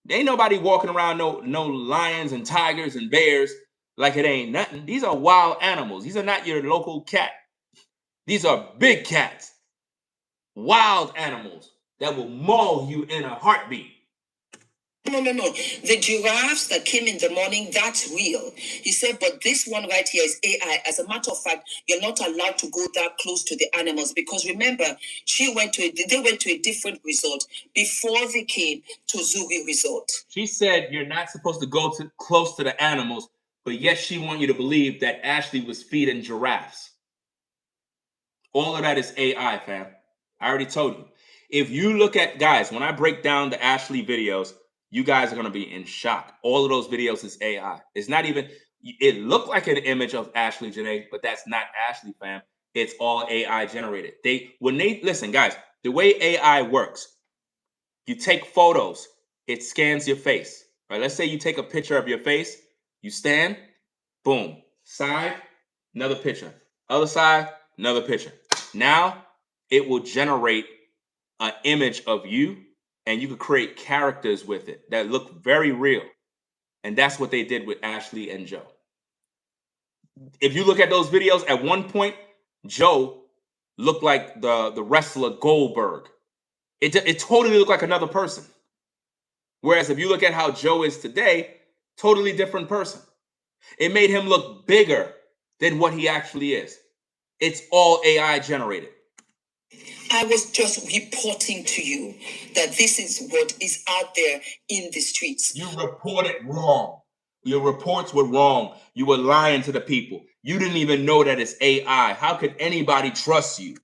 Ain't nobody walking around no lions and tigers and bears like it ain't nothing. These are wild animals. These are not your local cat. These are big cats. Wild animals that will maul you in a heartbeat. No. The giraffes that came in the morning, that's real. He said, but this one right here is AI. As a matter of fact, you're not allowed to go that close to the animals because remember, they went to a different resort before they came to Zuri Resort. She said you're not supposed to go close to the animals, but yet she wants you to believe that Ashlee was feeding giraffes. All of that is AI, fam. I already told you. If you look at, guys, when I break down the Ashlee videos, you guys are going to be in shock. All of those videos is AI. It's not even, it looked like an image of Ashlee Jenae, but that's not Ashlee, fam. It's all AI generated. Listen, guys, the way AI works, you take photos, it scans your face. Right? Let's say you take a picture of your face, you stand, boom, side, another picture, other side, another picture. Now it will generate an image of you, and you could create characters with it that look very real. And that's what they did with Ashlee and Joe. If you look at those videos, at one point, Joe looked like the wrestler Goldberg. It totally looked like another person. Whereas if you look at how Joe is today, totally different person. It made him look bigger than what he actually is. It's all AI generated. I was just reporting to you that this is what is out there in the streets. You reported wrong. Your reports were wrong. You were lying to the people. You didn't even know that it's AI. How could anybody trust you?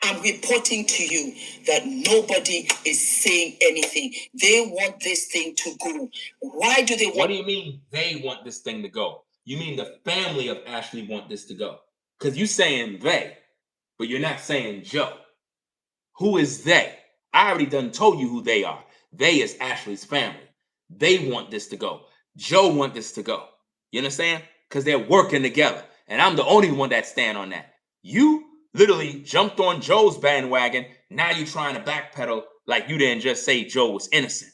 I'm reporting to you that nobody is saying anything. They want this thing to go. Why do they want? What do you mean they want this thing to go? You mean the family of Ashlee want this to go? Because you're saying they, but you're not saying Joe. Who is they? I already done told you who they are. They is Ashlee's family. They want this to go. Joe want this to go. You understand? Because they're working together. And I'm the only one that stand on that. You literally jumped on Joe's bandwagon. Now you're trying to backpedal like you didn't just say Joe was innocent.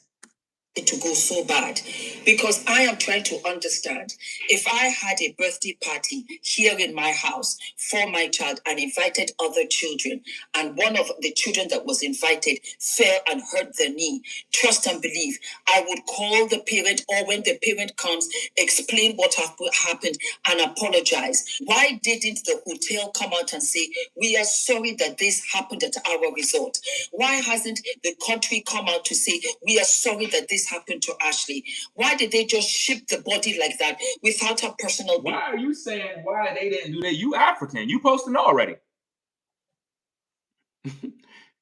To go so bad because I am trying to understand if I had a birthday party here in my house for my child and invited other children and one of the children that was invited fell and hurt their knee, trust and believe, I would call the parent or when the parent comes, explain what happened and apologize. Why didn't the hotel come out and say, we are sorry that this happened at our resort? Why hasn't the country come out to say, we are sorry that this happened to Ashlee? Why did they just ship the body like that without her personal? Why are you saying why they didn't do that? You African. You supposed to know already.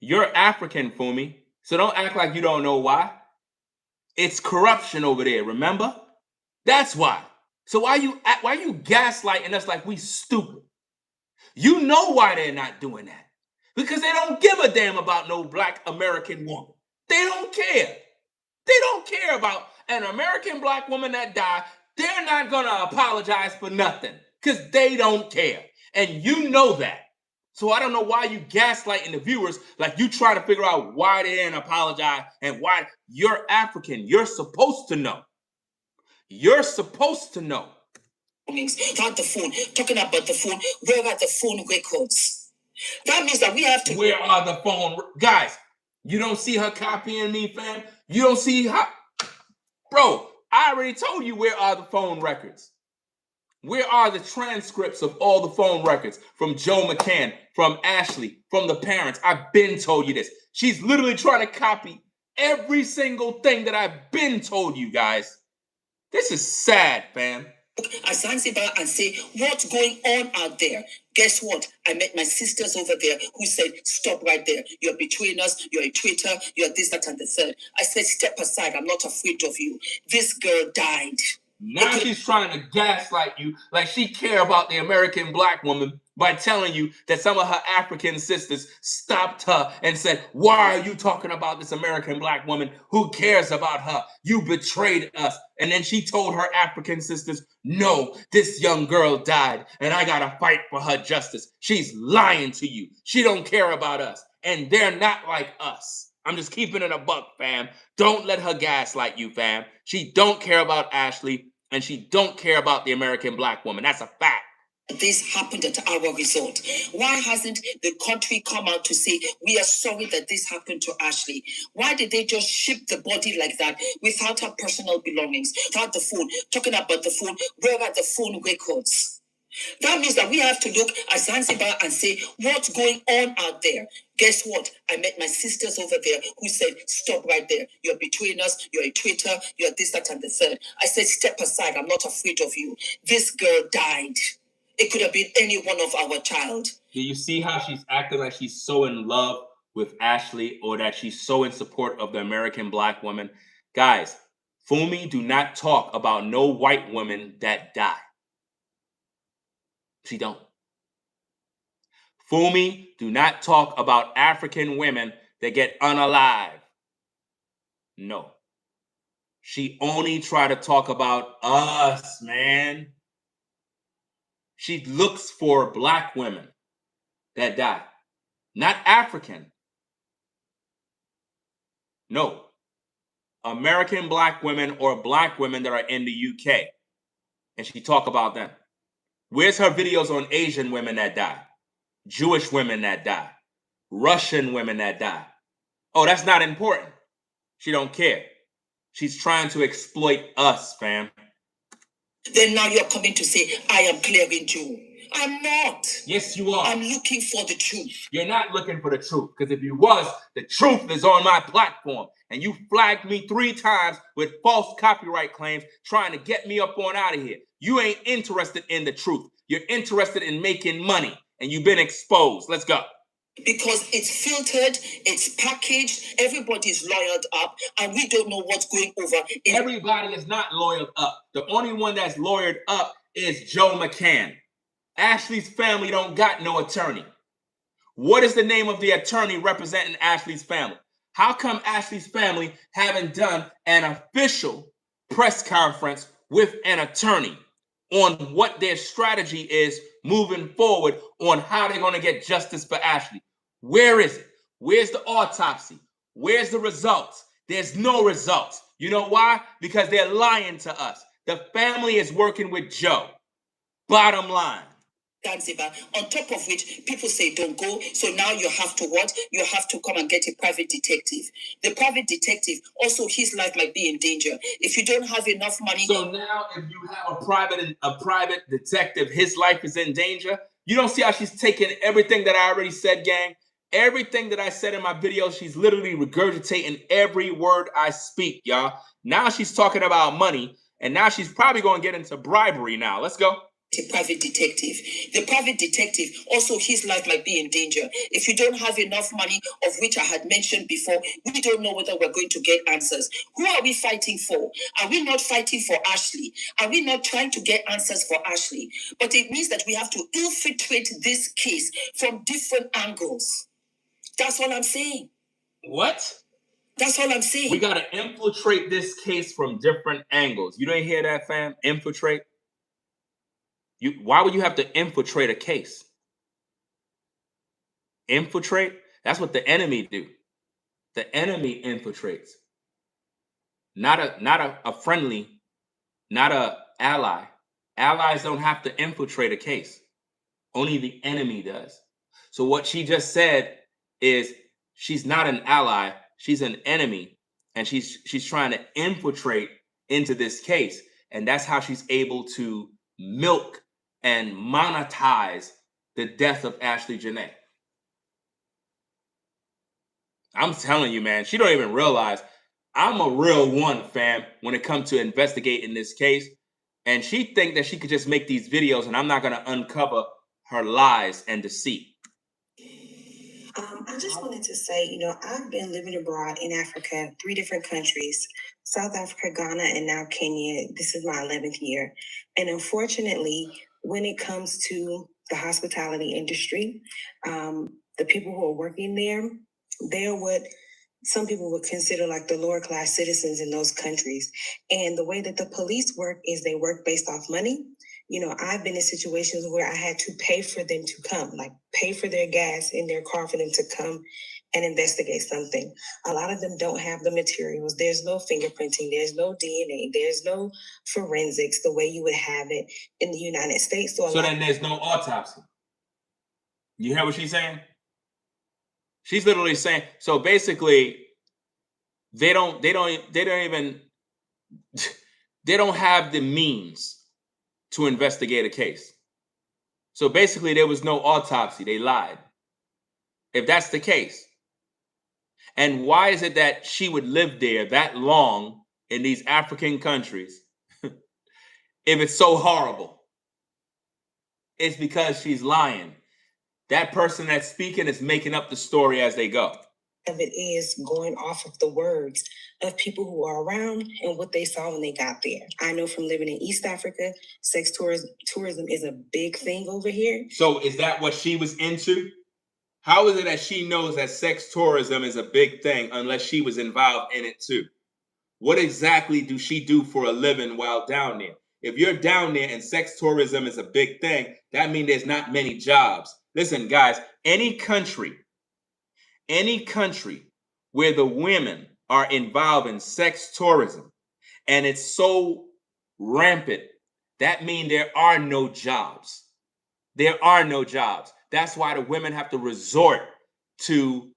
You're African, Fumi. So don't act like you don't know why. It's corruption over there, remember? That's why. So why you gaslighting us like we stupid? You know why they're not doing that. Because they don't give a damn about no black American woman. They don't care. They don't care about an American black woman that died. They're not going to apologize for nothing because they don't care. And you know that. So I don't know why you gaslighting the viewers like you try to figure out why they didn't apologize and why. You're African. You're supposed to know. You're supposed to know. About the phone, talking about the phone, where are the phone records? That means that we have to. Where are the phone? Guys, you don't see her copying me, fam? You don't see how. Bro, I already told you where are the phone records. Where are the transcripts of all the phone records from Joe McCann, from Ashlee, from the parents? I've been told you this. She's literally trying to copy every single thing that I've been told you guys. This is sad, fam. At Zanzibar and say, what's going on out there? Guess what? I met my sisters over there who said, stop right there. You're betraying us. You're a traitor. You're this, that, and the third. I said, step aside. I'm not afraid of you. This girl died. Now she's trying to gaslight you like she care about the American black woman by telling you that some of her African sisters stopped her and said, why are you talking about this American black woman? Who cares about her? You betrayed us. And then she told her African sisters, no, this young girl died and I gotta fight for her justice. She's lying to you. She don't care about us. And they're not like us. I'm just keeping it a buck, fam. Don't let her gaslight you, fam. She don't care about Ashlee, and she don't care about the American black woman. That's a fact. This happened at our resort. Why hasn't the country come out to say, we are sorry that this happened to Ashlee? Why did they just ship the body like that without her personal belongings, without the phone? Talking about the phone, where are the phone records? That means that we have to look at Zanzibar and say, what's going on out there? Guess what? I met my sisters over there who said, stop right there. You're betraying us. You're a traitor. You're this, that, and the third. I said, step aside. I'm not afraid of you. This girl died. It could have been any one of our child. Do you see how she's acting like she's so in love with Ashlee or that she's so in support of the American black woman? Guys, Fumi do not talk about no white women that die. She don't. Fumi do not talk about African women that get unalive. No. She only try to talk about us, man. She looks for black women that die. Not African. No. American black women or black women that are in the UK. And she talk about them. Where's her videos on Asian women that die? Jewish women that die? Russian women that die? Oh, that's not important. She don't care. She's trying to exploit us, fam. Then now you're coming to say, I am clearing you. I'm not. Yes, you are. I'm looking for the truth. You're not looking for the truth, because if you was, the truth is on my platform. And you flagged me 3 times with false copyright claims trying to get me up on out of here. You ain't interested in the truth. You're interested in making money, and you've been exposed. Let's go. Because it's filtered, it's packaged, everybody's lawyered up, and we don't know what's going over. Everybody is not lawyered up. The only one that's lawyered up is Joe McCann. Ashlee's family don't got no attorney. What is the name of the attorney representing Ashlee's family? How come Ashlee's family haven't done an official press conference with an attorney on what their strategy is moving forward on how they're going to get justice for Ashlee? Where is it? Where's the autopsy? Where's the results? There's no results. You know why? Because they're lying to us. The family is working with Joe. Bottom line. Zanzibar, on top of which people say don't go. So now you have to what? You have to come and get a private detective. The private detective, also his life might be in danger. If you don't have enough money. So now if you have a private detective, his life is in danger. You don't see how she's taking everything that I already said, gang? Everything that I said in my video, she's literally regurgitating every word I speak, y'all. Now she's talking about money, and now she's probably going to get into bribery now. Let's go. The private detective. The private detective, also his life might be in danger. If you don't have enough money, of which I had mentioned before, we don't know whether we're going to get answers. Who are we fighting for? Are we not fighting for Ashlee? Are we not trying to get answers for Ashlee? But it means that we have to infiltrate this case from different angles. That's all I'm saying. What? That's all I'm saying. We got to infiltrate this case from different angles. You didn't hear that, fam? Infiltrate? Why would you have to infiltrate a case? Infiltrate? That's what the enemy do. The enemy infiltrates. Not a friendly, not a ally. Allies don't have to infiltrate a case. Only the enemy does. So what she just said is she's not an ally, she's an enemy, and she's trying to infiltrate into this case. And that's how she's able to milk and monetize the death of Ashlee Jenae. I'm telling you, man, she don't even realize I'm a real one, fam, when it comes to investigating this case. And she think that she could just make these videos and I'm not going to uncover her lies and deceit. I just wanted to say, I've been living abroad in Africa, 3 different countries, South Africa, Ghana, and now Kenya. This is my 11th year. And unfortunately, when it comes to the hospitality industry, the people who are working there, they're what some people would consider like the lower class citizens in those countries. And the way that the police work is they work based off money. I've been in situations where I had to pay for them to come, like pay for their gas in their car for them to come and investigate something. A lot of them don't have the materials. There's no fingerprinting. There's no DNA. There's no forensics the way you would have it in the United States. So then there's no autopsy. You hear what she's saying? She's literally saying, so basically, they don't have the means to investigate a case. So basically, there was no autopsy. They lied. If that's the case. And why is it that she would live there that long in these African countries if it's so horrible? It's because she's lying. That person that's speaking is making up the story as they go. Of it is going off of the words of people who are around and what they saw when they got there. I know from living in East Africa, sex tourism is a big thing over here. So is that what she was into? How is it that she knows that sex tourism is a big thing unless she was involved in it too? What exactly do she do for a living while down there? If you're down there and sex tourism is a big thing, that means there's not many jobs. Listen, guys, any country where the women are involved in sex tourism and it's so rampant, that means there are no jobs. There are no jobs. That's why the women have to resort to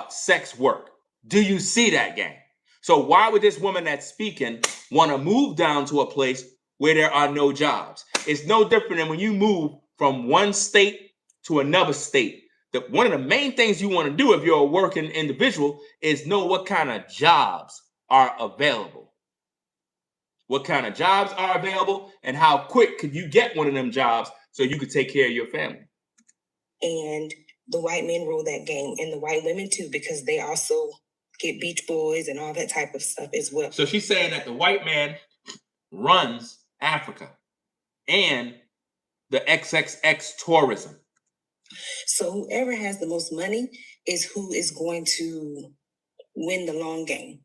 sex work. Do you see that, gang? So why would this woman that's speaking want to move down to a place where there are no jobs? It's no different than when you move from one state to another state. One of the main things you want to do if you're a working individual is know what kind of jobs are available. What kind of jobs are available and how quick could you get one of them jobs so you could take care of your family. And the white men rule that game, and the white women too, because they also get beach boys and all that type of stuff as well. So she's saying that the white man runs Africa and the XXX tourism. So whoever has the most money is who is going to win the long game.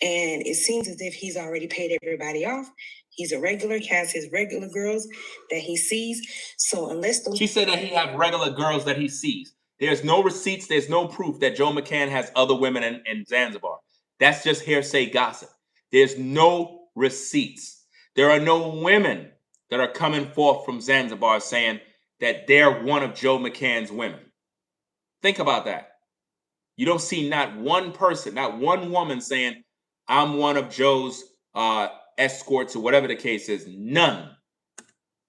And it seems as if he's already paid everybody off. He's a regular, he has his regular girls that he sees. So unless those... She said that he have regular girls that he sees. There's no receipts, there's no proof that Joe McCann has other women in Zanzibar. That's just hearsay gossip. There's no receipts. There are no women that are coming forth from Zanzibar saying that they're one of Joe McCann's women. Think about that. You don't see not one person, not one woman saying, I'm one of Joe's escorts or whatever the case is. None.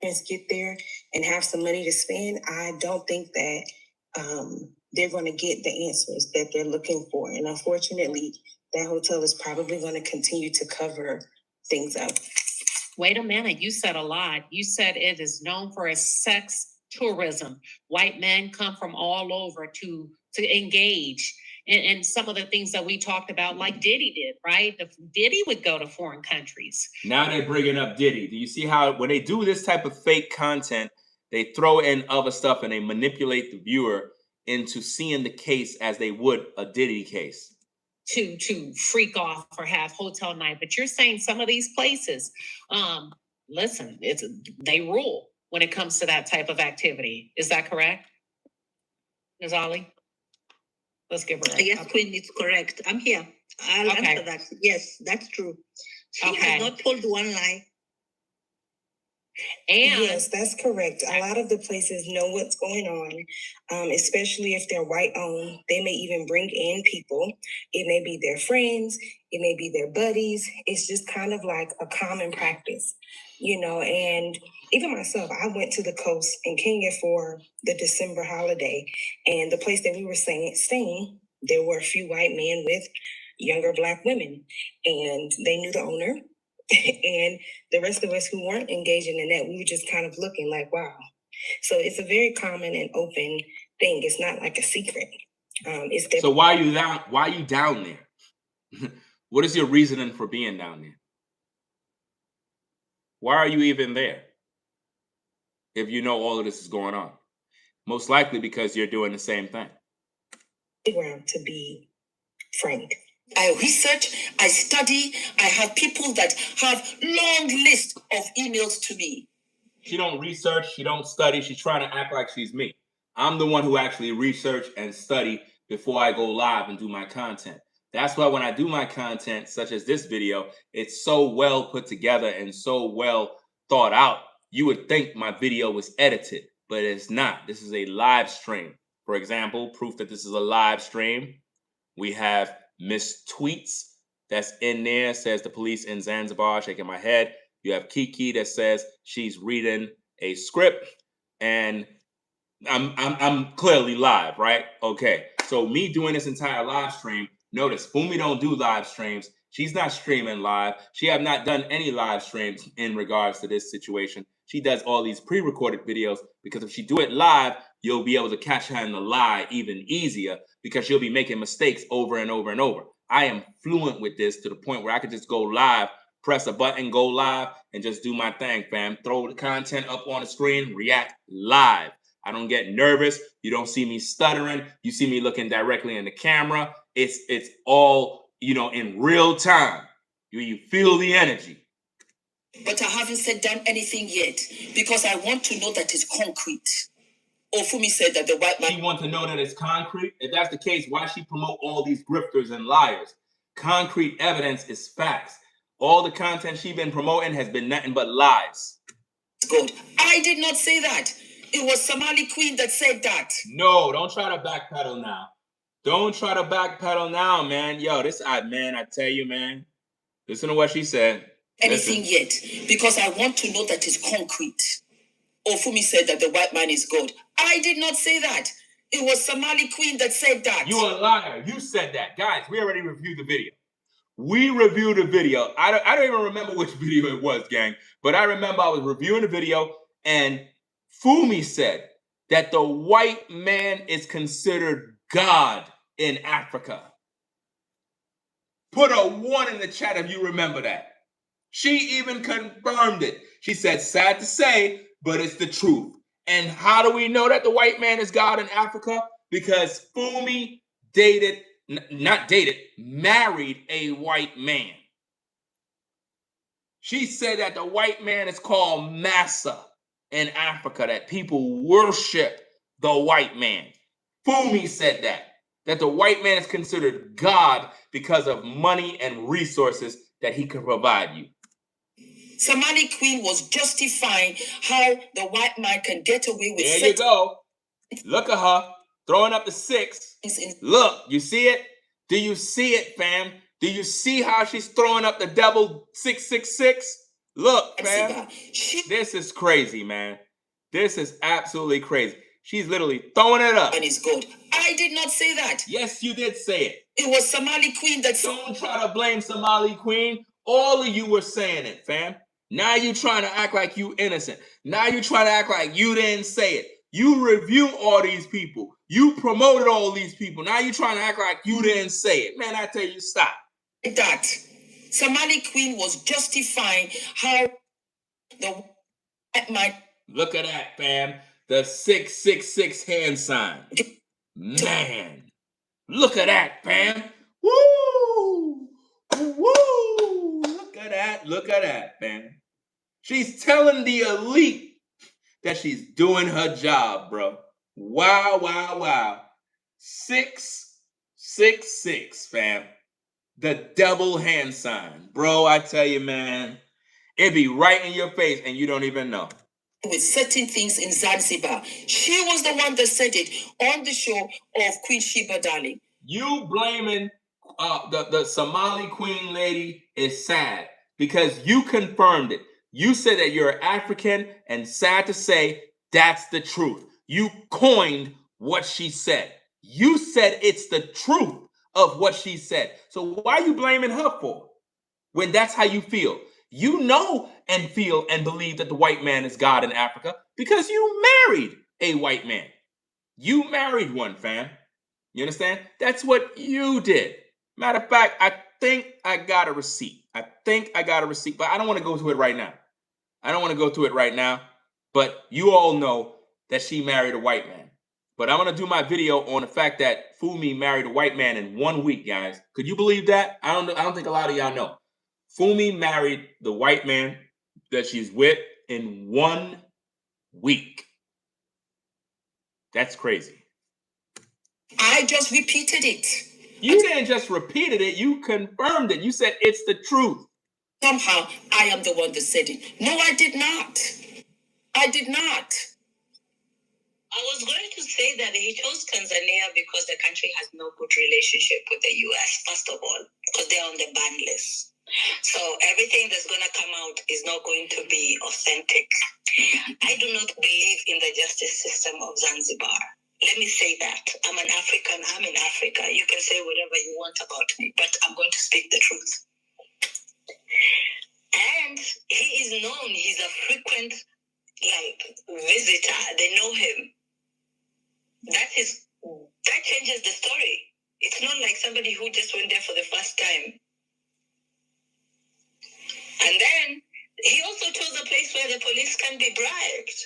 Get there and have some money to spend, I don't think that they're going to get the answers that they're looking for. And unfortunately, that hotel is probably going to continue to cover things up. Wait a minute, you said a lot. You said it is known for its sex tourism. White men come from all over to engage in some of the things that we talked about, like Diddy did, right? Diddy would go to foreign countries. Now they're bringing up Diddy. Do you see how when they do this type of fake content, they throw in other stuff and they manipulate the viewer into seeing the case as they would a Diddy case? To freak off or have hotel night. But you're saying some of these places, listen, they rule when it comes to that type of activity. Is that correct, Ms. Ollie? Let's give her yes, Queen, it's correct. I'm here. I'll answer that. Yes, that's true. She has not told one lie. And yes, that's correct. A lot of the places know what's going on, especially if they're white owned. They may even bring in people. It may be their friends. It may be their buddies. It's just kind of like a common practice, and even myself, I went to the coast in Kenya for the December holiday, and the place that we were staying, there were a few white men with younger Black women, and they knew the owner. And the rest of us who weren't engaging in that, we were just kind of looking like, wow. So it's a very common and open thing. It's not like a secret. So why are you down? Why are you down there? What is your reasoning for being down there? Why are you even there? If you know all of this is going on, most likely because you're doing the same thing. To be frank. I research, I study, I have people that have long list of emails to me. She don't research, she don't study, she's trying to act like she's me. I'm the one who actually research and study before I go live and do my content. That's why when I do my content, such as this video, it's so well put together and so well thought out. You would think my video was edited, but it's not. This is a live stream. For example, proof that this is a live stream. We have Miss Tweets that's in there, says the police in Zanzibar, shaking my head. You have Kiki that says she's reading a script, and I'm clearly live, right? Okay, so me doing this entire live stream, notice Fumi don't do live streams. She's not streaming live. She have not done any live streams in regards to this situation. She does all these pre-recorded videos because if she do it live, you'll be able to catch her in the lie even easier because she'll be making mistakes over and over and over. I am fluent with this to the point where I could just go live, press a button, go live, and just do my thing, fam. Throw the content up on the screen, react live. I don't get nervous. You don't see me stuttering. You see me looking directly in the camera. It's all, in real time. You feel the energy. But I haven't done anything yet because I want to know that it's concrete. Fumi said that the white man... She wants to know that it's concrete? If that's the case, why she promote all these grifters and liars? Concrete evidence is facts. All the content she's been promoting has been nothing but lies. Good. I did not say that. It was Somali Queen that said that. No, don't try to backpedal now. Don't try to backpedal now, man. Yo, I tell you, man. Listen to what she said. Anything yet, because I want to know that it's concrete. Fumi said that the white man is God. I did not say that. It was Somali Queen that said that. You a liar. You said that. Guys, we already reviewed the video. We reviewed the video. I don't even remember which video it was, gang. But I remember I was reviewing the video and Fumi said that the white man is considered God in Africa. Put a 1 in the chat if you remember that. She even confirmed it. She said, sad to say, but it's the truth. And how do we know that the white man is God in Africa? Because Fumi married a white man. She said that the white man is called Massa in Africa, that people worship the white man. Fumi said that the white man is considered God because of money and resources that he can provide you. Somali Queen was justifying how the white man can get away with... There you go. Look at her throwing up the 6. Look, you see it? Do you see it, fam? Do you see how she's throwing up the double 666? Look, fam. This is crazy, man. This is absolutely crazy. She's literally throwing it up. And it's good. I did not say that. Yes, you did say it. It was Somali Queen that... Don't try to blame Somali Queen. All of you were saying it, fam. Now you trying to act like you innocent. Now you trying to act like you didn't say it. You review all these people. You promoted all these people. Now you trying to act like you didn't say it. Man, I tell you, stop. That Somali Queen was justifying how the my look at that, fam. The 666 hand sign. Man, look at that, fam. Woo! Woo! Look at that. Look at that, fam. She's telling the elite that she's doing her job, bro. Wow, wow, wow. 666, fam. The double hand sign. Bro, I tell you, man, it be right in your face and you don't even know. With certain things in Zanzibar. She was the one that said it on the show of Queen Sheba Darling. You blaming the Somali Queen lady is sad because you confirmed it. You said that you're African, and sad to say, that's the truth. You coined what she said. You said it's the truth of what she said. So why are you blaming her for when that's how you feel? You know and feel and believe that the white man is God in Africa because you married a white man. You married one, fam. You understand? That's what you did. Matter of fact, I think I got a receipt. But I don't want to go to it right now. But you all know that she married a white man. But I'm going to do my video on the fact that Fumi married a white man in 1 week, guys. Could you believe that? I don't think a lot of y'all know. Fumi married the white man that she's with in 1 week. That's crazy. I just repeated it. You didn't just repeat it, you confirmed it. You said it's the truth. Somehow, I am the one that said it. No, I did not. I did not. I was going to say that he chose Tanzania because the country has no good relationship with the US, first of all, because they're on the ban list. So everything that's going to come out is not going to be authentic. I do not believe in the justice system of Zanzibar. Let me say that. I'm an African. I'm in Africa. You can say whatever you want about me, but I'm going to speak the truth. And he is known. He's a frequent, visitor. They know him. That changes the story. It's not like somebody who just went there for the first time. And then he also chose a place where the police can be bribed.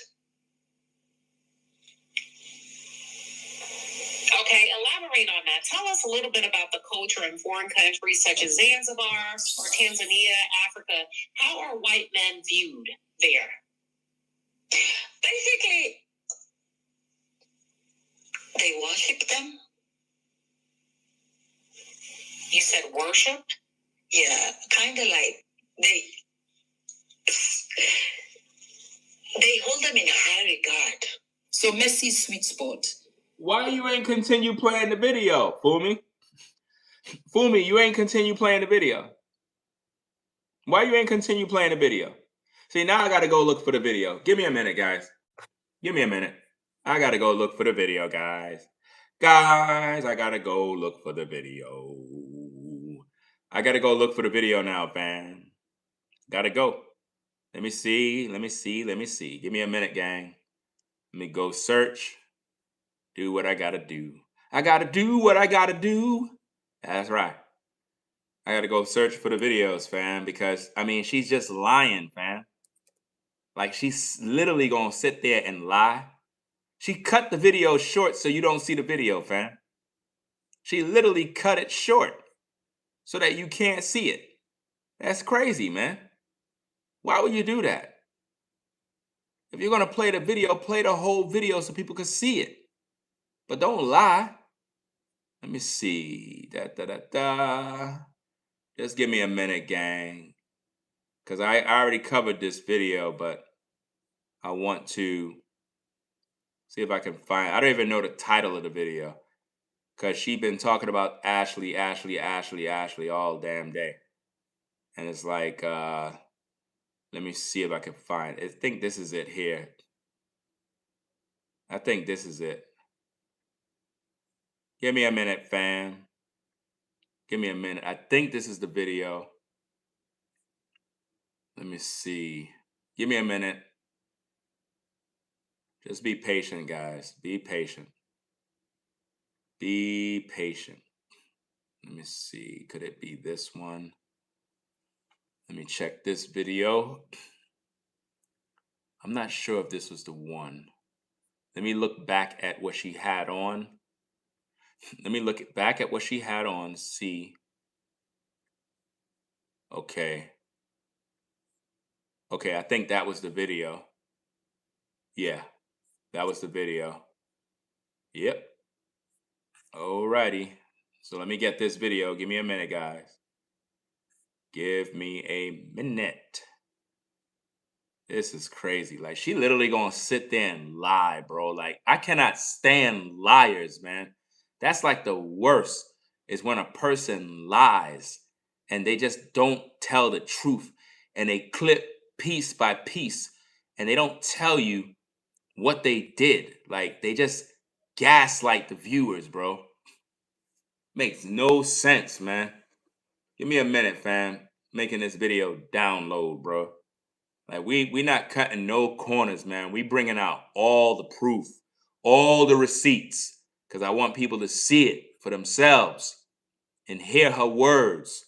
Okay, elaborate on that. Tell us a little bit about the culture in foreign countries such as Zanzibar or Tanzania, Africa. How are white men viewed there? Basically, they worship them. You said worship? Yeah, kind of like they hold them in high regard. So Messi's sweet spot. Why you ain't continue playing the video, Fumi? Fumi, you ain't continue playing the video. Why you ain't continue playing the video? See, now I gotta go look for the video. Give me a minute, guys. Give me a minute. I gotta go look for the video, guys. Guys, I gotta go look for the video. I gotta go look for the video now, fam. Gotta go. Let me see. Give me a minute, gang. Let me go search. Do what I gotta do. I gotta do what I gotta do. That's right. I gotta go search for the videos, fam, because, she's just lying, fam. Like, she's literally gonna sit there and lie. She cut the video short so you don't see the video, fam. She literally cut it short so that you can't see it. That's crazy, man. Why would you do that? If you're gonna play the video, play the whole video so people can see it. But don't lie. Let me see. Just give me a minute, gang. Because I already covered this video, but I want to see if I can find. I don't even know the title of the video. Because she been talking about Ashlee all damn day. And it's like, let me see if I can find. I think this is it here. I think this is it. Give me a minute, fam. Give me a minute. I think this is the video. Let me see. Give me a minute. Just be patient, guys. Be patient. Be patient. Let me see. Could it be this one? Let me check this video. I'm not sure if this was the one. Let me look back at what she had on. Let me look back at what she had on, see. Okay. Okay, I think that was the video. Yeah, that was the video. Yep. Alrighty. So let me get this video. Give me a minute, guys. Give me a minute. This is crazy. Like, she literally gonna sit there and lie, bro. Like, I cannot stand liars, man. That's like the worst, is when a person lies and they just don't tell the truth, and they clip piece by piece and they don't tell you what they did. Like, they just gaslight the viewers, bro. Makes no sense, man. Give me a minute, fam. Making this video download, bro. Like, we not cutting no corners, man. We bringing out all the proof, all the receipts, because I want people to see it for themselves and hear her words.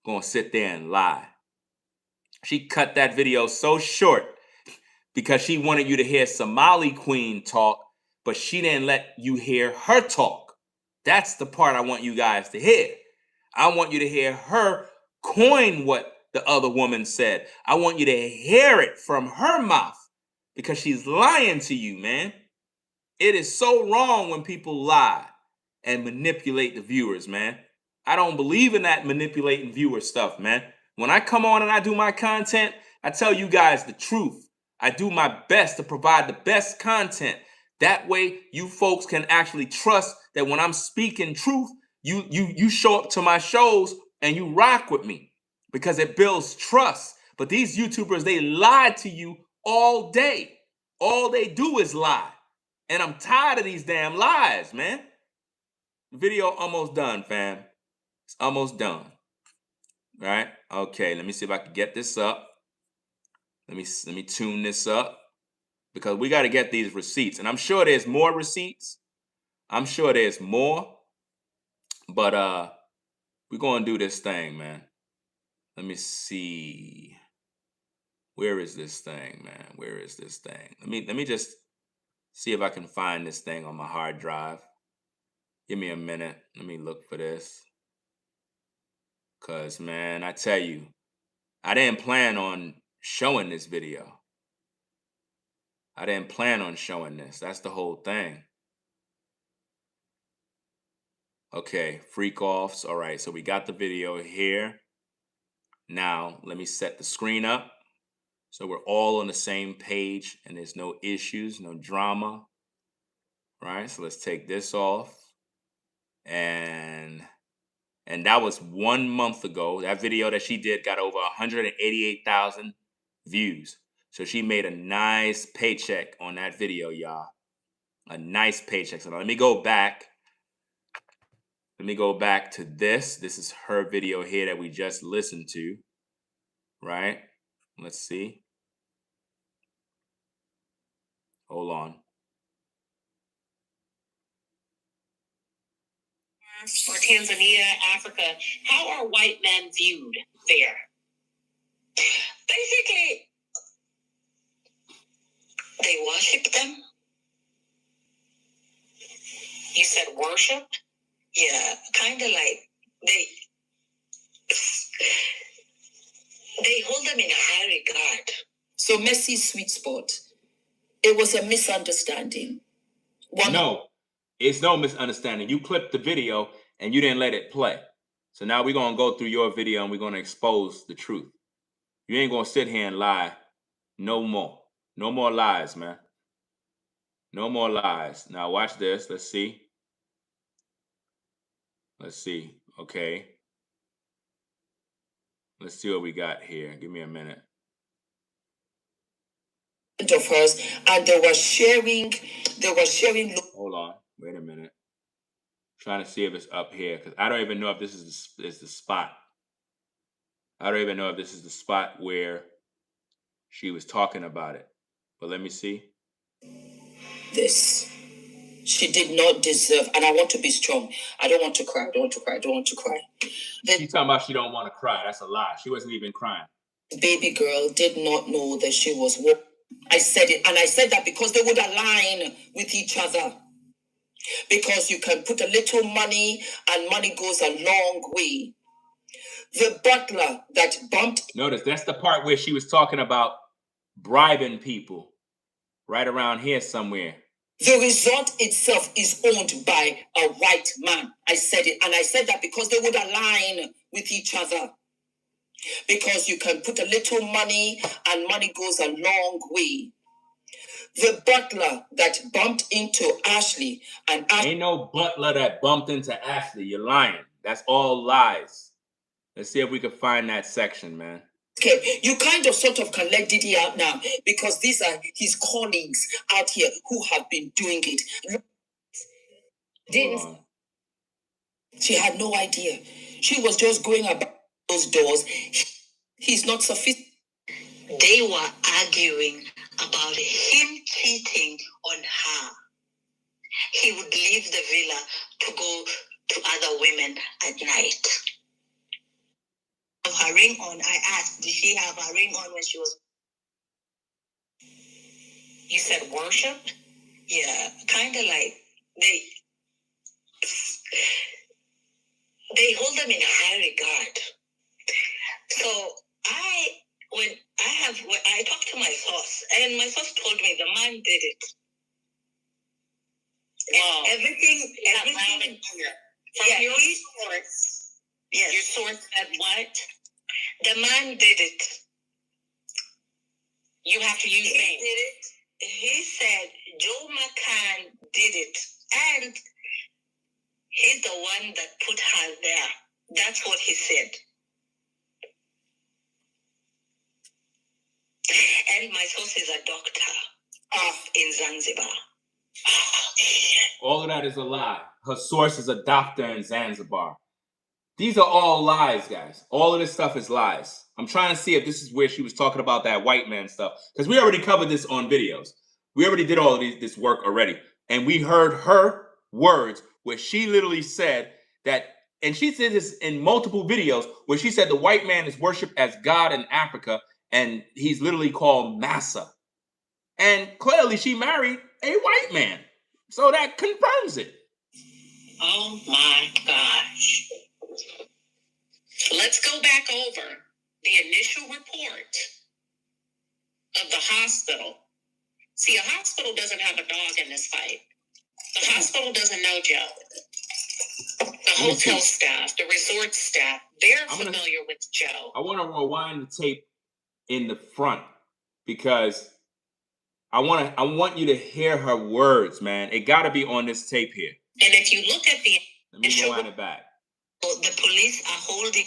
Gonna sit there and lie. She cut that video so short because she wanted you to hear Somali Queen talk, but she didn't let you hear her talk. That's the part I want you guys to hear. I want you to hear her coin what the other woman said. I want you to hear it from her mouth, because she's lying to you, man. It is so wrong when people lie and manipulate the viewers, man. I don't believe in that manipulating viewer stuff, man. When I come on and I do my content, I tell you guys the truth. I do my best to provide the best content. That way, you folks can actually trust that when I'm speaking truth, you show up to my shows and you rock with me, because it builds trust. But these YouTubers, they lie to you all day. All they do is lie. And I'm tired of these damn lies, man. Video almost done, fam. It's almost done. Right? Okay, let me see if I can get this up. Let me tune this up, because we got to get these receipts. And I'm sure there's more receipts. I'm sure there's more. But we're going to do this thing, man. Let me see. Where is this thing, man? Where is this thing? Let me just see if I can find this thing on my hard drive. Give me a minute. Let me look for this. Because, man, I tell you, I didn't plan on showing this video. I didn't plan on showing this. That's the whole thing. Okay, freak offs. All right, so we got the video here. Now, let me set the screen up so we're all on the same page and there's no issues, no drama. Right, so let's take this off. And that was 1 month ago. That video that she did got over 188,000 views. So she made a nice paycheck on that video, y'all. A nice paycheck. So now let me go back. Let me go back to this. This is her video here that we just listened to. Right? Let's see. Hold on. Or Tanzania, Africa, how are white men viewed there? Basically, they worship them. You said worship? Yeah, kind of like they hold them in high regard. So Messi's sweet spot. It was a misunderstanding. No, it's no misunderstanding. You clipped the video and you didn't let it play. So now we're going to go through your video and we're going to expose the truth. You ain't going to sit here and lie no more. No more lies, man. No more lies. Now watch this. Let's see. Let's see. Okay. Let's see what we got here. Give me a minute. Of hers, and they were sharing. Hold on. Wait a minute. Trying to see if it's up here, because I don't even know if this is the spot. I don't even know if this is the spot where she was talking about it, but let me see. This. She did not deserve, and I want to be strong. I don't want to cry. I don't want to cry. I don't want to cry. She's talking about she don't want to cry. That's a lie. She wasn't even crying. Baby girl did not know that she was. I said it, and I said that because they would align with each other. Because you can put a little money, and money goes a long way. The butler that bumped. Notice that's the part where she was talking about bribing people, right around here somewhere. The resort itself is owned by a white man. I said it, and I said that because they would align with each other. Because you can put a little money, and money goes a long way. The butler that bumped into Ashlee and ain't no butler that bumped into Ashlee. You're lying. That's all lies. Let's see if we can find that section, man. Okay, you kind of sort of can let Diddy out now because these are his colleagues out here who have been doing it. She had no idea. She was just going about those doors. He's not sophisticated. They were arguing about him cheating on her. He would leave the villa to go to other women at night. Her ring on, I asked, did she have her ring on when she was... You said worship? Yeah, kind of like they hold them in high regard. So I talked to my source, and my source told me the man did it. Wow. Everything. From your source. Yes. Your source said what? The man did it. You have to use names. He did it. He said Joe McCann did it, and he's the one that put her there. That's what he said. And my source is a doctor in Zanzibar. All of that is a lie. Her source is a doctor in Zanzibar. These are all lies, guys. All of this stuff is lies. I'm trying to see if this is where she was talking about that white man stuff. Because we already covered this on videos. We already did all of this work already. And we heard her words where she literally said that, and she said this in multiple videos, where she said the white man is worshipped as God in Africa, and he's literally called Massa. And clearly she married a white man. So that confirms it. Oh my gosh. Let's go back over the initial report of the hospital. See, a hospital doesn't have a dog in this fight. The hospital doesn't know Joe. The hotel staff, the resort staff, they're familiar with Joe. I want to rewind the tape in the front because I want you to hear her words, man. It got to be on this tape here. And if you look at the... Let me rewind it back. The police are holding...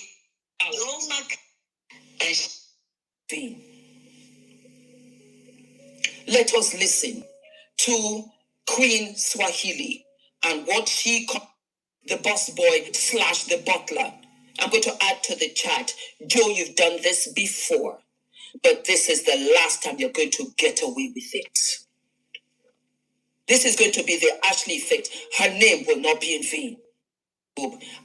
Let us listen to Queen Swahili and what she called the boss boy / the butler. I'm going to add to the chat. Joe, you've done this before, but this is the last time you're going to get away with it. This is going to be the Ashlee effect. Her name will not be in vain.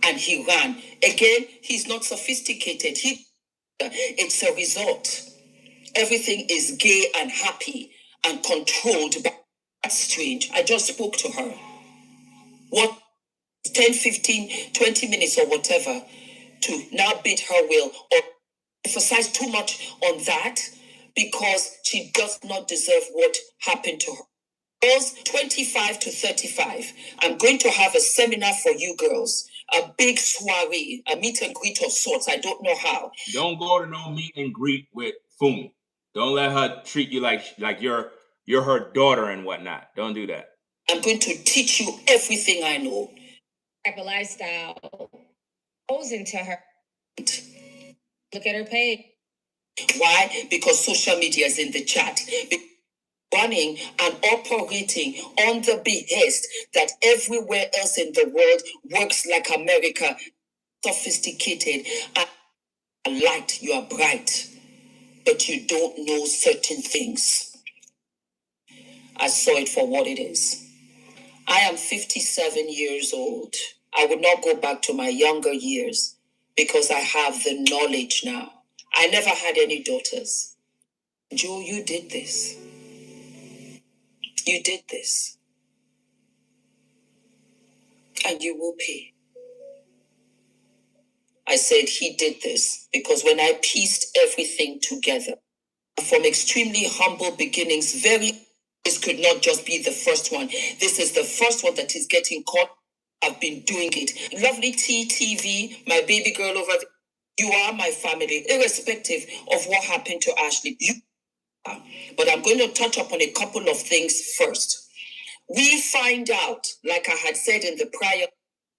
And he ran. Again, he's not sophisticated. It's a result. Everything is gay and happy and controlled by... That's strange. I just spoke to her. What, 10, 15, 20 minutes or whatever to now beat her will or emphasize too much on that because she does not deserve what happened to her. Girls 25 to 35, I'm going to have a seminar for you girls, a big soiree, a meet and greet of sorts. I don't know how. Don't go to no meet and greet with Fumi. Don't let her treat you like you're her daughter and whatnot. Don't do that. I'm going to teach you everything I know. Type of lifestyle goes into her. Look at her page. Why? Because social media is in the chat. Running and operating on the behest that everywhere else in the world works like America, sophisticated. And light, you are bright, but you don't know certain things. I saw it for what it is. I am 57 years old. I would not go back to my younger years because I have the knowledge now. I never had any daughters. Joe, you did this. You did this. And you will pay. I said he did this because when I pieced everything together, from extremely humble beginnings, this could not just be the first one. This is the first one that is getting caught. I've been doing it. Lovely TTV, my baby girl over there. You are my family, irrespective of what happened to Ashlee. You are. But I'm going to touch upon a couple of things first. We find out, like I had said in the prior,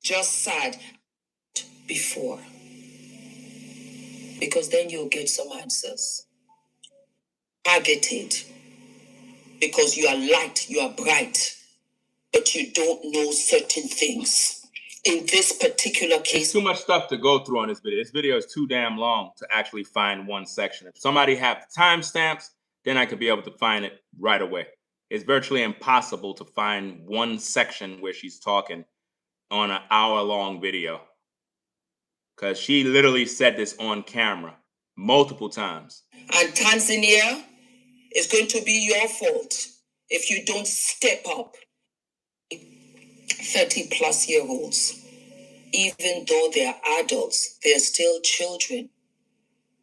just sad before. Because then you'll get some answers. Targeted. Because you are light, you are bright, but you don't know certain things. In this particular case, there's too much stuff to go through on this video. This video is too damn long to actually find one section. If somebody have timestamps, then I could be able to find it right away. It's virtually impossible to find one section where she's talking on an hour-long video, because she literally said this on camera multiple times. And Tanzania is going to be your fault if you don't step up. 30-plus-year-olds, even though they are adults, they are still children.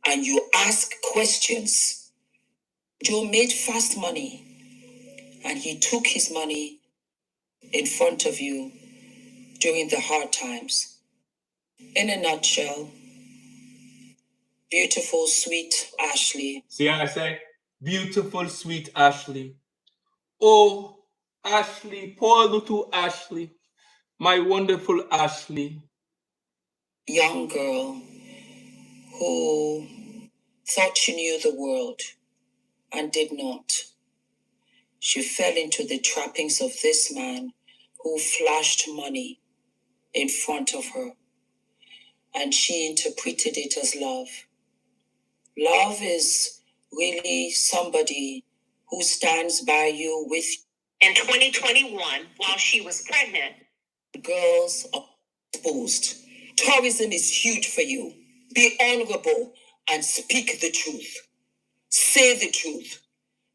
And you ask questions. Joe made fast money, and he took his money in front of you during the hard times. In a nutshell, beautiful, sweet Ashlee. See how I say? Beautiful, sweet Ashlee. Oh, Ashlee, poor little Ashlee. My wonderful Ashlee. Young girl who thought she knew the world and did not. She fell into the trappings of this man who flashed money in front of her, and she interpreted it as love. Love is really somebody who stands by you with you. In 2021, while she was pregnant, Girls are exposed. Tourism is huge for you. Be honorable and speak the truth. Say the truth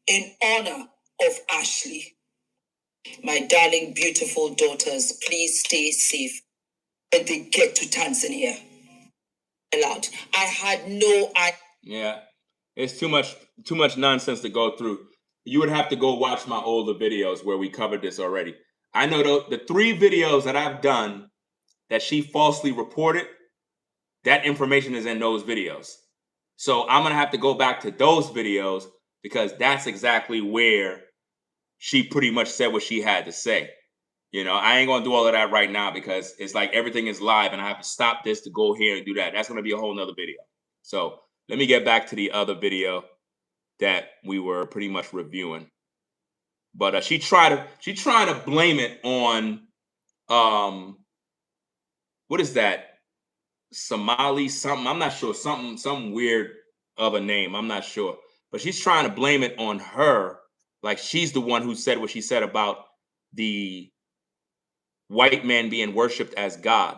in honor of Ashlee. My darling, beautiful daughters, please stay safe when they get to Tanzania. Allowed. I had no idea. Yeah, it's too much nonsense to go through. You would have to go watch my older videos where we covered this already. I know the 3 videos that I've done that she falsely reported, that information is in those videos. So I'm going to have to go back to those videos because that's exactly where she pretty much said what she had to say. You know, I ain't going to do all of that right now because it's like everything is live and I have to stop this to go here and do that. That's going to be a whole nother video. So let me get back to the other video that we were pretty much reviewing. But she tried to blame it on what is that? Somali something. I'm not sure. Some weird of a name. I'm not sure. But she's trying to blame it on her, like she's the one who said what she said about the white man being worshipped as God.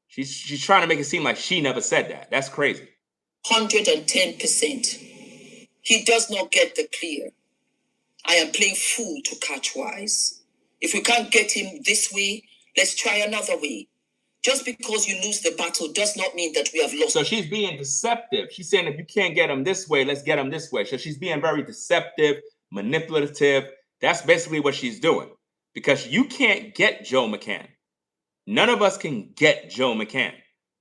She's trying to make it seem like she never said that. That's crazy. 110%. He does not get the clear. I am playing fool to catch wise. If we can't get him this way, let's try another way. Just because you lose the battle does not mean that we have lost. So she's being deceptive. She's saying if you can't get him this way, let's get him this way. So she's being very deceptive, manipulative. That's basically what she's doing. Because you can't get Joe McCann. None of us can get Joe McCann.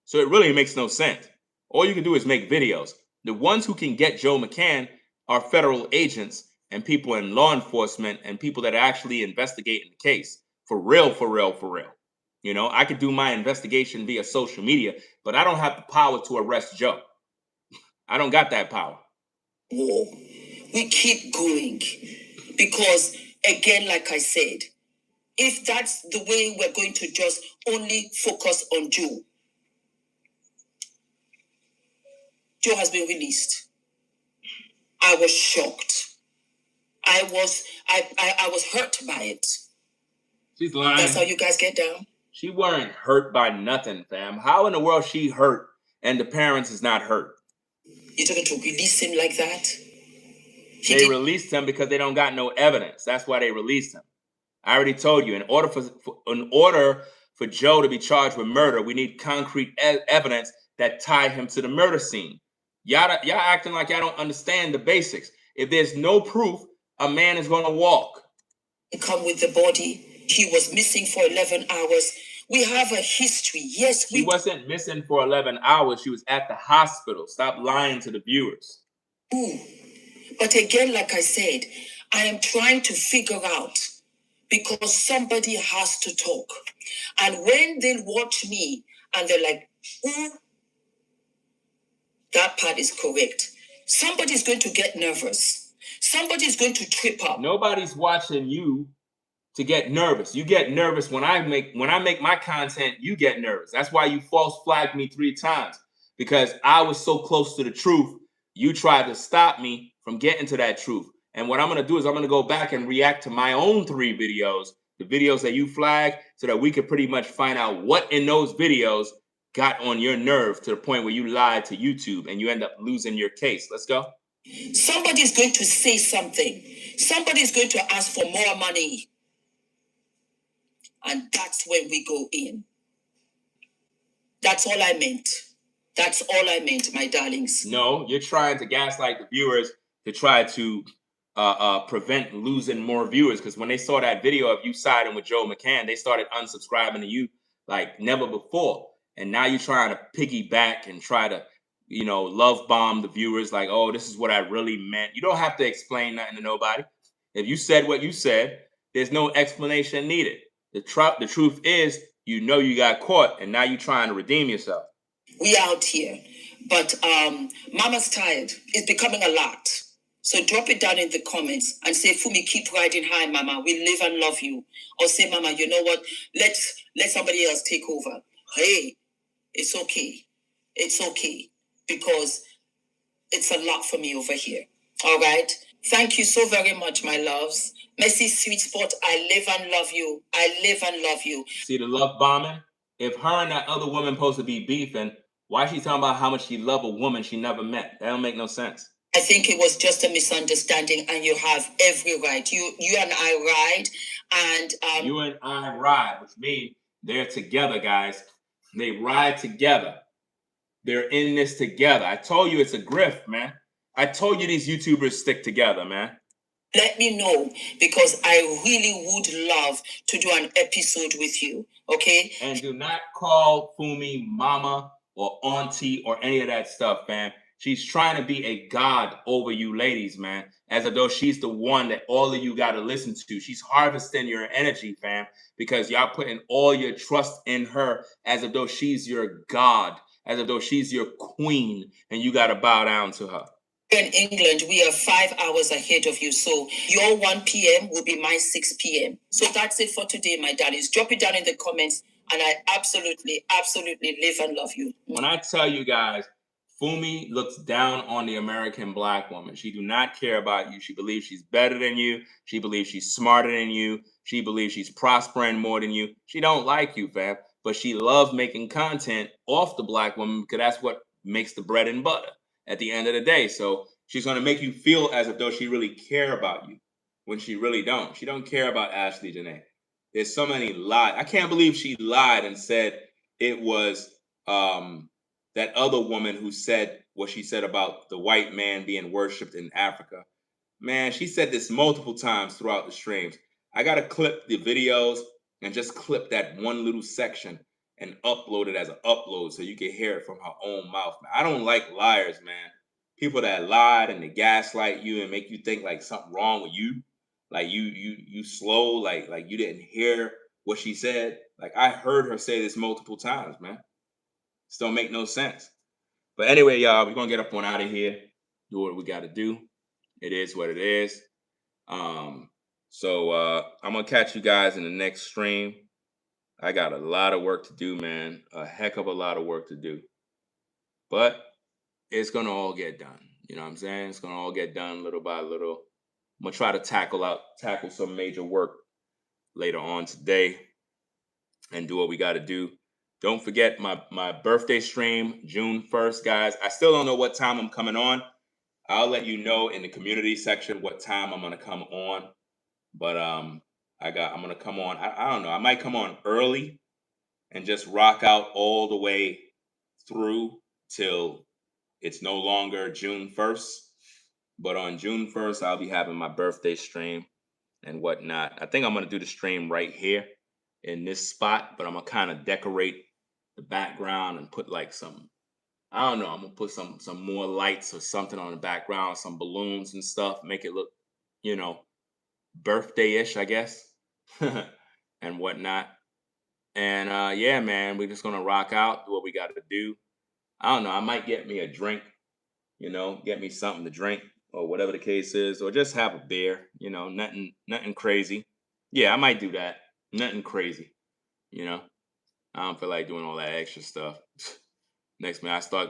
So it really makes no sense. All you can do is make videos. The ones who can get Joe McCann are federal agents and people in law enforcement and people that are actually investigating the case. For real, for real, for real. You know, I could do my investigation via social media, but I don't have the power to arrest Joe. I don't got that power. War. We keep going because, again, like I said, if that's the way we're going to just only focus on Joe, Joe has been released. I was shocked. I was hurt by it. She's lying. That's how you guys get down. She weren't hurt by nothing, fam. How in the world she hurt and the parents is not hurt? You're talking to release him like that? They released him because they don't got no evidence. That's why they released him. I already told you, in order for Joe to be charged with murder, we need concrete evidence that tied him to the murder scene. Y'all acting like y'all don't understand the basics. If there's no proof, a man is going to walk. Come with the body. He was missing for 11 hours. We have a history. Yes, She wasn't missing for 11 hours. She was at the hospital. Stop lying to the viewers. Ooh. But again, like I said, I am trying to figure out, because somebody has to talk. And when they watch me and they're like, ooh, that part is correct. Somebody's going to get nervous. Somebody's going to trip up. Nobody's watching you to get nervous. You get nervous when I make my content, you get nervous. That's why you false flagged me 3 times, because I was so close to the truth. You tried to stop me from getting to that truth. And what I'm going to do is I'm going to go back and react to my own 3 videos, the videos that you flagged, so that we could pretty much find out what in those videos got on your nerve to the point where you lied to YouTube and you end up losing your case. Let's go. Somebody's going to say something. Somebody's going to ask for more money. And that's when we go in. That's all I meant. That's all I meant, my darlings. No, you're trying to gaslight the viewers to try to prevent losing more viewers, because when they saw that video of you siding with Joe McCann, they started unsubscribing to you like never before. And now you're trying to piggyback and try to, love bomb the viewers like, oh, this is what I really meant. You don't have to explain nothing to nobody. If you said what you said, there's no explanation needed. The truth is, you got caught, and now you're trying to redeem yourself. We out here, but Mama's tired. It's becoming a lot. So drop it down in the comments and say, Fumi, keep riding high, Mama. We live and love you. Or say, Mama, you know what? Let somebody else take over. Hey, it's okay. It's okay, because it's a lot for me over here. All right? Thank you so very much, my loves. Messi, sweet spot, I live and love you. I live and love you. See the love bombing? If her and that other woman supposed to be beefing, why is she talking about how much she love a woman she never met? That don't make no sense. I think it was just a misunderstanding, and you have every right. You and I ride, and you and I ride, which means they're together, guys. They ride together. They're in this together. I told you it's a grift, man. I told you these YouTubers stick together, man. Let me know, because I really would love to do an episode with you, okay? And do not call Fumi mama or auntie or any of that stuff, fam. She's trying to be a god over you ladies, man, as though she's the one that all of you got to listen to. She's harvesting your energy, fam, because y'all putting all your trust in her as though she's your god, as though she's your queen, and you got to bow down to her. In England, we are 5 hours ahead of you. So your 1 p.m. will be my 6 p.m. So that's it for today, my darlings. Drop it down in the comments. And I absolutely, absolutely live and love you. When I tell you guys, Fumi looks down on the American black woman. She do not care about you. She believes she's better than you. She believes she's smarter than you. She believes she's prospering more than you. She don't like you, fam. But she loves making content off the black woman, because that's what makes the bread and butter at the end of the day. So she's going to make you feel as though she really care about you, when she really don't. She don't care about Ashlee Jenae. There's so many lies. I can't believe she lied and said it was that other woman who said what she said about the white man being worshipped in Africa. Man, she said this multiple times throughout the streams. I got to clip the videos and just clip that one little section and upload it as an upload so you can hear it from her own mouth, man. I don't like liars, man. People that lied and they gaslight you and make you think like something wrong with you. Like you slow, like you didn't hear what she said. Like, I heard her say this multiple times, man. This don't make no sense. But anyway, y'all, we're gonna get up on out of here. Do what we gotta do. It is what it is. So I'm gonna catch you guys in the next stream. I got a lot of work to do, man. A heck of a lot of work to do. But it's gonna all get done. You know what I'm saying? It's gonna all get done little by little. I'm gonna try to tackle some major work later on today and do what we got to do. Don't forget my birthday stream, June 1st, guys. I still don't know what time I'm coming on. I'll let you know in the community section what time I'm gonna come on. But I'm gonna come on. I don't know. I might come on early and just rock out all the way through till it's no longer June 1st. But on June 1st, I'll be having my birthday stream and whatnot. I think I'm gonna do the stream right here in this spot, but I'm gonna kind of decorate the background and put like some, I don't know, I'm gonna put some more lights or something on the background, some balloons and stuff, make it look, you know, birthday-ish, I guess, and whatnot. And yeah, man, we're just gonna rock out, do what we gotta do. I don't know, I might get me a drink, you know, get me something to drink or whatever the case is, or just have a beer, you know, nothing crazy. Yeah, I might do that. Nothing crazy, you know. I don't feel like doing all that extra stuff. Next minute I start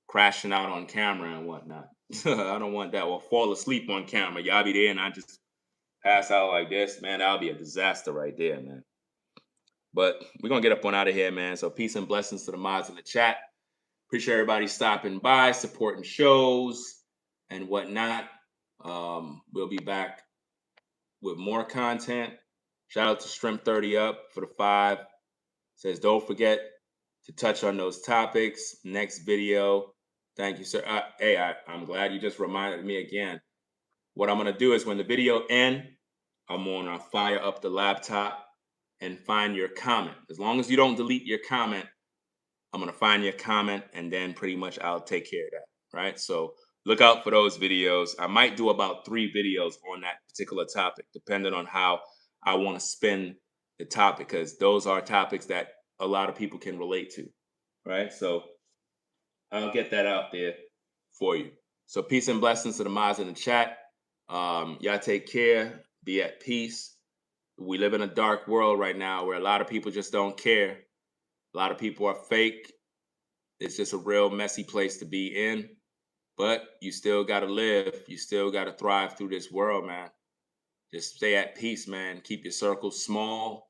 crashing out on camera and whatnot. I don't want that. Or fall asleep on camera. Y'all be there and I just pass out like this, man. That'll be a disaster right there, man. But we're gonna get up on out of here, man. So peace and blessings to the mods in the chat. Appreciate everybody stopping by, supporting shows and whatnot. We'll be back with more content. Shout out to Shrimp 30 Up for the 5. Says, don't forget to touch on those topics. Next video. Thank you, sir. Hey, I'm glad you just reminded me again. What I'm going to do is when the video ends, I'm going to fire up the laptop and find your comment. As long as you don't delete your comment, I'm going to find your comment and then pretty much I'll take care of that, right? So look out for those videos. I might do about 3 videos on that particular topic, depending on how I want to spin the topic, because those are topics that a lot of people can relate to, right? So I'll get that out there for you. So peace and blessings to the mods in the chat. Y'all take care. Be at peace. We live in a dark world right now where a lot of people just don't care. A lot of people are fake. It's just a real messy place to be in. But you still got to live. You still got to thrive through this world, man. Just stay at peace, man. Keep your circle small.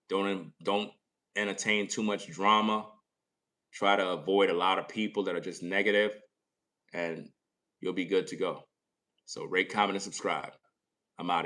Don't entertain too much drama. Try to avoid a lot of people that are just negative, and you'll be good to go. So rate, comment, and subscribe. I'm out of here.